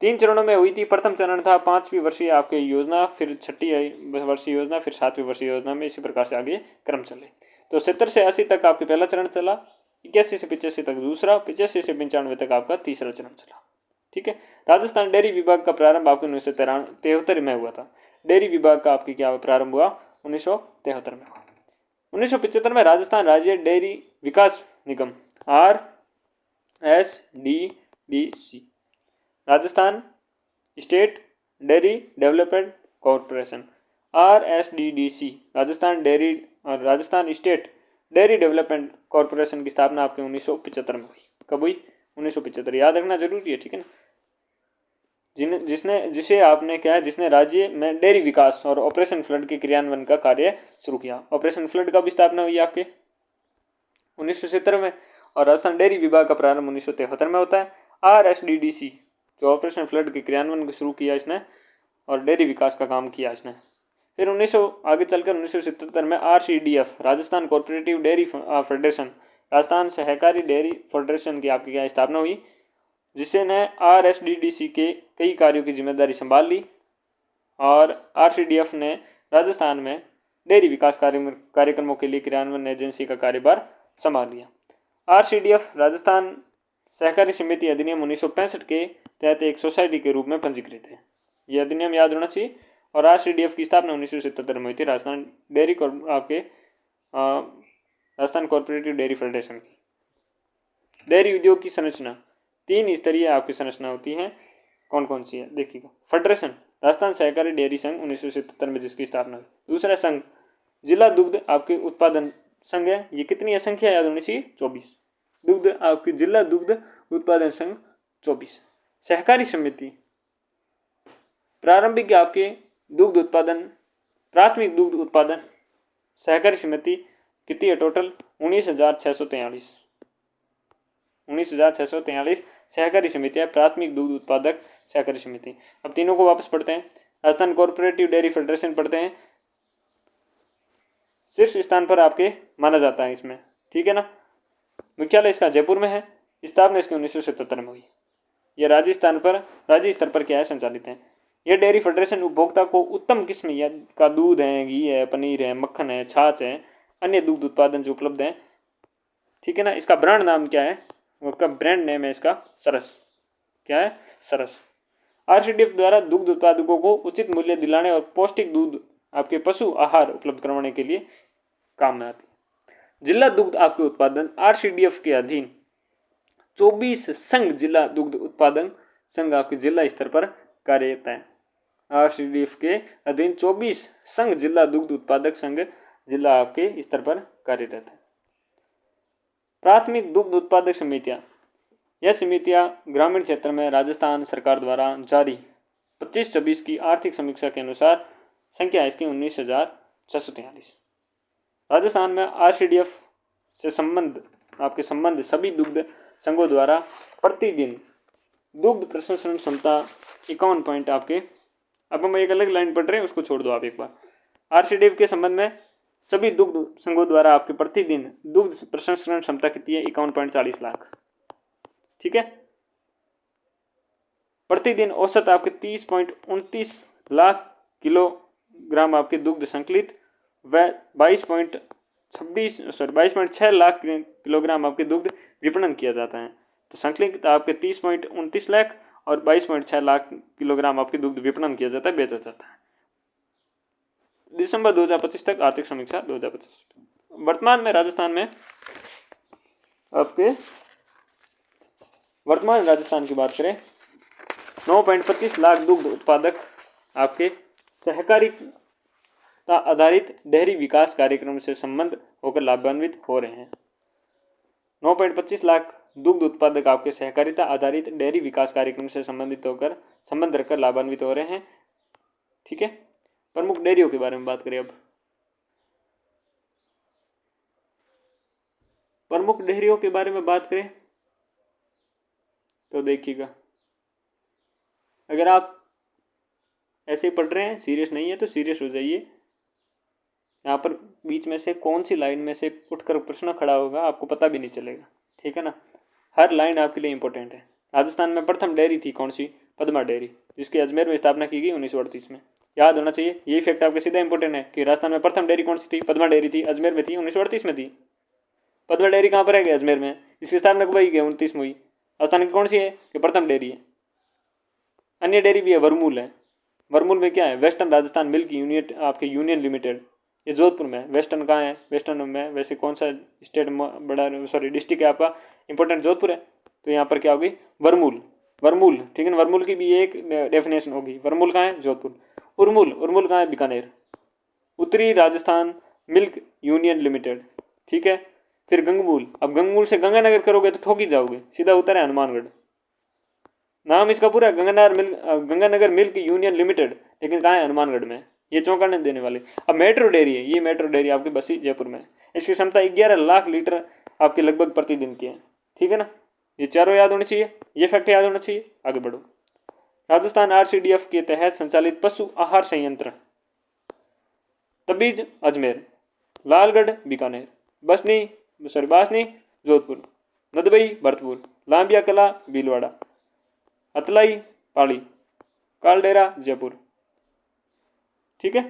S1: 3 चरणों में हुई थी। प्रथम चरण था 5वीं वर्षीय आपकी योजना, फिर 6ठी वर्षीय योजना, फिर 7वीं वर्षीय योजना में इसी प्रकार से आगे क्रम चले। तो 70 से 80 तक आपके पहला चरण चला, 81 से 85 तक दूसरा, 85 से 95 तक आपका तीसरा चरण चला। ठीक है। राजस्थान डेयरी विभाग का प्रारंभ आपके 1973 में हुआ था। डेयरी विभाग का आपकी क्या प्रारंभ हुआ? 1973 में हुआ। 1975 में राजस्थान राज्य डेयरी विकास निगम RSDDC, Rajasthan state dairy development corporation RSDDC, Rajasthan state dairy development corporation की स्थापना आपके 1975 में हुई। कब हुई? 1975। याद रखना जरूरी है, ठीक है ना। जिसे आपने क्या है, जिसने राज्य में डेयरी विकास और ऑपरेशन फ्लड के क्रियान्वयन का कार्य शुरू किया। ऑपरेशन फ्लड का भी स्थापना हुई आपके 1970 में, और राजस्थान डेयरी विभाग का प्रारंभ 1973 में होता है। RSDDC जो ऑपरेशन फ्लड के क्रियान्वयन को शुरू किया इसने, और डेयरी विकास का काम किया इसने। फिर 1900 आगे चलकर 1977 में RCDF, Rajasthan cooperative dairy federation, Rajasthan सहकारी डेयरी फेडरेशन की आपकी क्या स्थापना हुई, जिसने RSDDC के कई कार्यों की जिम्मेदारी संभाल ली, और RCDF ने राजस्थान में डेयरी विकास कार्यक्रमों के लिए क्रियान्वयन एजेंसी का कार्यभार संभाल लिया। RCDF राजस्थान सहकारी समिति अधिनियम 1965 के तहत एक सोसाइटी के रूप में पंजीकृत है। यह अधिनियम याद होना चाहिए। और RCDF की स्थापना 1977 में हुई थी, Rajasthan dairy Rajasthan cooperative dairy federation की। डेयरी उद्योग की संरचना 3 स्तरीय आपकी संरचना होती है। कौन कौन सी है देखिएगा। फेडरेशन, राजस्थान सहकारी डेयरी संघ 1977 में जिसकी स्थापना हुई। दूसरा संघ, जिला दुग्ध आपके उत्पादन संघ है। ये कितनी है संख्या याद होनी चाहिए? 24। दुग्ध आपकी जिला दुग्ध उत्पादन संघ 24। सहकारी समिति, प्रारंभिक आपके दुग्ध उत्पादन, प्राथमिक दुग्ध उत्पादन सहकारी समिति कितनी है टोटल? 19,643। 19,643 सहकारी समितियां प्राथमिक दुग्ध उत्पादक सहकारी समिति। अब तीनों को वापस पढ़ते हैं। राजस्थान कोऑपरेटिव डेयरी फेडरेशन पढ़ते हैं, शीर्ष स्थान पर आपके माना जाता है इसमें, ठीक है ना। मुख्यालय इसका जयपुर में है। स्थापना इसकी 1977 में हुई। यह राज्य स्तर पर क्या है? संचालित है। यह डेयरी फेडरेशन उपभोक्ता को उत्तम किस्म का दूध है, घी है, पनीर है, मक्खन है, छाछ है, अन्य दुग्ध उत्पादन जो उपलब्ध है, ठीक है ना। इसका ब्रांड नाम क्या है? उसका ब्रांड नेम है इसका सरस। क्या है? सरस। RCDF द्वारा दुग्ध उत्पादकों को उचित मूल्य दिलाने और पौष्टिक दूध आपके पशु आहार उपलब्ध करवाने के लिए काम में आती है। जिला दुग्ध आपके उत्पादन RCDF के अधीन 24 संघ जिला दुग्ध उत्पादन संघ आपके जिला स्तर पर कार्यरत है। RCDF के अधीन 24 संघ जिला दुग्ध उत्पादक संघ जिला आपके स्तर पर कार्यरत है। प्राथमिक दुग्ध उत्पादक समितियां, यह समितियां ग्रामीण क्षेत्र में राजस्थान सरकार द्वारा जारी 25-26 की आर्थिक समीक्षा के अनुसार संख्या इसकी 19,643। राजस्थान में RCDF से संबंध सभी दुग्ध संघों द्वारा प्रतिदिन दुग्ध प्रसंस्करण क्षमता 51 पॉइंट आपके, अब हम एक अलग लाइन पढ़ रहे हैं उसको छोड़ दो आप एक बार। RCDF के संबंध में सभी दुग्ध संघों द्वारा आपके प्रतिदिन दुग्ध प्रसंस्करण क्षमता कितनी है? 51.40 लाख, ठीक है। प्रतिदिन औसत आपके 30.29 लाख किलोग्राम आपके दुग्ध संकलित व 22.6 लाख किलोग्राम आपके दुग्ध विपणन किया जाता है। तो संकलित आपके 30.29 लाख और 22.6 लाख किलोग्राम आपके दुग्ध विपणन किया जाता है, बेचा जाता है। दिसंबर 2025 तक आर्थिक समीक्षा 2025। वर्तमान में राजस्थान में आपके वर्तमान राजस्थान की बात करें 9.25 लाख दुग्ध उत्पादक आपके सहकारिता आधारित डेयरी विकास कार्यक्रम से संबंध होकर लाभान्वित हो रहे हैं। 9.25 लाख दुग्ध उत्पादक आपके सहकारिता आधारित डेयरी विकास कार्यक्रम से संबंध रखकर लाभान्वित हो रहे हैं, ठीक है। प्रमुख डेयरियों के बारे में बात करें अब। प्रमुख डेयरियों के बारे में बात करें तो देखिएगा, अगर आप ऐसे ही पढ़ रहे हैं, सीरियस नहीं है तो सीरियस हो जाइए। यहाँ पर बीच में से कौन सी लाइन में से उठकर प्रश्न खड़ा होगा आपको पता भी नहीं चलेगा, ठीक है ना। हर लाइन आपके लिए इंपॉर्टेंट है। राजस्थान में प्रथम डेयरी थी कौन सी? पद्मा डेयरी, जिसकी अजमेर में स्थापना की गई 1938 में। याद होना चाहिए, यही फैक्ट आपके सीधा इंपॉर्टेंट है कि राजस्थान में प्रथम डेयरी कौन सी थी? पद्मा डेयरी थी, अजमेर में थी, 1938 में थी। पद्मा डेयरी कहाँ पर है? अजमेर में। इसकी स्थापना कब हुई? 29 में हुई। राजस्थान की कौन सी है कि प्रथम डेयरी है? अन्य डेयरी भी है, वरमूल है। वरमूल में क्या है? वेस्टर्न राजस्थान मिल्क यूनिट आपके यूनियन लिमिटेड, ये जोधपुर में है। वेस्टर्न कहाँ है? वेस्टर्न में वैसे कौन सा स्टेट बड़ा सॉरी डिस्ट्रिक्ट है आपका? इंपॉर्टेंट जोधपुर है, तो यहाँ पर क्या होगी? वरमूल। वरमूल, ठीक है ना। वरमूल की भी एक डेफिनेशन होगी। वरमूल कहाँ है? जोधपुर। उर्मूल, उर्मूल कहाँ है? बीकानेर। उत्तरी राजस्थान मिल्क यूनियन लिमिटेड, ठीक है। फिर गंगमूल, अब गंगमूल से गंगानगर करोगे तो ठोक ही जाओगे, सीधा उत्तर है हनुमानगढ़। नाम इसका पूरा गंगानगर मिल्क यूनियन लिमिटेड, लेकिन कहाँ है? हनुमानगढ़ में। ये चौंकाने देने वाले। अब मेट्रो डेयरी है, ये मेट्रो डेयरी आपकी बसी जयपुर में। इसकी क्षमता 11 लाख लीटर आपके लगभग प्रतिदिन की है, ठीक है ना। ये चारों याद होने चाहिए, ये फैक्ट याद होना चाहिए। आगे बढ़ो। राजस्थान RCDF के तहत संचालित पशु आहार संयंत्र तबीज अजमेर, लालगढ़ बीकानेर, बासनी जोधपुर, नदबई भरतपुर, लांबिया कला भीलवाड़ा, अतलाई पाली, कालडेरा जयपुर, ठीक है।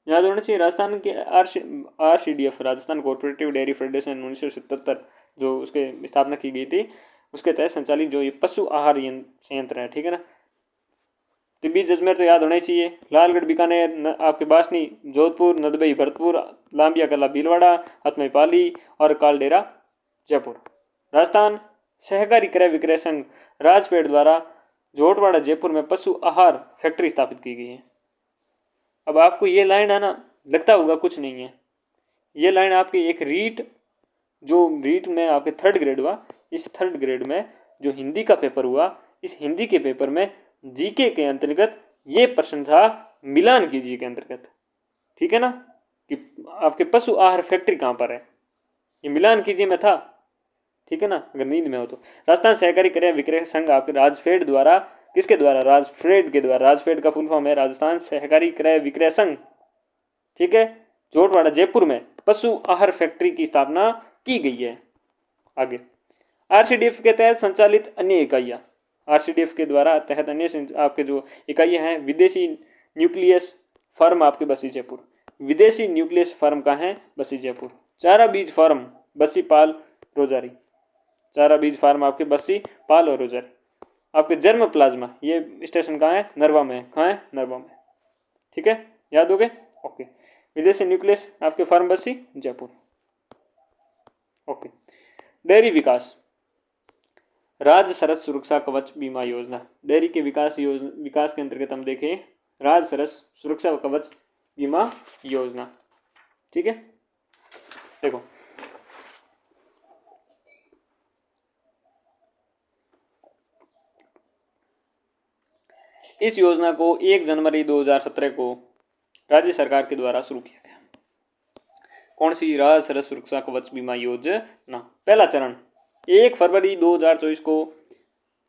S1: याद होना चाहिए। राजस्थान के RCDF Rajasthan cooperative dairy federation 1977 जो उसके स्थापना की गई थी, उसके तहत संचालित जो ये पशु आहार संयंत्र है, ठीक है ना। तिब्बत अजमेर तो याद होना ही चाहिए। लालगढ़ बीकानेर, आपके बासनी जोधपुर, नदबई भरतपुर, लांबिया कला भीलवाड़ा, हथमई पाली और कालडेरा जयपुर। राजस्थान सहकारी क्रय विक्रय संघ राजपेट द्वारा जोटवाड़ा जयपुर में पशु आहार फैक्ट्री स्थापित की गई है। अब आपको ये लाइन है ना, लगता होगा कुछ नहीं है, ये लाइन आपकी एक रीट में आपके थर्ड ग्रेड हुआ, इस थर्ड ग्रेड में जो हिंदी का पेपर हुआ, इस हिंदी के पेपर में जीके के अंतर्गत ये प्रश्न था, मिलान कीजिए के अंतर्गत, ठीक है ना, कि आपके पशु आहार फैक्ट्री कहाँ पर है, ये मिलान कीजिए में था, ठीक है ना, अगर नींद में हो तो। राजस्थान सहकारी क्रय विक्रय संघ आपके राजफेड द्वारा, किसके द्वारा? राजफेड के द्वारा। राजफेड का फुल फॉर्म है राजस्थान सहकारी क्रय विक्रय संघ, ठीक है, जोटवाड़ा जयपुर में पशु आहार फैक्ट्री की स्थापना की गई है। आगे, RCDF के तहत संचालित अन्य इकाइयाँ, RCDF के द्वारा तहत अन्य आपके जो इकाइयाँ हैं, विदेशी न्यूक्लियस फर्म आपके बसी जयपुर, विदेशी न्यूक्लियस फर्म का है बसी जयपुर। चारा बीज फार्म बसी पाल रोजारी, चारा बीज फार्म आपके बसी पाल और रोजारी। आपके जर्म प्लाज्मा, ये स्टेशन कहाँ है? नरवा में। कहाँ है? नरवा में, ठीक है, याद हो गए। ओके। विदेशी न्यूक्लियस आपके फार्म बसी जयपुर। ओके। डेयरी विकास, राज्य सरस सुरक्षा कवच बीमा योजना, डेयरी के विकास के अंतर्गत हम देखें राज्य सरस सुरक्षा कवच बीमा योजना, ठीक है। देखो, इस योजना को 1 जनवरी 2017 को राज्य सरकार के द्वारा शुरू किया गया। कौन सी? राज्य सरस सुरक्षा कवच बीमा योजना। पहला चरण 1 फरवरी 2024 को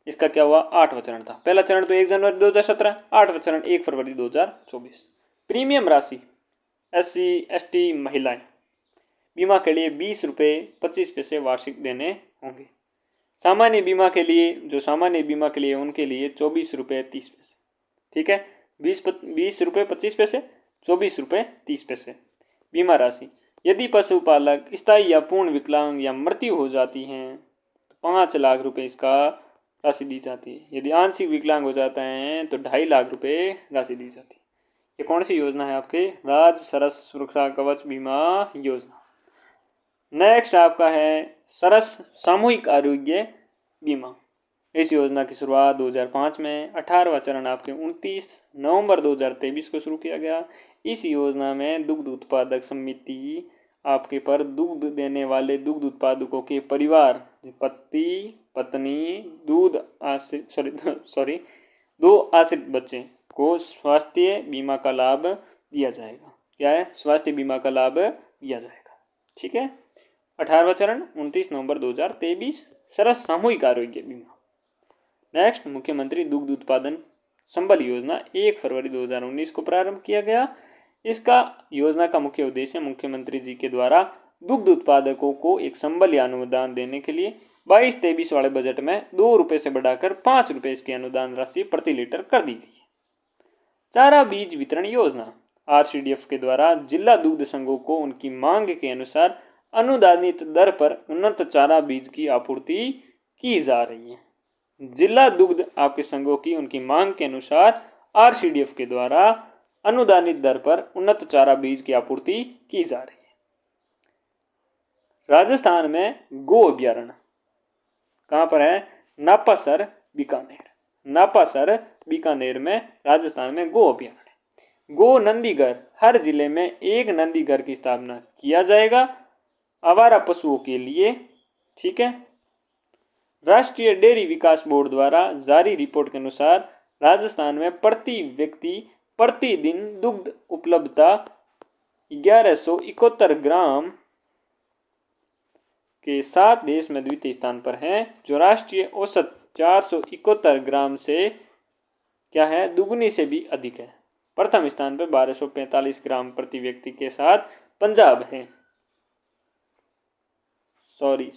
S1: इसका क्या हुआ? 8वां चरण था। पहला चरण तो 1 जनवरी 2017, 8वां चरण 1 फरवरी 2024। प्रीमियम राशि SC/ST महिलाएं बीमा के लिए 20 रुपये 25 पैसे वार्षिक देने होंगे। सामान्य बीमा के लिए, जो सामान्य बीमा के लिए उनके लिए 24 रुपये 30 पैसे, ठीक है। 20 रुपये 25 पैसे, 24 रुपये 30 पैसे। बीमा राशि, यदि पशुपालक स्थायी या पूर्ण विकलांग या मृत्यु हो जाती हैं तो 5 लाख रुपए इसका राशि दी जाती है। यदि आंशिक विकलांग हो जाते हैं तो 2.5 लाख रुपए राशि दी जाती है। ये कौन सी योजना है? आपके राज्य सरस सुरक्षा कवच बीमा योजना। नेक्स्ट आपका है सरस सामूहिक आरोग्य बीमा। इस योजना की शुरुआत 2005 में, 18वां चरण आपके 29 नवंबर 2023 को शुरू किया गया। इस योजना में दुग्ध उत्पादक समिति आपके पर दूध देने वाले दुग्ध उत्पादकों के परिवार, पति पत्नी, 2 आश्रित बच्चे आपको स्वास्थ्य बीमा का लाभ दिया जाएगा। क्या है? स्वास्थ्य बीमा का लाभ दिया जाएगा। ठीक है। 18वां चरण 29 नवंबर 2023 सरस सामूहिक आरोग्य बीमा। नेक्स्ट, मुख्यमंत्री दुग्ध उत्पादन संबल योजना 1 फरवरी 2019 को प्रारंभ किया गया। इसका योजना का मुख्य उद्देश्य मुख्यमंत्री जी के द्वारा दुग्ध उत्पादकों को एक संबल या अनुदान देने के लिए 22-23 वाले बजट में 2 रुपये से बढ़ाकर 5 रुपये इसकी अनुदान राशि प्रति लीटर कर दी गई है। चारा बीज वितरण योजना आरसीडीएफ के द्वारा जिला दुग्ध संघों को उनकी मांग के अनुसार अनुदानित दर पर उन्नत चारा बीज की आपूर्ति की जा रही है। जिला दुग्ध आपके संघों की उनकी मांग के अनुसार आरसीडीएफ के द्वारा अनुदानित दर पर उन्नत चारा बीज की आपूर्ति की जा रही है। राजस्थान में गो अभ्यारण्य कहाँ पर है? नापासर बीकानेर। नापासर बीकानेर में राजस्थान में गो अभ्यारण्य। गो नंदीघर हर जिले में एक नंदीघर की स्थापना किया जाएगा आवारा पशुओं के लिए। ठीक है। राष्ट्रीय डेयरी विकास बोर्ड द्वारा जारी रिपोर्ट के अनुसार राजस्थान में प्रति व्यक्ति प्रतिदिन दुग्ध उपलब्धता 1171 ग्राम के साथ देश में द्वितीय स्थान पर है, जो राष्ट्रीय औसत 471 ग्राम से क्या है? दुगुनी से भी अधिक है। प्रथम स्थान पर 1245 ग्राम प्रति व्यक्ति के साथ पंजाब है। सॉरी।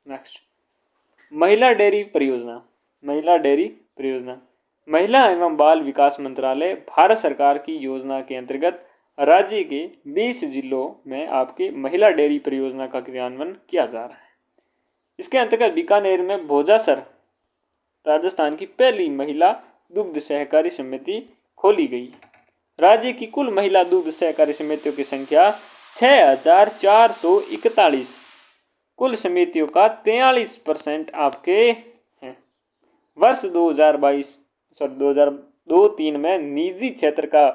S1: नेक्स्ट, महिला डेयरी परियोजना। महिला डेयरी परियोजना महिला एवं बाल विकास मंत्रालय भारत सरकार की योजना के अंतर्गत राज्य के 20 जिलों में आपके महिला डेयरी परियोजना का क्रियान्वयन किया जा रहा है। इसके अंतर्गत बीकानेर में भोजासर राजस्थान की पहली महिला दुग्ध सहकारी समिति खोली गई। राज्य की कुल महिला दुग्ध सहकारी समितियों की संख्या 6441। कुल समितियों का 43% आपके हैं। वर्ष 2002-03 में निजी क्षेत्र का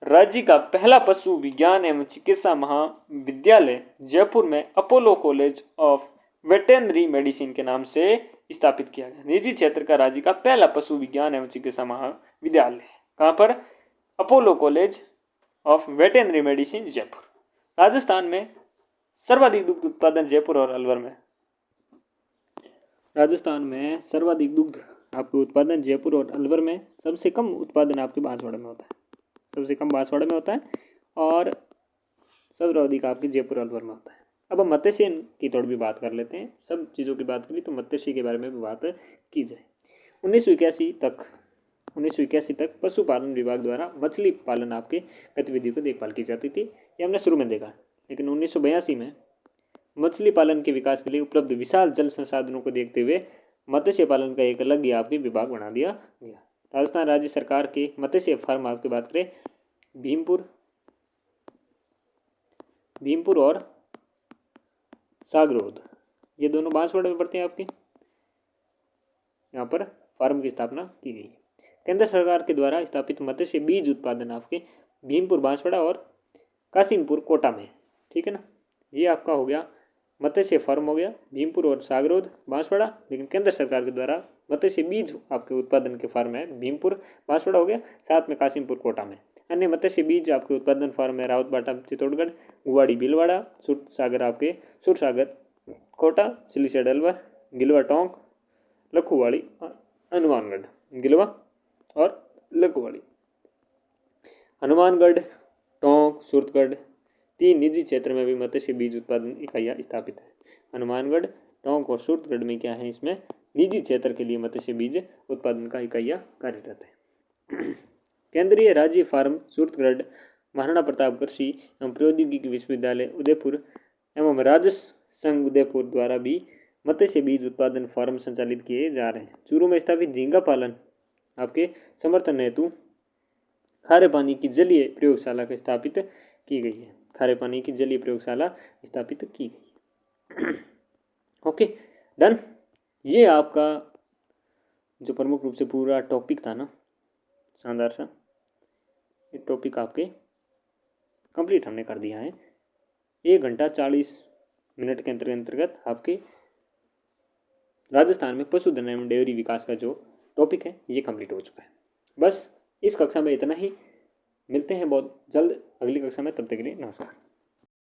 S1: राज्य का पहला पशु विज्ञान एवं चिकित्सा महाविद्यालय जयपुर में Apollo college of veterinary medicine के नाम से स्थापित किया गया। निजी क्षेत्र का राज्य का पहला पशु विज्ञान एवं चिकित्सा महाविद्यालय कहाँ पर? Apollo college of veterinary medicine Jaipur. Rajasthan में सर्वाधिक दुग्ध उत्पादन जयपुर और अलवर में। राजस्थान में सर्वाधिक दुग्ध आपके उत्पादन जयपुर और अलवर में। सबसे कम उत्पादन आपके बांसवाड़ा में होता है। सबसे कम बांसवाड़ा में होता है और सर्वाधिक आपके जयपुर अलवर में होता है। अब हम मत्स्य की थोड़ी भी बात कर लेते हैं। सब चीज़ों की बात करी तो मत्स्य के बारे में भी बात की जाए। 1981 तक पशुपालन विभाग द्वारा मछली पालन आपके गतिविधियों को देखभाल की जाती थी। ये हमने शुरू में देखा। लेकिन 1982 में मछली पालन के विकास के लिए उपलब्ध विशाल जल संसाधनों को देखते हुए मत्स्य पालन का एक अलग ही आपके विभाग बना दिया गया। राजस्थान राज्य सरकार के मत्स्य फार्म आपकी बात करें भीमपुर और सागरोद, ये दोनों बांसवाड़ा में पड़ते हैं। आपके यहाँ पर फार्म की स्थापना की गई है। केंद्र सरकार के द्वारा स्थापित मत्स्य बीज उत्पादन आपके भीमपुर बांसवाड़ा और कासिमपुर कोटा में। ठीक है ना। ये आपका हो गया मत्स्य फार्म हो गया भीमपुर और सागरोद बांसवाड़ा। लेकिन केंद्र सरकार के द्वारा मत्स्य बीज आपके उत्पादन के फार्म है भीमपुर बांसवाड़ा हो गया, साथ में कासिमपुर कोटा में। अन्य मत्स्य बीज आपके उत्पादन फार्म है रावतबाटा चित्तौड़गढ़, गुवाड़ी भीलवाड़ा, सुरसागर आपके सुरसागर कोटा, सिलीसेड अलवर, गिलवा टोंक, लखुवाड़ी हनुमानगढ़। गिलवा और लखुवाड़ी, हनुमानगढ़, टोंक, सूरतगढ़, 3 निजी क्षेत्र में भी मत्स्य बीज उत्पादन इकाइयाँ स्थापित है। हनुमानगढ़, टोंक और सूरतगढ़ में क्या है? इसमें निजी क्षेत्र के लिए मत्स्य बीज उत्पादन का इकाइयाँ कार्यरत है। केंद्रीय राज्य फार्म सूरतगढ़, महाराणा प्रताप कृषि एवं प्रौद्योगिकी विश्वविद्यालय उदयपुर एवं राजस्व संघ उदयपुर द्वारा भी मत्स्य बीज उत्पादन फार्म संचालित किए जा रहे हैं। चूरू में स्थापित झींगा पालन आपके समर्थन हेतु खारे पानी की जलीय प्रयोगशाला का स्थापित की गई है। खारे पानी की जलीय प्रयोगशाला स्थापित की गई। Okay done. ये आपका जो प्रमुख रूप से पूरा टॉपिक था ना, शानदार सा, ये टॉपिक आपके कंप्लीट हमने कर दिया है। 1 घंटा 40 मिनट के अंतर्गत आपके राजस्थान में पशुधन एवं डेयरी विकास का जो टॉपिक है ये कंप्लीट हो चुका है। बस इस कक्षा में इतना ही, मिलते हैं बहुत जल्द अगली कक्षा में, तब तक के लिए नमस्कार।